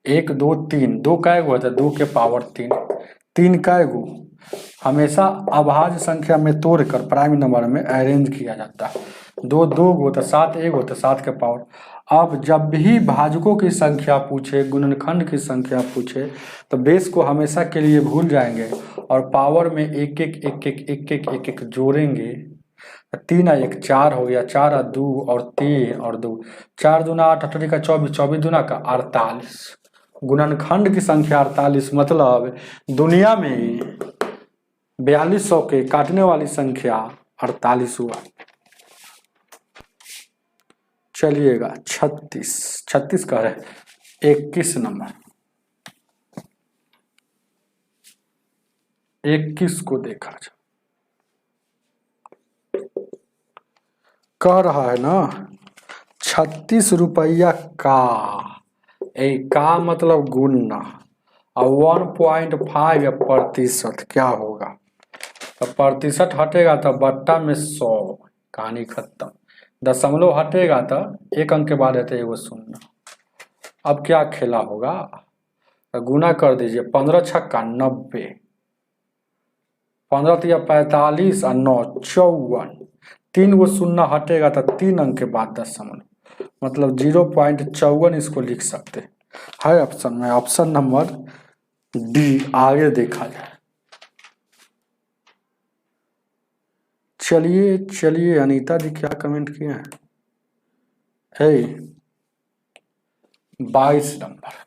A: 1 2 3, 2 कै गो है, 2 के पावर 3, 3 कै गो, हमेशा अभाज्य संख्या में तोड़कर प्राइम नंबर में अरेंज किया जाता है। 2 2 गो तो 7 1 होता है, 7 के पावर। अब जब भी भाजकों की संख्या पूछे, गुणनखंड की संख्या पूछे, तो बेस को हमेशा के लिए भूल जाएंगे और पावर में एक एक जोड़ेंगे। 3 1 4 हो गया, 4 2 और 3 और 2, 4 दूना 8 8 का 24, 24 दूना का 48, गुणनखंड की संख्या 48, मतलब दुनिया में 4200 के काटने वाली संख्या 48 हुआ। चलिएगा 36 कह रहे 21 नंबर, 21 को देखा जा, कह रहा है ना 36 रुपया का मतलब गुना, और 1.5% क्या होगा, तो प्रतिशत हटेगा तो बट्टा में 100, कहानी खत्म। दशमलव हटेगा तो 1 अंक के बाद रहते है वो 0। अब क्या खेला होगा, तो गुना कर दीजिए, 15 छक्का 90, 15 तिया 45 और 9 54, 3 गो 0 हटेगा तो 3 अंक के बाद दशमलव, मतलब 0.54 इसको लिख सकते है ऑप्शन में। Option number D. आगे देखा जाए। चलिए चलिए, अनीता जी क्या कमेंट किए हैं? 22 नंबर।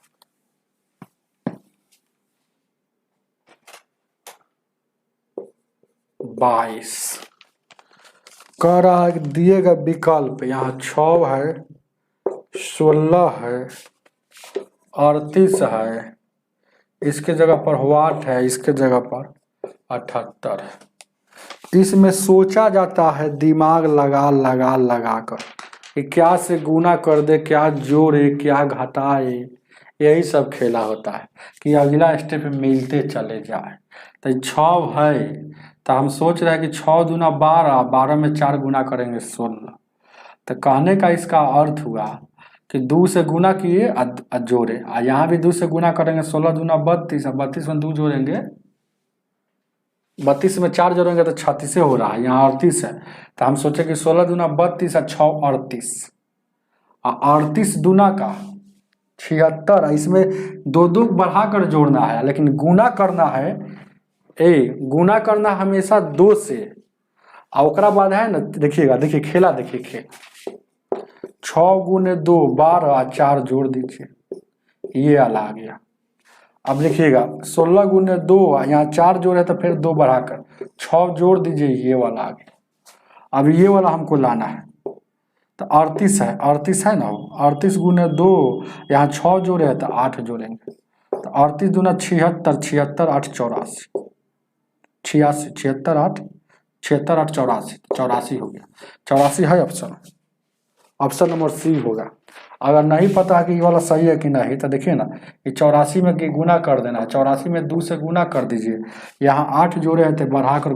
A: 22 कह रहा है कि दिए गए विकल्प यहाँ 6 है, 16 है, 38 है, इसके जगह पर वाट है, इसके जगह पर 78 है। इसमें सोचा जाता है दिमाग लगा लगा लगा कर कि क्या से गुना कर दे, क्या जोड़े, क्या घटाए, यही सब खेला होता है कि अगला स्टेप मिलते चले जाए। तो 6 है तो हम सोच रहे हैं कि 6 दूना 12, 12 में 4 गुना करेंगे 16। तो कहने का इसका अर्थ हुआ कि 2 से गुना किए जोड़े, यहाँ भी 2 से गुना करेंगे 16 दूना 32, 32 में 2 जोड़ेंगे, 32 में 4 जोड़ेंगे तो 36 हो रहा है, यहाँ 38 है। तो हम सोचे कि 16 दूना 32 और 6 38, 38 दूना का 76, इसमें 2 बढ़ाकर जोड़ना है, लेकिन गुना करना है, गुना करना हमेशा 2 से। और ओकरा बाद है ना, देखिएगा, देखिए खेला, देखिए खेल 6 गुने 2 12 और 4 जोड़ दीजिए, ये वाला आ गया। अब देखिएगा 16 गुने 2, यहाँ 4 जोड़े तो फिर 2 बढ़ाकर 6 जोड़ दीजिए, ये वाला आ गया। अब ये वाला हमको लाना है, तो 38 है, 38 है ना, 38 गुने 2, यहाँ 6 जोड़े हैं तो 8 जोड़ेंगे, तो 38 दूना 76, 76 8 84, 86, 76 8 76 8 84, 84 हो गया। 84 है ऑप्शन, ऑप्शन नंबर सी होगा। अगर नहीं पता है कि ये वाला सही है कि नहीं, तो देखिए ना, ये 84 में गुना कर देना है, 84 में 2 से गुना कर दीजिए, यहाँ 8 जोड़े हैं तो बढ़ाकर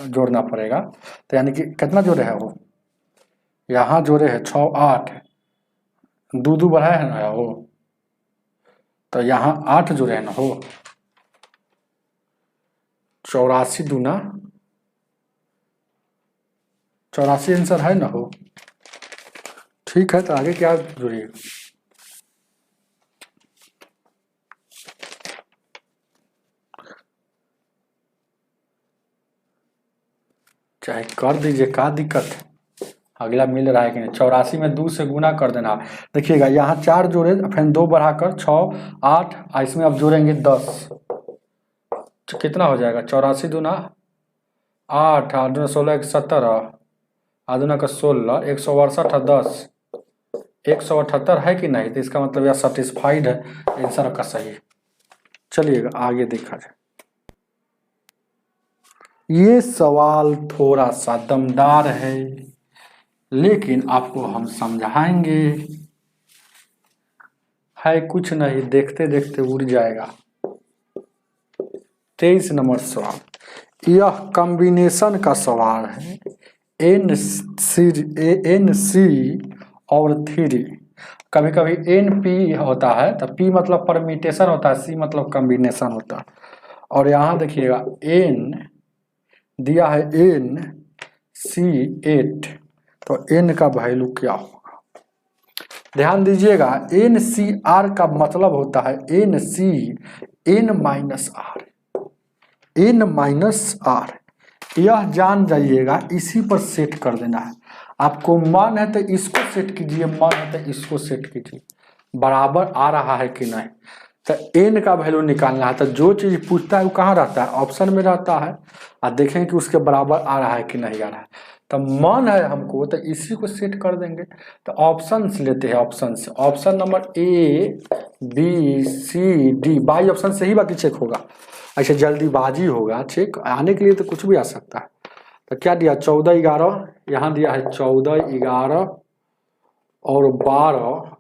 A: जोड़ना पड़ेगा। तो यानी कि कितना जोड़े है वो, यहाँ जोड़े है 6 8, 2 बढ़ाए है ना वो, तो यहाँ 8 जोड़े है ना हो, 84 दूना 84 आंसर है ना हो। ठीक है, तो आगे क्या जोड़िए, चाहे कर दीजिए, क्या दिक्कत है, अगला मिल रहा है कि नहीं। 84 में 2 से गुना कर देना। देखिएगा यहाँ 4 जोड़े, फिर 2 बढ़ाकर 6 8, इसमें अब जोड़ेंगे 10, तो कितना हो जाएगा, 84 दूना 8, 8 दूना 16 1 17, आधुना का 16 168 और 10 178 है कि नहीं, तो इसका मतलब यह सेटिस्फाइड है, आंसर का सही। चलिएगा आगे देखा जाए। ये सवाल थोड़ा सा दमदार है, लेकिन आपको हम समझाएंगे, है कुछ नहीं, देखते देखते उड़ जाएगा। 23 नंबर सवाल, यह कॉम्बिनेशन का सवाल है। एन सी और 3, कभी कभी एन पी होता है, तो पी मतलब परमिटेशन होता है, सी मतलब कॉम्बिनेशन होता है। और यहाँ देखिएगा एन दिया है एन सी 8, तो एन का वैल्यू क्या होगा, ध्यान दीजिएगा। एन सी आर का मतलब होता है N C N minus R, N minus R, यह जान जाइएगा, इसी पर सेट कर देना है। आपको मन है तो इसको सेट कीजिए, मन है तो इसको सेट कीजिए, बराबर आ रहा है कि नहीं। तो एन का वैल्यू निकालना है, तो जो चीज पूछता है वो कहाँ रहता है, ऑप्शन में रहता है, और देखें कि उसके बराबर आ रहा है कि नहीं आ रहा है। तो मन है हमको तो इसी को सेट कर देंगे। तो ऑप्शन लेते हैं, ऑप्शन से, option number A B C D, by option से ही बाकी चेक होगा, ऐसे जल्दीबाजी होगा, चेक आने के लिए तो कुछ भी आ सकता है। तो क्या दिया, 14 11, यहाँ दिया है 14 11 और 12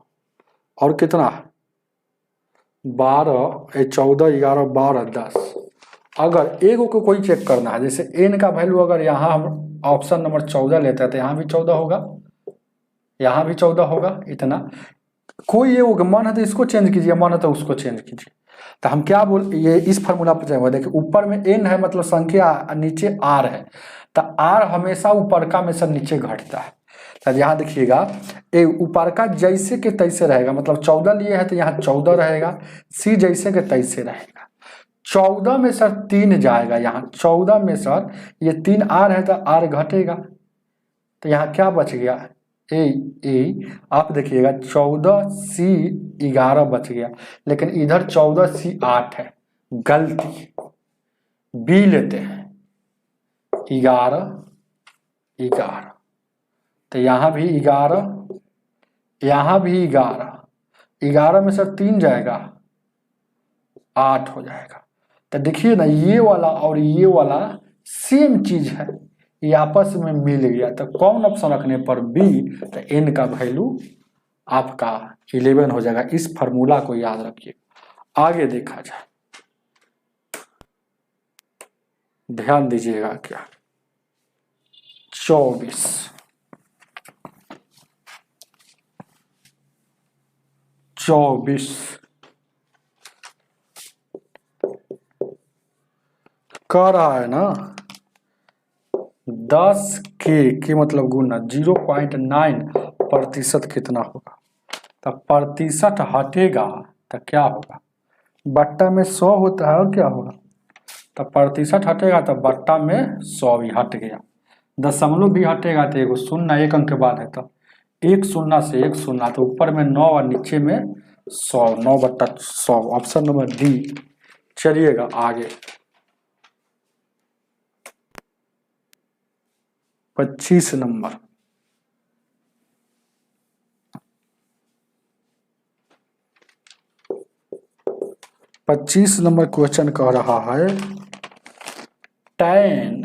A: और कितना 12, 14 11 12 10। अगर एगो को कोई चेक करना है, जैसे एन का वैल्यू अगर यहाँ हम ऑप्शन नंबर 14 लेते हैं तो यहाँ भी 14 होगा, यहाँ भी 14 होगा, इतना। कोई एगो मन है तो इसको चेंज कीजिए, मन है तो उसको चेंज कीजिए। तो हम क्या बोल, ये इस फार्मूला पर जाएंगे, देखिए ऊपर में एन है मतलब संख्या, नीचे आर है, तो आर हमेशा ऊपर का में से नीचे घटता है। तो यहाँ देखिएगा ए ऊपर का जैसे के तैसे रहेगा, मतलब 14 लिए है तो यहाँ 14 रहेगा, सी जैसे के तैसे रहेगा। 14 में सर 3 जाएगा, यहाँ 14 में सर ये 3 आर है तो आर घटेगा, तो यहाँ क्या बच गया ए आप देखिएगा 14 सी 11 बच गया, लेकिन इधर 14 सी 8 है, गलती बी लेते हैं 11 11, तो यहाँ भी 11, यहाँ भी 11, 11 में सर 3 जाएगा 8 हो जाएगा। तो देखिए ना ये वाला और ये वाला सेम चीज है, ये आपस में मिल गया, तो कौन ऑप्शन रखने पर बी, तो एन का वैल्यू आपका 11 हो जाएगा। इस फार्मूला को याद रखिए। आगे देखा जाए, ध्यान दीजिएगा क्या 24 कह रहा है ना 10 के मतलब गुना 0.9% कितना होगा, तो प्रतिशत हटेगा तो क्या होगा, बट्टा में 100 होता है और क्या होगा, तो प्रतिशत हटेगा तो बट्टा में 100 भी हट गया, दशमलव भी हटेगा तो एगो शून्य एक अंक के बाद है, तो एक शून्य से एक शून्य, तो ऊपर में 9 और नीचे में 100, 9/100, ऑप्शन नंबर डी। चलिएगा आगे 25 नंबर, क्वेश्चन कह रहा है tan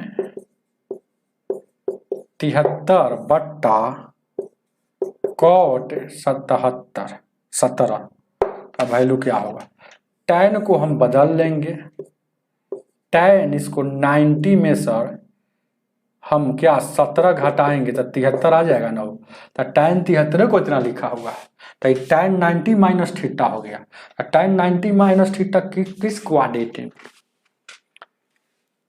A: 73/cot 17 का वैल्यू क्या होगा। tan को हम बदल लेंगे, tan इसको 90 में सर हम क्या 17 घटाएंगे तो 73 आ जाएगा ना, तो tan 73 को इतना लिखा हुआ है, तो tan 90 माइनस थीटा हो गया। tan 90 माइनस थीटा किस क्वाड्रेंट में,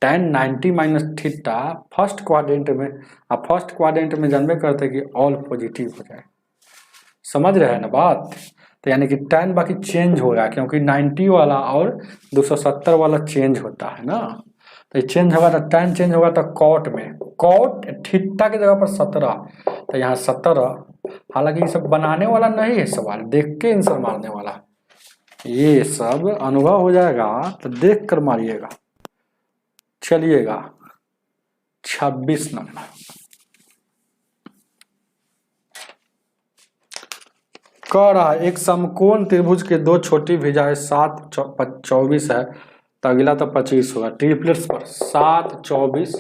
A: tan 90 minus theta first quadrant में, अब फर्स्ट क्वाड्रेंट में जानबे करते कि ऑल पॉजिटिव हो जाए, समझ रहे हैं ना बात। तो यानी कि tan बाकी चेंज हो रहा है, क्योंकि 90 वाला और 270 वाला चेंज होता है ना, तो ये चेंज होगा तो tan चेंज होगा, तो कॉट में कॉट थीटा की जगह पर 17, तो यहाँ 17, हालांकि ये सब बनाने वाला नहीं है सवाल, देख के आंसर मारने वाला, ये सब अनुभव हो जाएगा तो देख कर मारिएगा। चलिएगा 26 नंबर, कह रहा है एक समकोण त्रिभुज के दो छोटी भुजाएं 7 24 है, तो अगला तो 25 होगा, ट्रिपलेट्स पर 7 24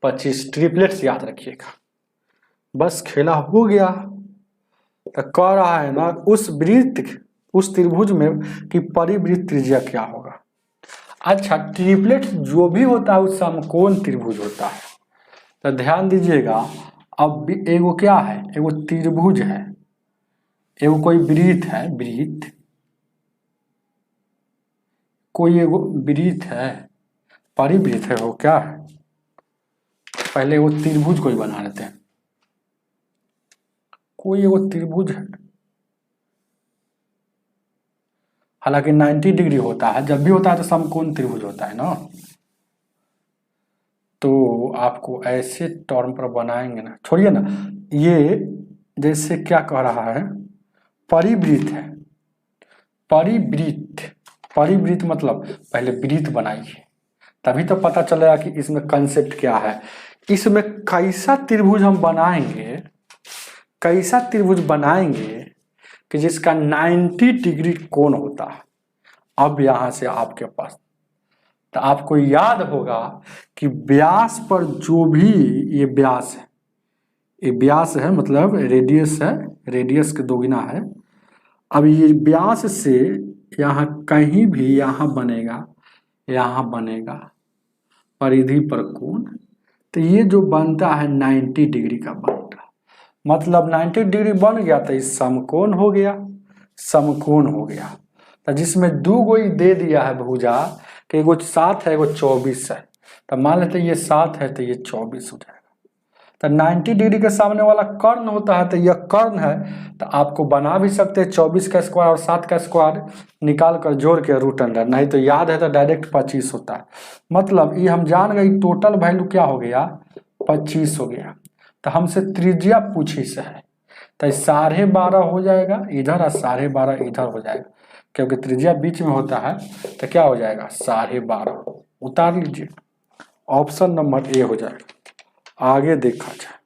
A: 25 ट्रिपलेट्स याद रखिएगा, बस खेला हो गया। तो कह रहा है ना उस त्रिभुज में कि परिवृत्त त्रिज्या क्या होगा। अच्छा, ट्रिपलेट जो भी होता है वो समकोण त्रिभुज होता है, तो ध्यान दीजिएगा। अब एगो क्या है, एगो त्रिभुज है, एगो कोई वृत्त है, वृत्त कोई एगो वृत्त है, परिवृत्त है, वो क्या है, पहले वो त्रिभुज कोई बना लेते हैं, कोई एगो त्रिभुज है, हालांकि 90 डिग्री होता है, जब भी होता है तो समकोण त्रिभुज होता है ना, तो आपको ऐसे टर्म पर बनाएंगे ना, छोड़िए ना, ये जैसे क्या कह रहा है परिवृत्त है, परिवृत्त मतलब पहले वृत्त बनाइए, तभी तो पता चलेगा कि इसमें कंसेप्ट क्या है। इसमें कैसा त्रिभुज हम बनाएंगे, कैसा त्रिभुज बनाएंगे कि जिसका 90 डिग्री कोण होता है। अब यहां से आपके पास, तो आपको याद होगा कि व्यास पर जो भी ये व्यास है, ये व्यास है मतलब रेडियस है, रेडियस के दोगुना है। अब ये व्यास से यहाँ कहीं भी यहाँ बनेगा परिधि पर कोण, तो ये जो बनता है 90 डिग्री का बनता, मतलब 90 डिग्री बन गया तो इस समकोण हो गया, तो जिसमें दो गो दे दिया है भुजा कि एगो 7 है एगो 24 है, तो मान लेते ये 7 है तो ये 24 हो जाएगा। तो 90 डिग्री के सामने वाला कर्ण होता है, तो यह कर्ण है। तो आपको बना भी सकते हैं 24 का स्क्वायर और 7 का स्क्वायर निकाल कर जोड़ के रूट अंडर, नहीं तो याद है तो डायरेक्ट 25 होता है। मतलब ये हम जान गए टोटल वैल्यू क्या हो गया, 25 हो गया। तो हमसे त्रिज्या पूछी से है, तो 12.5 हो जाएगा इधर और 12.5 इधर हो जाएगा, क्योंकि त्रिज्या बीच में होता है। तो क्या हो जाएगा 12.5, उतार लीजिए, ऑप्शन नंबर ए हो जाएगा। आगे देखा जाए,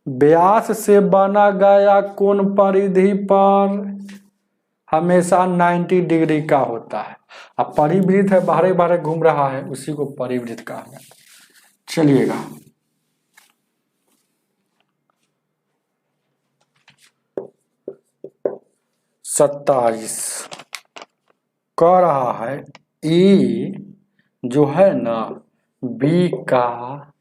A: व्यास से बना गया कोण परिधि पर हमेशा 90 डिग्री का होता है। अब परिवृत्त है, बाहरे बाहरे घूम रहा है, उसी को परिवृत्त कहा जाता है। चलिएगा, सत्ताईस कह रहा है ए जो है ना बी का,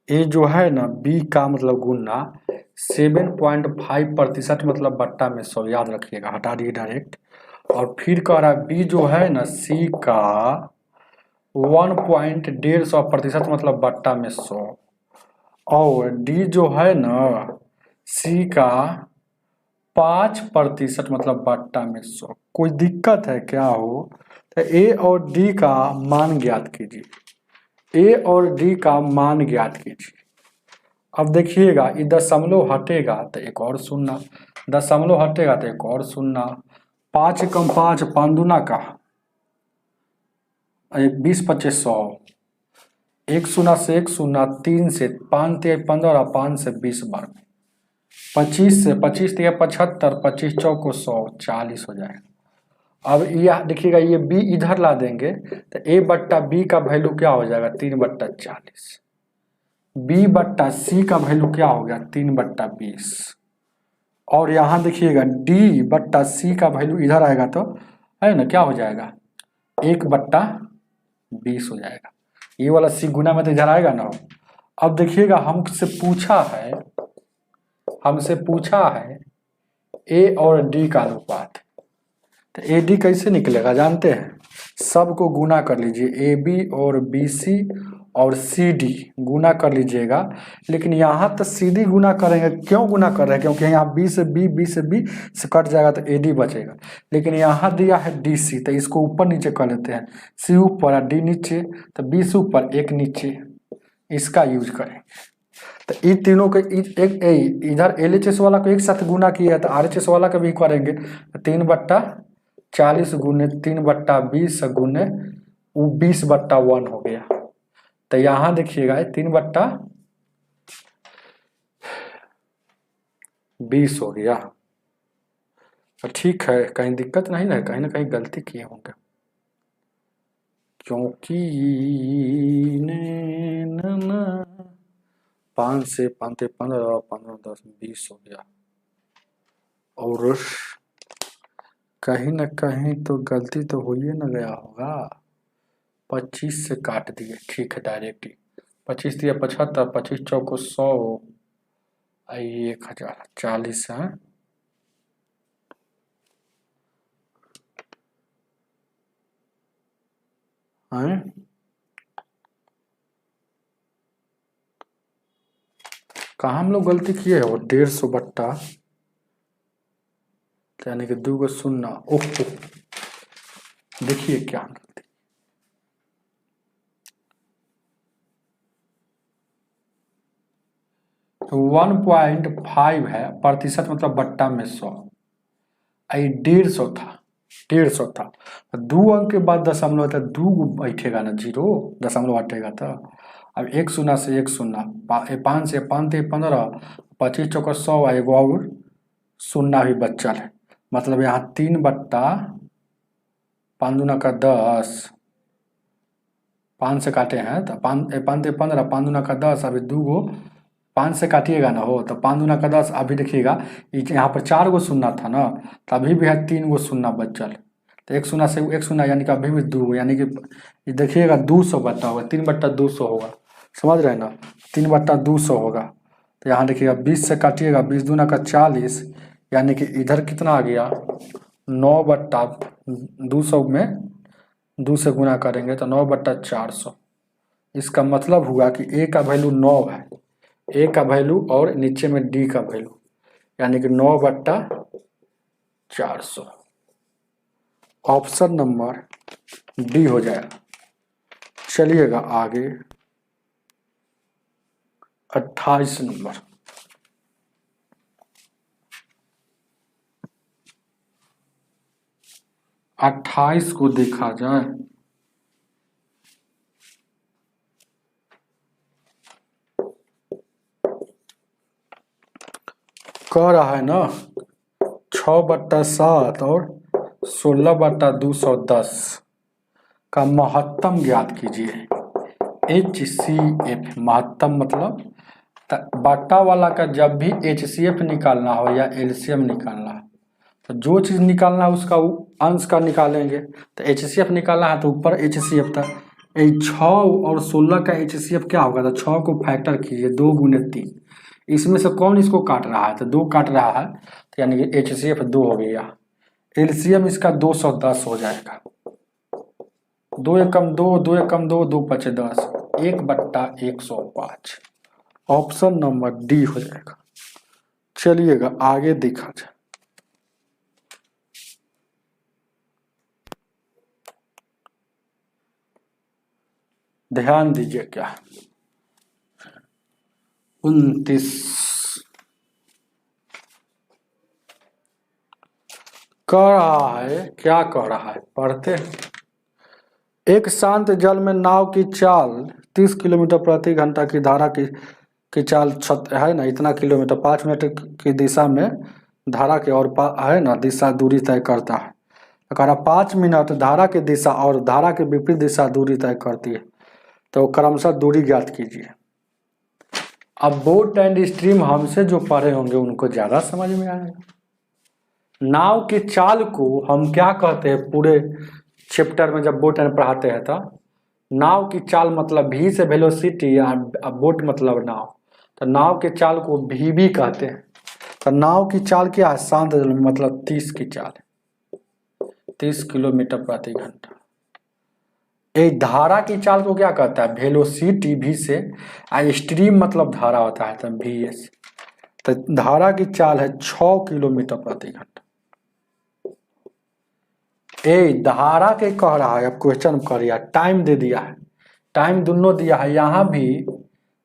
A: ए जो है ना बी का मतलब गुना 7.5% मतलब बट्टा में 100, याद रखिएगा, हटा दिए डायरेक्ट। और फिर कह रहा है बी जो है ना सी का 1.150% मतलब बट्टा में 100, और डी जो है ना सी का 5% मतलब बट्टा में 100। कोई दिक्कत है क्या हो, तो ए और डी का मान ज्ञात कीजिए, ए और डी का मान ज्ञात कीजिए। अब देखिएगा ये दशमलव हटेगा तो एक और शून्य, दशमलव हटेगा तो एक और शून्य, 5 कम 5 5 दूना का 20 25 100, एक शून्य से एक शून्य, 3 से 5 3 15, 5 से 20 12, 25 से 25 3 75, 25 चौक 100, 40 हो जाएगा। अब यह देखिएगा ये बी इधर ला देंगे तो ए बट्टा बी का वैल्यू क्या हो जाएगा 3/40, बी बट्टा सी का वैल्यू क्या हो गया 3/20, और यहाँ देखिएगा डी बट्टा सी का वैल्यू इधर आएगा तो है ना क्या हो जाएगा 1/20 हो जाएगा। ये वाला सी गुना में तो इधर आएगा ना। अब देखिएगा हमसे पूछा है ए और डी का अनुपात, तो ए डी कैसे निकलेगा जानते हैं, सबको गुना कर लीजिए, ए बी और बी सी और सी डी गुना कर लीजिएगा। लेकिन यहाँ तो सी डी गुना करेंगे, क्यों गुना कर रहे हैं, क्योंकि यहाँ बी से बी से कट जाएगा तो ए डी बचेगा। लेकिन यहाँ दिया है डी सी, तो इसको ऊपर नीचे कर लेते हैं, सी ऊपर और डी नीचे, तो बी से ऊपर एक नीचे, इसका यूज करें। तो इन तीनों के एक इधर LHS वाला को एक साथ गुना किया है तो RHS वाला का भी करेंगे, 3/40 गुने 3/20 गुने 20/1 हो गया। तो यहाँ देखिएगा 3/20 हो गया। तो ठीक है, कहीं दिक्कत नहीं है, कहीं ना कहीं गलती किए होंगे, क्योंकि 5 से 5 15 15 10 20 हो गया, और कहीं ना कहीं तो गलती तो हो ही ना गया होगा। 25 से काट दिए, ठीक है डायरेक्ट ही, 25 दिया 75, 25 चौको 100, 1000, 40 है। कहाँ हम लोग गलती किए है, वो 150 बट्टा यानी कि 2 शून्य। ओह देखिए क्या गलती, 1.5 है प्रतिशत मतलब बट्टा में 100, 150 था, 150 था, 2 अंक के बाद दशमलव था, 2 बैठेगा ना, 0 दशमलव हटेगा तो। अब एक शून्य से एक शून्य, 5 से 5 थे 15, 25 चौका 100, एगो और शून्य भी बचल है, मतलब यहाँ 3/5 दूना का 10, 5 से काटे हैं तो 5 थे 15, 5 दूना का 10, अभी 2 गो 5 से काटिएगा ना हो तो 5 दूना का 10, अभी देखिएगा यहाँ पर 4 गो शून्य था ना, तो अभी भी है 3 गो शून्य बचल, तो एक शून्य से एक शून्य यानी कि अभी भी 2 गो, यानी कि देखिएगा 200 बट्टा होगा, 3/200 होगा, समझ रहे हैं ना, 3/200 होगा। तो यहाँ देखिएगा 20 से काटिएगा, 20 दूना का 40, यानी कि इधर कितना आ गया 9/200 में 2 से गुना करेंगे तो 9/400। इसका मतलब हुआ कि ए का वैल्यू 9 है, ए का वैल्यू और नीचे में डी का वैल्यू, यानी कि 9/400। ऑप्शन नंबर डी हो जाएगा। चलिएगा आगे 28 नंबर। अट्ठाईस को देखा जाए, कह रहा है ना 6/7 और 16/210 का महत्तम ज्ञात कीजिए। HCF महत्तम मतलब बट्टा वाला का जब भी HCF निकालना हो या LCM निकालना हो तो जो चीज़ निकालना है उसका अंश का निकालेंगे। तो HCF निकालना है तो ऊपर HCF था, 6 और 16 का HCF क्या होगा, तो 6 को फैक्टर कीजिए 2 × 3, इसमें से कौन इसको काट रहा है, तो 2 काट रहा है, तो यानी कि HCF 2 हो गया। LCM इसका 210 हो जाएगा, 2 एकम 2, 2 एकम 2, 2 पचे 10, 1/105। ऑप्शन नंबर डी हो जाएगा। चलिएगा आगे देखा जाए, ध्यान दीजिए क्या 29 कह रहा है, क्या कह रहा है पढ़ते हैं। एक शांत जल में नाव की चाल 30 किलोमीटर प्रति घंटा की धारा की चाल है ना, इतना किलोमीटर 5 मिनट की दिशा में धारा के और है ना दिशा दूरी तय करता है। अगर 5 मिनट धारा की दिशा और धारा के विपरीत दिशा दूरी तय करती है तो क्रमशः दूरी ज्ञात कीजिए। अब बोट एंड स्ट्रीम हमसे जो पढ़े होंगे उनको ज़्यादा समझ में आएगा। नाव की चाल को हम क्या कहते हैं, पूरे चैप्टर में जब बोट एंड पढ़ाते हैं तो नाव की चाल मतलब v से वेलोसिटी या बोट मतलब नाव, तो नाव के चाल को v कहते हैं। तो नाव की चाल क्या है, शांत जल में मतलब 30 की चाल है, 30 किलोमीटर प्रति घंटा। एक धारा की चाल को क्या कहता है, वेलोसिटी v से, स्ट्रीम मतलब धारा होता है तो vs। तो धारा की चाल है 6 किलोमीटर प्रति घंटा। धारा के कह रहा है, अब क्वेश्चन कर दिया, टाइम दे दिया है, टाइम दोनों दिया है, यहाँ भी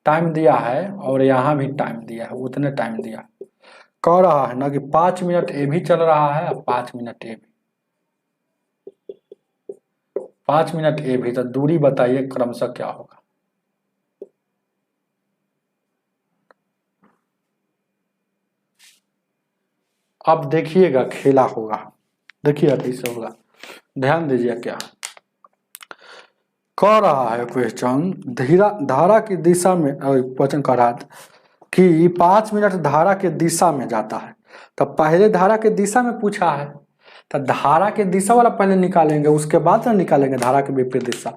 A: टाइम दिया है और यहाँ भी टाइम दिया है, उतने टाइम दिया है। कह रहा है ना कि 5 मिनट ए भी चल रहा है और 5 मिनट ए भी, 5 मिनट ए भी, तो दूरी बताइए क्रमशः क्या होगा। अब देखिएगा खेला होगा, देखिए कैसे होगा, ध्यान दीजिए क्या कह रहा है क्वेश्चन। धारा की दिशा में क्वेश्चन कह रहा है कि 5 मिनट धारा के दिशा में जाता है, तो पहले धारा के दिशा में पूछा है, तो धारा के दिशा वाला पहले निकालेंगे, उसके बाद ना निकालेंगे धारा के विपरीत दिशा।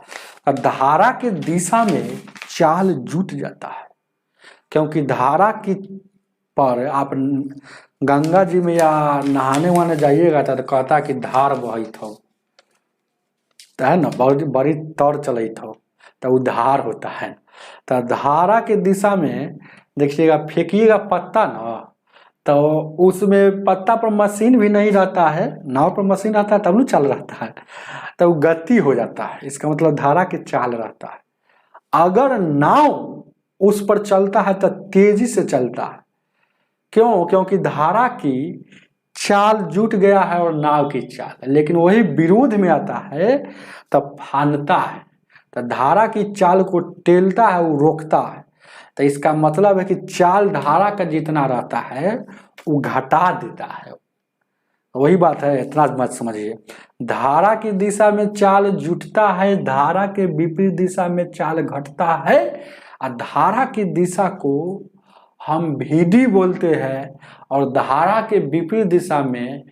A: अब धारा के दिशा में चाल जुट जाता है, क्योंकि धारा की पर आप गंगा जी में या नहाने वहाने जाइएगा तो कहता है कि धार बहित हो, तो है ना, बड़ी तर चलित हो, तो वो धार होता है। तो धारा के दिशा में देखिएगा, फेंकिएगा पत्ता ना, तो उसमें पत्ता पर मशीन भी नहीं रहता है, नाव पर मशीन रहता है तब न चाल रहता है, तो गति हो जाता है, इसका मतलब धारा के चाल रहता है। अगर नाव उस पर चलता है तो तेजी से चलता है, क्यों, क्योंकि धारा की चाल जुट गया है और नाव की चाल, लेकिन वही विरोध में आता है तब फानता है, तो धारा की चाल को टेलता है, वो रोकता है। तो इसका मतलब है कि चाल धारा का जितना रहता है वो घटा देता है, वही बात है, इतना मत समझिए। धारा की दिशा में चाल जुटता है, धारा के विपरीत दिशा में चाल घटता है, और धारा की दिशा को हम VD बोलते हैं और धारा के विपरीत दिशा में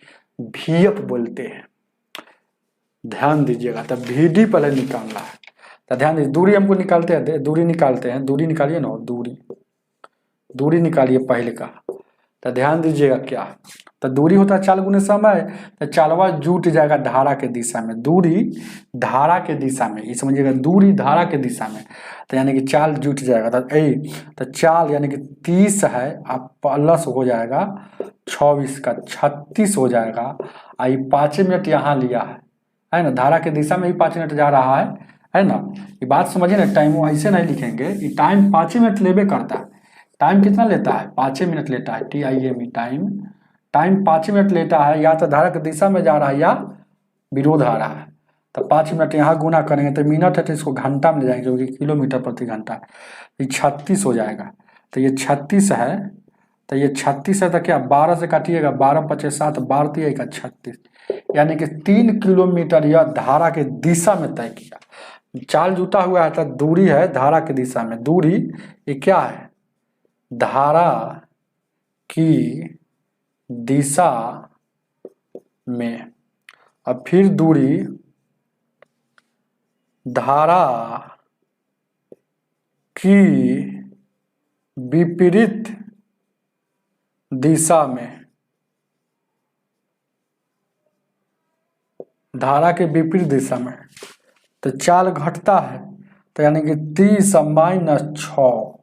A: VF बोलते हैं। ध्यान दीजिएगा, तब VD पहले निकालना है, तो ध्यान दीजिए, दूरी हमको निकालते हैं, दूरी निकालते हैं, दूरी निकालिए ना, दूरी निकालिए पहले का, तो ध्यान दीजिएगा क्या, तो दूरी होता है चाल गुने समय, तो चालवा जुट जाएगा धारा के दिशा में, दूरी धारा के दिशा में, ये समझिएगा दूरी धारा के दिशा में, तो यानी कि चाल जुट जाएगा। तो चाल यानी कि 30 है, आप प्लस हो जाएगा 26 का 36 हो जाएगा। आई 5 मिनट यहाँ लिया है ना, धारा के दिशा में ही 5 मिनट जा रहा है ना। ये बात समझिए ना, टाइम ऐसे नहीं लिखेंगे, ये टाइम 5 मिनट लेबे करता है। टाइम कितना लेता है? 5 मिनट लेता है, TIME टाइम 5 मिनट लेता है, या तो धारा की दिशा में जा रहा है या विरोध आ रहा है। तो 5 मिनट यहाँ गुना करेंगे तो मिनट है, तो इसको घंटा में ले जाएंगे क्योंकि किलोमीटर प्रति घंटा है। ये 36 हो जाएगा, तो ये 36 है, तो ये 36 है, तो क्या 12 से काटिएगा, 12 पचे 7, 12 3 का 36, यानी कि 3 किलोमीटर यह धारा के दिशा में तय किया। चाल जुटा हुआ है तो दूरी है धारा की दिशा में, दूरी ये क्या है? धारा की दिशा में। अब फिर दूरी धारा की विपरीत दिशा में, धारा के विपरीत दिशा में, तो चाल घटता है, तो यानी कि 30 - 6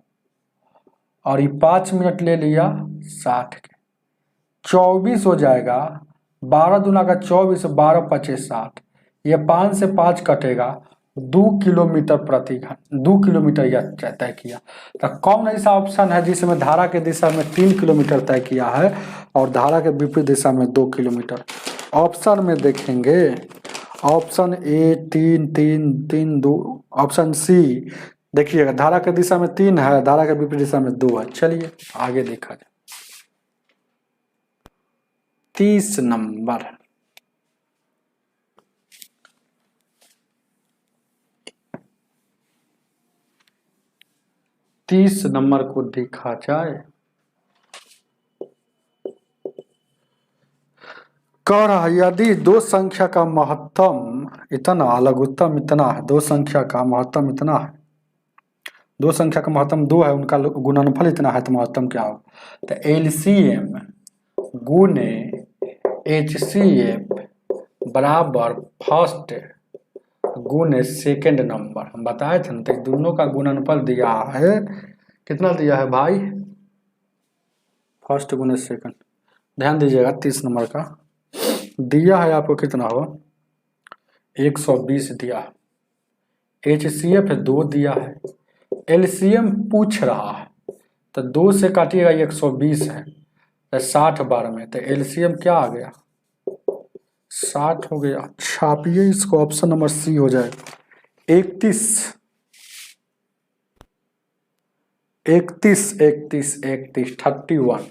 A: और ये 5 मिनट ले लिया 60 के, 24 हो जाएगा, 12 दूना का 24, 12 पचे 60, ये 5 से 5 कटेगा, 2 किलोमीटर प्रति घंटा, 2 किलोमीटर यह तय किया। तो कौन ऐसा ऑप्शन है जिसमें धारा के दिशा में 3 किलोमीटर तय किया है और धारा के विपरीत दिशा में 2 किलोमीटर? ऑप्शन में देखेंगे, ऑप्शन ए 3 3 3 2, ऑप्शन सी देखिएगा धारा के दिशा में 3 है, धारा के विपरीत दिशा में 2 है। चलिए आगे देखा जाए। 30 नंबर, को देखा जाए। कह रहा यदि दो संख्या का महत्तम इतना, लघुत्तम इतना है, दो संख्या का महत्तम इतना है, दो संख्या का महत्तम 2 है, उनका गुणनफल इतना है, तो महत्तम क्या हो? तो LCM गुने HCF बराबर फर्स्ट गुने सेकेंड नंबर। हम बताए थे ना, तो दोनों का गुणनफल दिया है, कितना दिया है भाई? फर्स्ट गुने सेकेंड। ध्यान दीजिएगा 30 नंबर का दिया है आपको, कितना हो? 120 दिया है, HCF 2 दिया है, LCM पूछ रहा है, तो 2 से काटिएगा 120 है, तो 60 बार में, तो LCM क्या आ गया? 60 हो गया। छापिए इसको, ऑप्शन नंबर सी हो जाएगा 31 31 31 31 31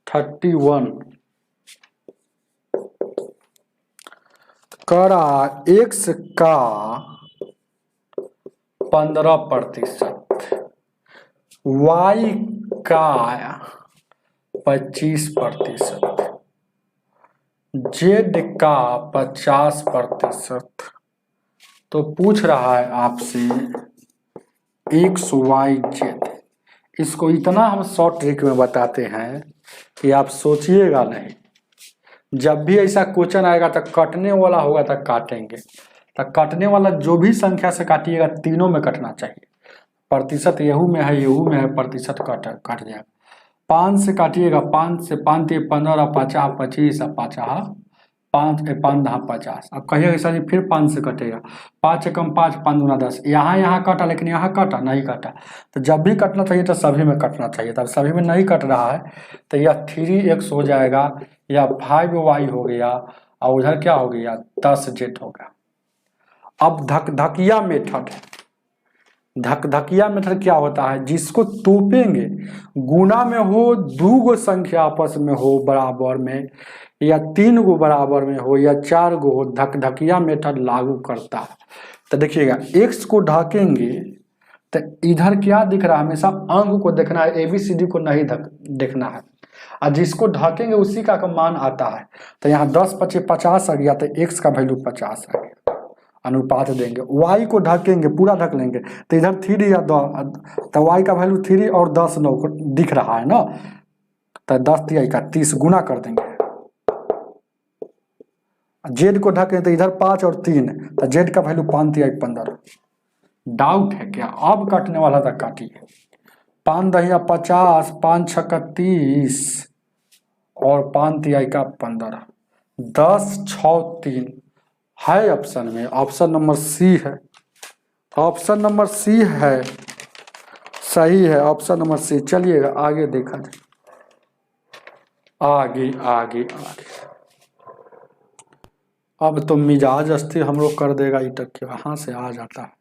A: 31 करा x का 15%, y का 25%, z का 50%। तो पूछ रहा है आपसे x y z। इसको इतना हम शॉर्ट ट्रिक में बताते हैं कि आप सोचिएगा नहीं, जब भी ऐसा क्वेश्चन आएगा तो कटने वाला होगा तो काटेंगे, तो कटने वाला जो भी संख्या से काटिएगा तीनों में कटना चाहिए। प्रतिशत येहू में है, येहू में है, प्रतिशत कट जाएगा। 5 से काटिएगा, 5 से 5 3 15, 50 25, 50 5 5 50। अब कहिएगा सर फिर 5 से कटेगा, 5 एकम 5 5 दूना 10, यहाँ कटा, लेकिन यहाँ कटा नहीं कटा। तो जब भी कटना चाहिए तो सभी में कटना चाहिए, तब सभी में नहीं कट रहा है, तो यह 3x हो जाएगा, या 5y हो गया, और उधर क्या हो गया 10z होगा। अब धकधकिया मेथड, धकधकिया मेथड क्या होता है? जिसको तोपेंगे, गुना में हो, 2 गो संख्या आपस में हो बराबर में, या 3 गो बराबर में हो, या 4 गो हो, धकधकिया मेथड लागू करता है। तो देखिएगा x को ढकेंगे तो इधर क्या दिख रहा है? हमेशा अंक को देखना है, ABCD को नहीं देखना है, और जिसको ढकेंगे उसी का मान आता है। तो यहाँ 10 × 50 आ गया, तो x का वैल्यू 50 आ गया, अनुपात देंगे, y को ढकेंगे, पूरा ढक लेंगे तो इधर 3 या 10, तो y का वैल्यू 3 और 10 9 दिख रहा है ना, तो 10 तिया 31 गुना कर देंगे। z को ढकें तो इधर 5 और 3, तो z का वैल्यू 5 तिया 15। डाउट है क्या? अब काटने वाला था, काटिए। 5 दहिया 50, 5 छक्का 30 और 5 तिया 15, 10 6 3 है ऑप्शन में। ऑप्शन नंबर सी है, ऑप्शन नंबर सी है, सही है ऑप्शन नंबर सी। चलिएगा आगे देखा जाए, आगे आगे आगे। अब तो मिजाज अस्थिर हम लोग कर देगा, ई तक कहाँ से आ जाता है,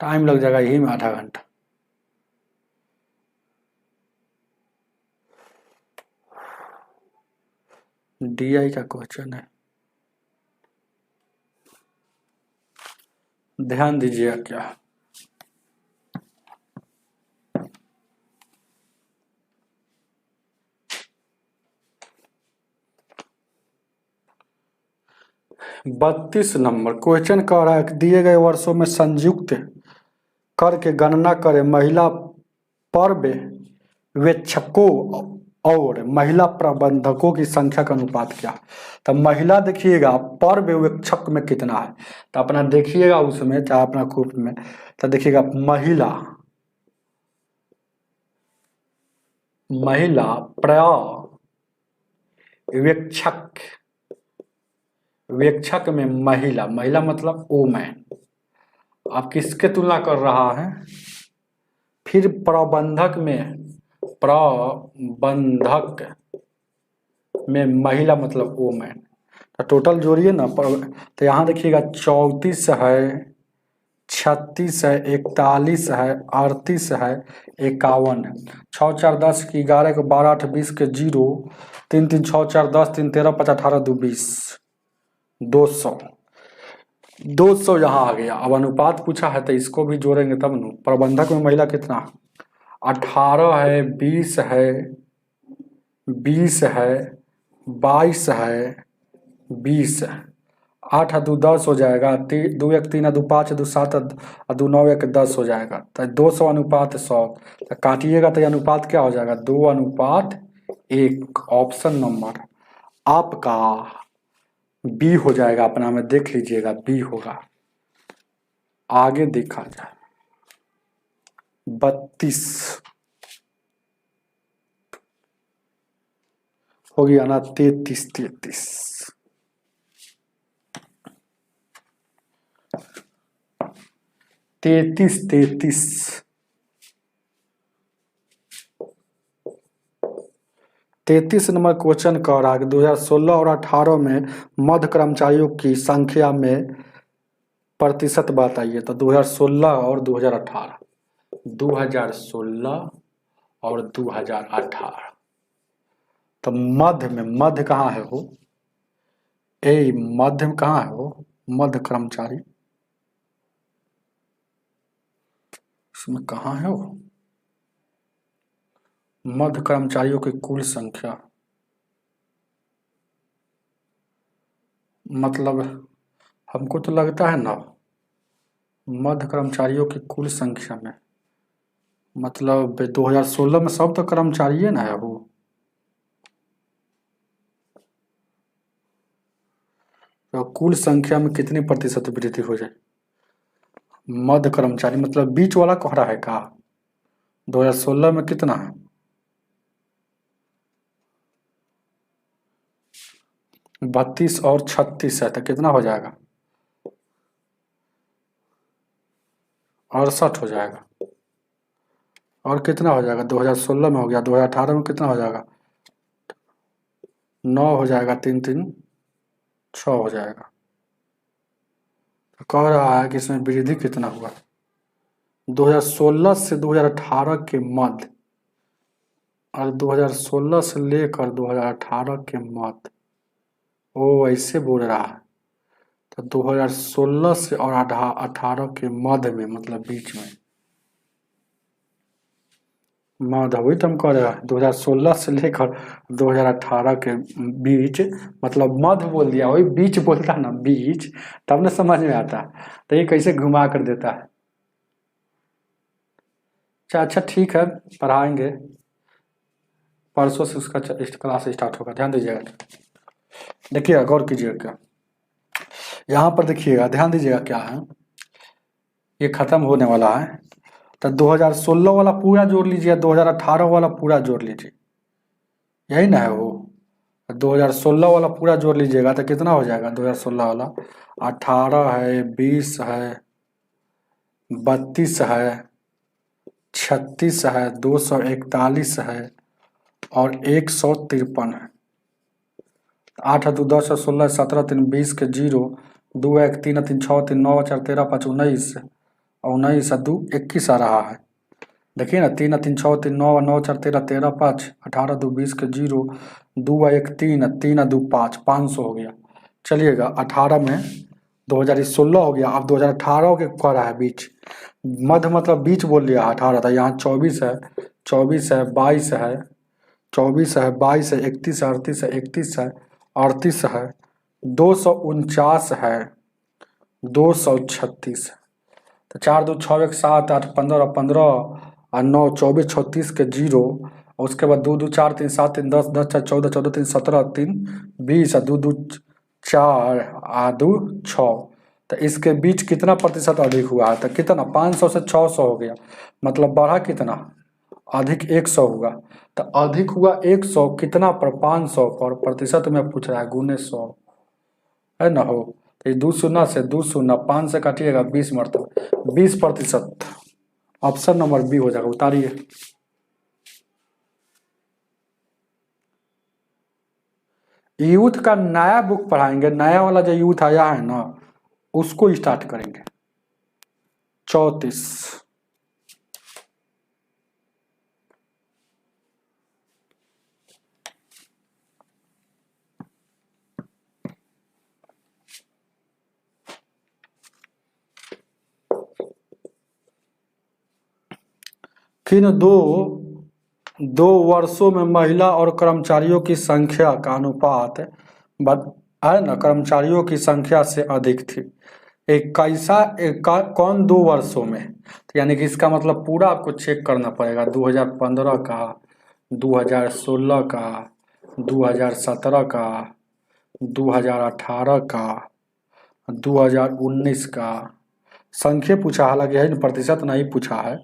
A: टाइम लग जाएगा यही में आधा घंटा। DI का क्वेश्चन है, ध्यान दीजिएगा क्या। बत्तीस नंबर क्वेश्चन कह रहा है दिए गए वर्षों में संयुक्त करके गणना करें महिला पर्यवेक्षकों और महिला प्रबंधकों की संख्या का अनुपात क्या। तो महिला देखिएगा पर्यवेक्षक में कितना है, तो अपना देखिएगा उसमें, चाहे अपना ग्रुप में, तो देखिएगा महिला पर्यवेक्षक में महिला मतलब वुमेन। आप किसके तुलना कर रहा है? फिर प्रबंधक में महिला मतलब वुमेन। तो टोटल जोड़िए ना, तो यहाँ देखिएगा 34 है, 36 है, 41 है, 38 है, 51 है। 6 4 10 की 11 को 12 8 20 के 0, 3 3 6 4 10 3 13 5 18 2 20, 200 यहाँ आ गया। अब अनुपात पूछा है तो इसको भी जोड़ेंगे तब न। प्रबंधक में महिला कितना? 18 है, 20 है, 20 है, 22 है, 20 है। 8 2 10 हो जाएगा, 2 1 3 2 5 2 7 2 9 1 10 हो जाएगा। तो 200 अनुपात 100, तो काटिएगा तो अनुपात क्या हो जाएगा? 2 अनुपात 1। ऑप्शन नंबर आपका बी हो जाएगा, अपना में देख लीजिएगा बी होगा। आगे देखा जाए 32 हो गया ना, 33 नंबर क्वेश्चन कह रहा है कि 2016 और 18 में मध्य कर्मचारियों की संख्या में प्रतिशत बताइए। तो 2016 और 2018, 2016 और 2018, तो मध्य कहाँ है हो? मध्य में कहाँ है हो? मध्य कर्मचारी इसमें कहाँ है वो? मध्य कर्मचारियों की कुल संख्या, मतलब हमको तो लगता है ना मध्य कर्मचारियों की कुल संख्या में, मतलब 2016 में सब तो कर्मचारी ना है वो। तो कुल संख्या में कितनी प्रतिशत वृद्धि हो जाए? मध्य कर्मचारी मतलब बीच वाला कह रहा है का? 2016 में कितना है? 32 और 36 है, तो कितना हो जाएगा? 68 हो जाएगा। और कितना हो जाएगा? 2016 में हो गया, 2018 में कितना हो जाएगा? 9 हो जाएगा, 3 3 6 हो जाएगा। तो कह रहा है कि इसमें वृद्धि कितना हुआ? 2016 से 2018 के मध्य और 2016 से लेकर 2018 के मध्य, वो ऐसे बोल रहा है। तो 2016 से और 18 के मध्य में, मतलब बीच में, मध्य वही तो हम कह रहे हैं 2016 से लेकर 2018 के बीच, मतलब मध्य बोल दिया, वही बीच बोलता ना, बीच, तब ना समझ में आता। तो ये कैसे घुमा कर देता है। अच्छा ठीक है, पढ़ाएंगे, परसों से उसका क्लास स्टार्ट होगा, ध्यान दीजिएगा। देखिएगा, गौर कीजिएगा, यहाँ पर देखिएगा, ध्यान दीजिएगा क्या है, ये खत्म होने वाला है। तो 2016 वाला पूरा जोड़ लीजिए, 2018 वाला पूरा जोड़ लीजिए, यही ना है वो। 2016 वाला पूरा जोड़ लीजिएगा तो कितना हो जाएगा, 2016 वाला 18 है, 20 है, 32 है, 36 है, 241 है और 153 है। 8 2 10 16 17 3 20 के 0, 2 1 3 3 6 3 9 4 13 5 19 और 19 2 21 आ रहा है। देखिए ना, 3 3 6 3 9 9 4 13 13 5 18 2 20 के 0, 2 1 3 3 2 5 500 हो गया। चलिएगा 18 में 2016 हो गया, अब 2018 के कह रहा है बीच, मध्य मतलब बीच बोल लिया 18 था, यहाँ 24 है, 24 है, 22 है, 24 है, 22 है, 31 है, 38 है, 31 है, 38 है, 249 है, 236 है। तो 4 2 6 1 7 8 15 15 और 9 24 36 के 0, और उसके बाद 2 2 4 3 7 3 10 10 4 14 14 3 17 3 20 और 2 2 4 और 2 6। तो इसके बीच कितना प्रतिशत अधिक हुआ है, तो कितना 500 से 600 हो गया, मतलब बढ़ा कितना, अधिक 100 हुआ। तो अधिक हुआ 100 कितना पर, 500 पर, प्रतिशत में पूछ रहा है, गुने 100 है ना हो। तो ये 2 शून्य से 2 शून्य, 5 से काटिएगा 20 मरतब 20%, ऑप्शन नंबर बी हो जाएगा। उतारिए। यूथ का नया बुक पढ़ाएंगे, नया वाला जो यूथ आया है ना उसको स्टार्ट करेंगे। 34 किन दो वर्षों में महिला और कर्मचारियों की संख्या का अनुपात है ना, कर्मचारियों की संख्या से अधिक थी। कौन 2 वर्षों में, तो यानी कि इसका मतलब पूरा आपको चेक करना पड़ेगा, 2015 का, 2016 का, 2017 का, 2018 का, 2019 का। संख्या पूछा, हालांकि है प्रतिशत नहीं पूछा है,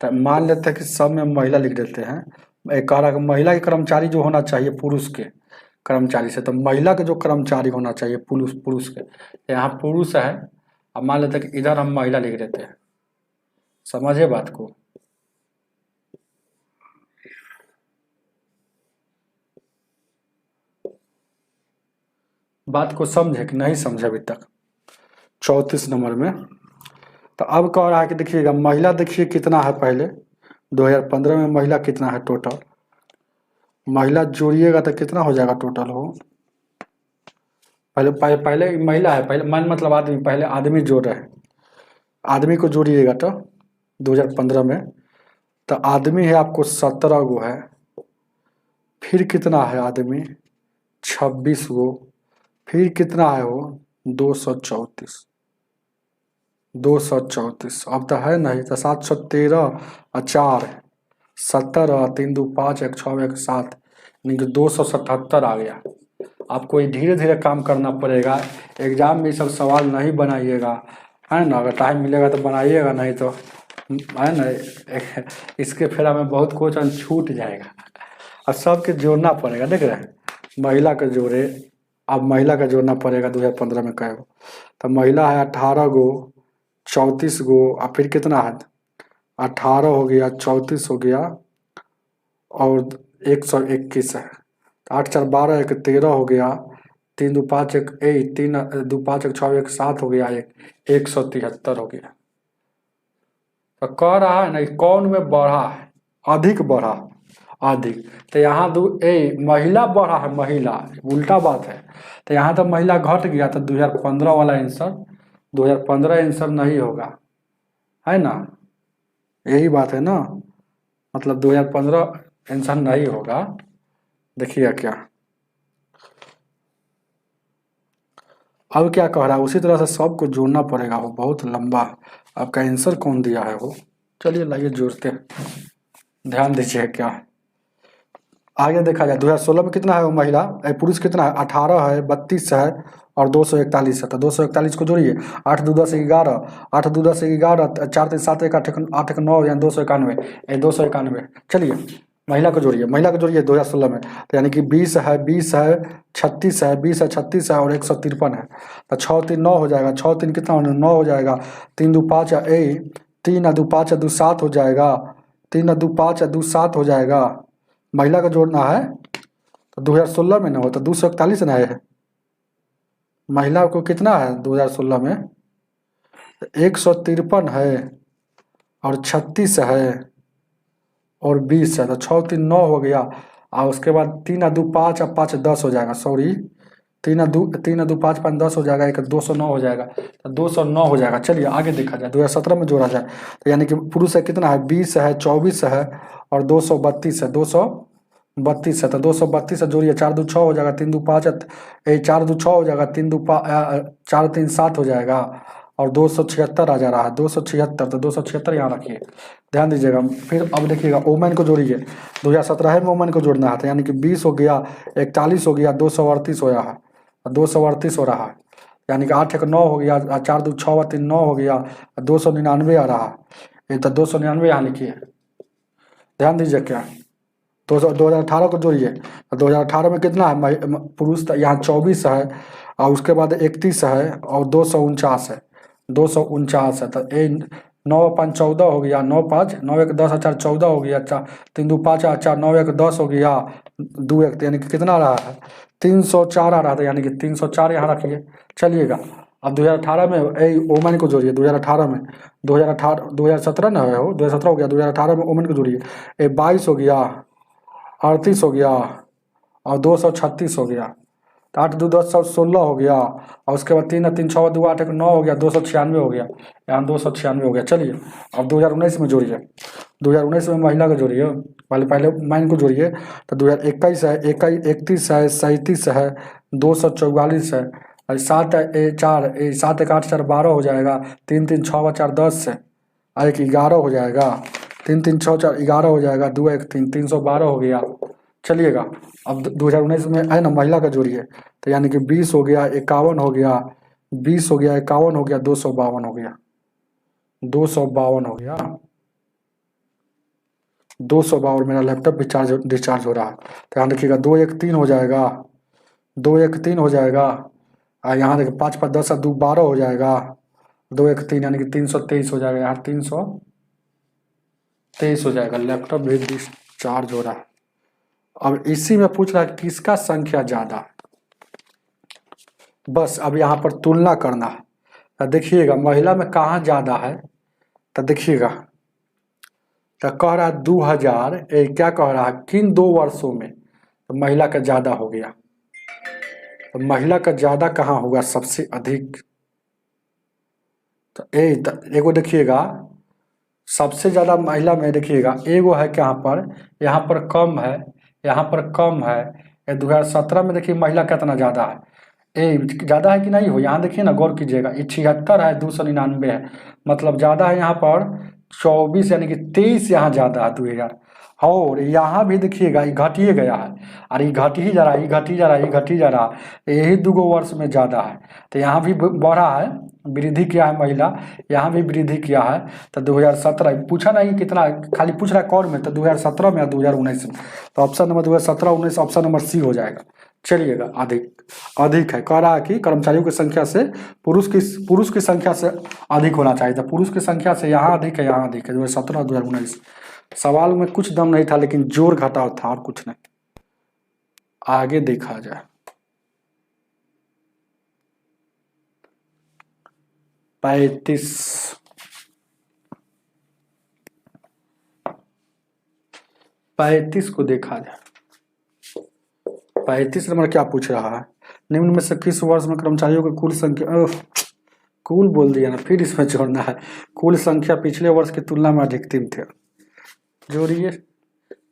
A: तो मान लेते हैं कि सब में महिला लिख देते हैं। एक कह रहा है महिला के कर्मचारी जो होना चाहिए पुरुष के कर्मचारी से, तो महिला के जो कर्मचारी होना चाहिए पुरुष के, यहाँ पुरुष है, अब मान लेते हैं कि इधर हम महिला लिख देते हैं। समझे बात को, बात को समझे कि नहीं समझे अभी तक। 34 नंबर में तो अब कह रहा है कि देखिएगा महिला, देखिए कितना है, पहले 2015 में महिला कितना है टोटल, महिला जोड़िएगा तो कितना हो जाएगा टोटल हो, पहले महिला है, पहले मान मतलब आदमी, पहले आदमी जोड़ रहे हैं, आदमी को जोड़िएगा तो 2015 में, तो आदमी है आपको 17 गो है, फिर कितना है आदमी 26 गो, फिर कितना है वो 234, 234, अब तो है नहीं, तो 713 और 4 17 3 2 5 1 6 1 7, यानी कि 277 आ गया। आपको ये धीरे धीरे काम करना पड़ेगा, एग्जाम में सब सवाल नहीं बनाइएगा, है ना, अगर टाइम मिलेगा तो बनाइएगा, नहीं तो है ना इसके फेरा में बहुत क्वेश्चन छूट जाएगा। अब सबके जोड़ना पड़ेगा, देख रहे हैं, महिला का जोड़े, अब महिला का जोड़ना पड़ेगा 2015 में कहे गो, तो महिला है 18 गो, 34 गो, और फिर कितना है 18 हो गया, 34 हो गया और 121 है, 8 4 12 1 13 हो गया, 3 2 5 1 3 2 5 1 6 1 7 हो गया, 173 हो गया। तो कह रहा है ना कौन में बढ़ा है, अधिक बढ़ा, अधिक, तो यहाँ महिला बढ़ा है, महिला, उल्टा बात है, तो यहाँ तो महिला घट गया, तो 2015 वाला आंसर, 2015 आंसर नहीं होगा, है ना, यही बात है ना, मतलब 2015 आंसर नहीं होगा। देखिए क्या, अब क्या कह रहा है, उसी तरह से सबको जोड़ना पड़ेगा, वो बहुत लंबा। आपका आंसर कौन दिया है वो, चलिए लाइए जोड़ते हैं, ध्यान दीजिए क्या आगे देखा जाए। 2016 में कितना है वो महिला, पुरुष कितना है, 18 है, 32 है और 241 है। तो 241 को जोड़िए, 8 2 10 11, 8 2 10 11, 4 3 7 1 8 1 9 यानी 291, 291। चलिए महिला को जोड़िए, महिला को जोड़िए 2016 में, तो यानी कि 20 है, 20 है, 36 है, 20 है, 36 है और 153 है। तो 6 3 9 हो जाएगा, 6 3 कितना 9 हो जाएगा, 3 2 5 है, 3 2 5 2 7 हो जाएगा, 3 2 5 2 7 हो जाएगा। महिला का जोड़ना है तो 2016 में ना हो तो 241 ना है। महिला को कितना है 2016 में, 153 है और 36 है और 20 है। तो 6 3 9 हो गया और उसके बाद 3 2 5 और 5 10 हो जाएगा, सॉरी 3 2 5 5 10 हो जाएगा, एक 209 हो जाएगा, तो 209 हो जाएगा। चलिए आगे देखा जाए, 2017 में जोड़ा जाए तो यानी कि पुरुष है कितना है, 20 है, 24 है और 232 है, 232 है। तो 232 से जोड़िए, 4 2 6 हो जाएगा, 3 2 5 4 2 6 हो जाएगा, 3 2 4 3 7 हो जाएगा और 276 आ जा रहा है, 276। तो 276 यहाँ रखिए, ध्यान दीजिएगा। फिर अब देखिएगा ओमन को जोड़िए, 2017 में ओमन को जोड़ना है, तो यानी कि 20 हो गया, 41 हो गया, 238 हो रहा है, 238 हो रहा है, यानी कि 8 1 9 हो गया, 4 2 6 3 9 हो गया, 299 आ रहा है। तो 299 यहाँ लिखिए, ध्यान दीजिए क्या, 2018 को जोड़िए, 2018 में कितना है, पुरुष यहाँ 24 है और उसके बाद 31 है और 249 है, 249 है। तो 9 5 14 हो गया, 9 5 9 1 10 4 14 हो गया, 3 2 5 4 9 1 10 हो गया, 2 1 यानी कि कितना रहा है, 304 आ रहा था, यानी कि 304 यहाँ रखिए। चलिएगा अब 2018 में ओमन को जोड़िए, 2018 में 2017 ना है वो, 2017 हो गया, 2018 में ओमन को जोड़िए, 22 हो गया, 38 हो गया और 236 हो गया। तो 8 2 10 16 हो गया और उसके बाद 3 3 6 2 8 1 9 हो गया, 296 हो गया, यहाँ 296 हो गया। चलिए अब 2019 में जोड़िए, 2019 में महिला को जोड़िए, पहले माइन को जोड़िए, तो 2021 है, 31 है, 37 है, 244 है और 7 4 7 1 8 4 12 हो जाएगा, 3 3 6 4 10 है और 1 11 हो जाएगा, 3 3 6 4 11 हो जाएगा, 2 1 3 312 हो गया। चलिएगा अब 2019 में है ना, महिला का जोड़िए, तो यानी कि 20 हो गया, 51 हो गया, 20 हो गया, 51 हो गया, 252 हो गया, 252 हो गया, 252। मेरा लैपटॉप भी डिस्चार्ज हो रहा है, तो यहाँ देखिएगा 2 1 3 हो जाएगा, 2 1 3 हो जाएगा और यहाँ देखिए 5 5 10 2 12 हो जाएगा, 2 1 3 यानी कि 323 हो जाएगा, यहाँ 323 हो जाएगा। लैपटॉप भी डिस्चार्ज हो रहा है। अब इसी में पूछ रहा है किसका संख्या ज्यादा है, बस अब यहाँ पर तुलना करना है। तो देखिएगा महिला में कहाँ ज्यादा है, तो देखिएगा तो कह रहा है 2000, क्या कह रहा है, किन 2 वर्षों में, तो महिला का ज्यादा हो गया। तो महिला का ज्यादा कहाँ होगा सबसे अधिक, तो एगो देखिएगा सबसे ज्यादा महिला में, देखिएगा एगो है यहाँ पर कम है, यहाँ पर कम है। 2017 में देखिए महिला कितना ज्यादा है, ज्यादा है कि नहीं हो, यहाँ देखिए ना गौर कीजिएगा, 76 है, 299 है, मतलब ज्यादा है यहाँ पर 24 यानी कि 23 यहाँ ज्यादा है 2000। और यहाँ भी देखिएगा ये घटिए गया है, और ये घट ही जा रहा है, ये घट ही जा रहा है, ये घट ही जा रहा है, यही 2 वर्ष में ज्यादा है। तो यहाँ भी बढ़ा है, वृद्धि किया है महिला, यहाँ भी वृद्धि किया है। तो 2017 पूछा नहीं कितना, खाली पूछ रहा है कौन में, तो 2017 में या 2019 में, तो option number 2017 19 option number C हो जाएगा। चलिएगा अधिक है, कह रहा है कि कर्मचारियों की संख्या से पुरुष की संख्या से अधिक होना चाहिए था, पुरुष की संख्या से यहाँ अधिक है, यहाँ अधिक है 2017 2019। सवाल में कुछ दम नहीं था, लेकिन जोर घटाव था और कुछ नहीं। आगे देखा जाए, 35 को देखा जाए। 35 नंबर क्या पूछ रहा है, निम्न में से किस वर्ष में कर्मचारियों की कुल संख्या, कुल बोल दिया ना, फिर इसमें जोड़ना है, कुल संख्या पिछले वर्ष की तुलना में अधिकतम थे, जोड़िए।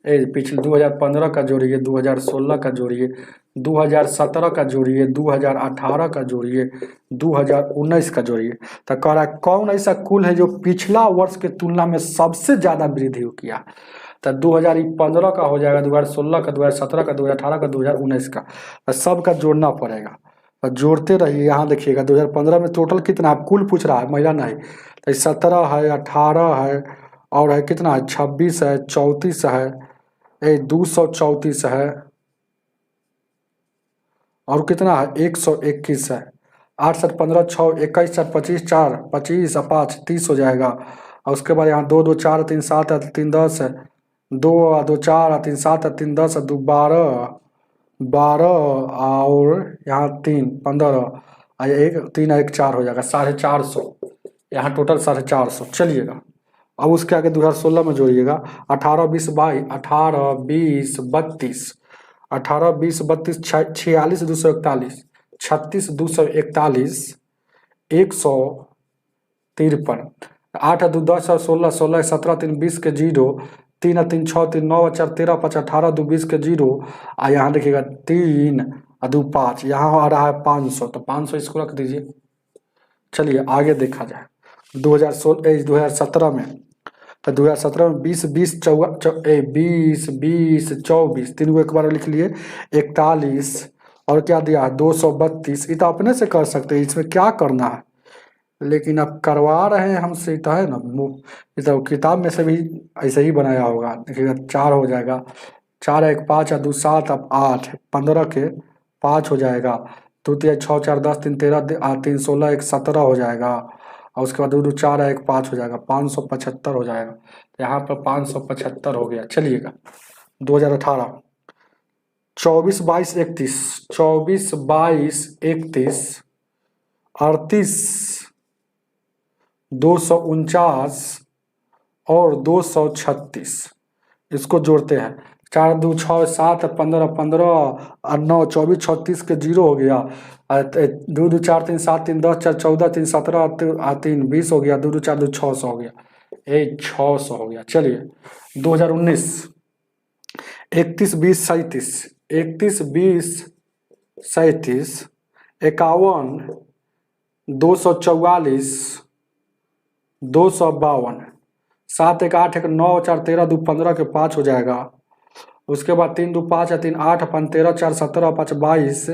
A: पिछले 2015 का जोड़िए, 2016 का जोड़िए, 2017 का जोड़िए, 2018 का जोड़िए, 2019 का जोड़िए। तो कह रहा है कौन ऐसा कुल है जो पिछला वर्ष के तुलना में सबसे ज्यादा वृद्धि किया। तो 2015 का हो जाएगा, 2016 का, 2017 का, 2018 का, 2019 का। तो सबका जोड़ना पड़ेगा, तो जोड़ते रहिए। यहाँ देखिएगा 2015 में टोटल कितना है, कुल पूछ रहा है, महिला नहीं। तो 17 है, 18 है, और है कितना है, 26 है, 34 है, 234 है, और कितना है, 121 है। 8 7 15 6 21 4 25 4 25 और 5 30 हो जाएगा। और उसके बाद यहाँ 2 2 4 3 7 है, 3 10 है, 2 2 4 3 7 है, 3 10 है, 2 12 12 और यहाँ 3 15 और 1 3 1 4 हो जाएगा, 450। यहाँ टोटल 450 चलिएगा। अब उसके आगे 2016 में जोड़िएगा, 18 20 22, 18 20 32, 18 20 32 46 241, 36 241, 153, 8 2 10 16 16 17 3 20 के 0, 3 3 6 3 9 4 13 5 18 2 20 के 0, और यहाँ देखिएगा 3 2 5, यहाँ आ रहा है 500, तो 500 इसको रख दीजिए। चलिए आगे देखा जाए 2017 में। तो 2017 में 20 20 20 20 24 तीन को एक बार लिख लिए, 41, और क्या दिया 232। ये तो अपने से कर सकते हैं, इसमें क्या करना है, लेकिन अब करवा रहे हैं हमसे, तो है ना। ये तो किताब में से भी ऐसे ही बनाया होगा। देखिएगा 4 हो जाएगा, 4 1 5 2 7 अब 8 15 के 5 हो जाएगा, 2 3 6 4 10 3 13 3 16 1 17 हो जाएगा, और उसके बाद 2 2 4 1 5 हो जाएगा, 575 हो जाएगा। तो यहाँ पर 575 हो गया। चलिएगा 2018, 24 22 31, 24 22 31, 38 249 और 236, इसको जोड़ते हैं। 4 2 6 7 15 15 और 9 24 36 के 0 हो गया, 2 2 4 3 7 3 10 4 14 3 17 3 20 हो गया, 2 2 4 2 600 हो गया, 600 हो गया। चलिए 2019, 31 20 37, 31 20 37, 51 244 252, 7 1 8 1 9 4 13 2 15 के 5 हो जाएगा। उसके बाद 3 2 5 है, 3 8 5 13 4 17 5 22,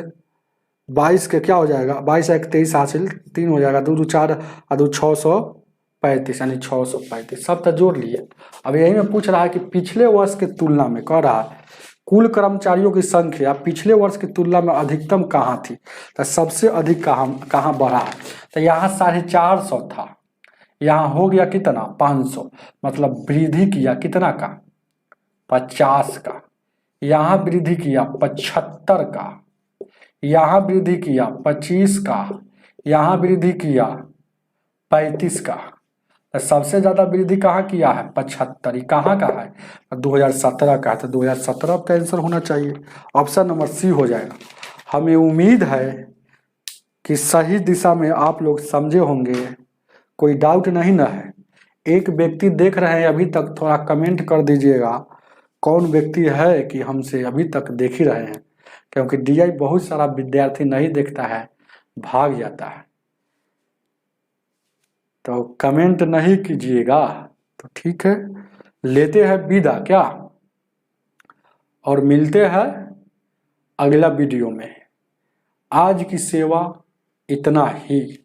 A: 22 के क्या हो जाएगा, 22 1 23 हासिल 3 हो जाएगा, 2 2 4 और 2 635, यानी 635। सब तो जोड़ लिए। अब यही में पूछ रहा है कि पिछले वर्ष की तुलना में, कह रहा है कुल कर्मचारियों की संख्या पिछले वर्ष की तुलना में अधिकतम कहाँ थी, तो सबसे अधिक कहाँ बढ़ा है। तो यहाँ 450 था, यहाँ हो गया कितना 500, मतलब वृद्धि किया कितना का 50 का। यहाँ वृद्धि किया 75 का, यहाँ वृद्धि किया 25 का, यहाँ वृद्धि किया 35 का। तो सबसे ज्यादा वृद्धि कहाँ किया है 75, कहाँ का है 2017 का है। तो 2017 का आंसर होना चाहिए, ऑप्शन नंबर सी हो जाएगा। हमें उम्मीद है कि सही दिशा में आप लोग समझे होंगे, कोई डाउट नहीं ना है। एक व्यक्ति देख रहे हैं अभी तक, थोड़ा कमेंट कर दीजिएगा कौन व्यक्ति है कि हमसे अभी तक देख ही रहे हैं, क्योंकि डीआई बहुत सारा विद्यार्थी नहीं देखता है, भाग जाता है। तो कमेंट नहीं कीजिएगा तो ठीक है, लेते हैं विदा क्या, और मिलते हैं अगला वीडियो में। आज की सेवा इतना ही।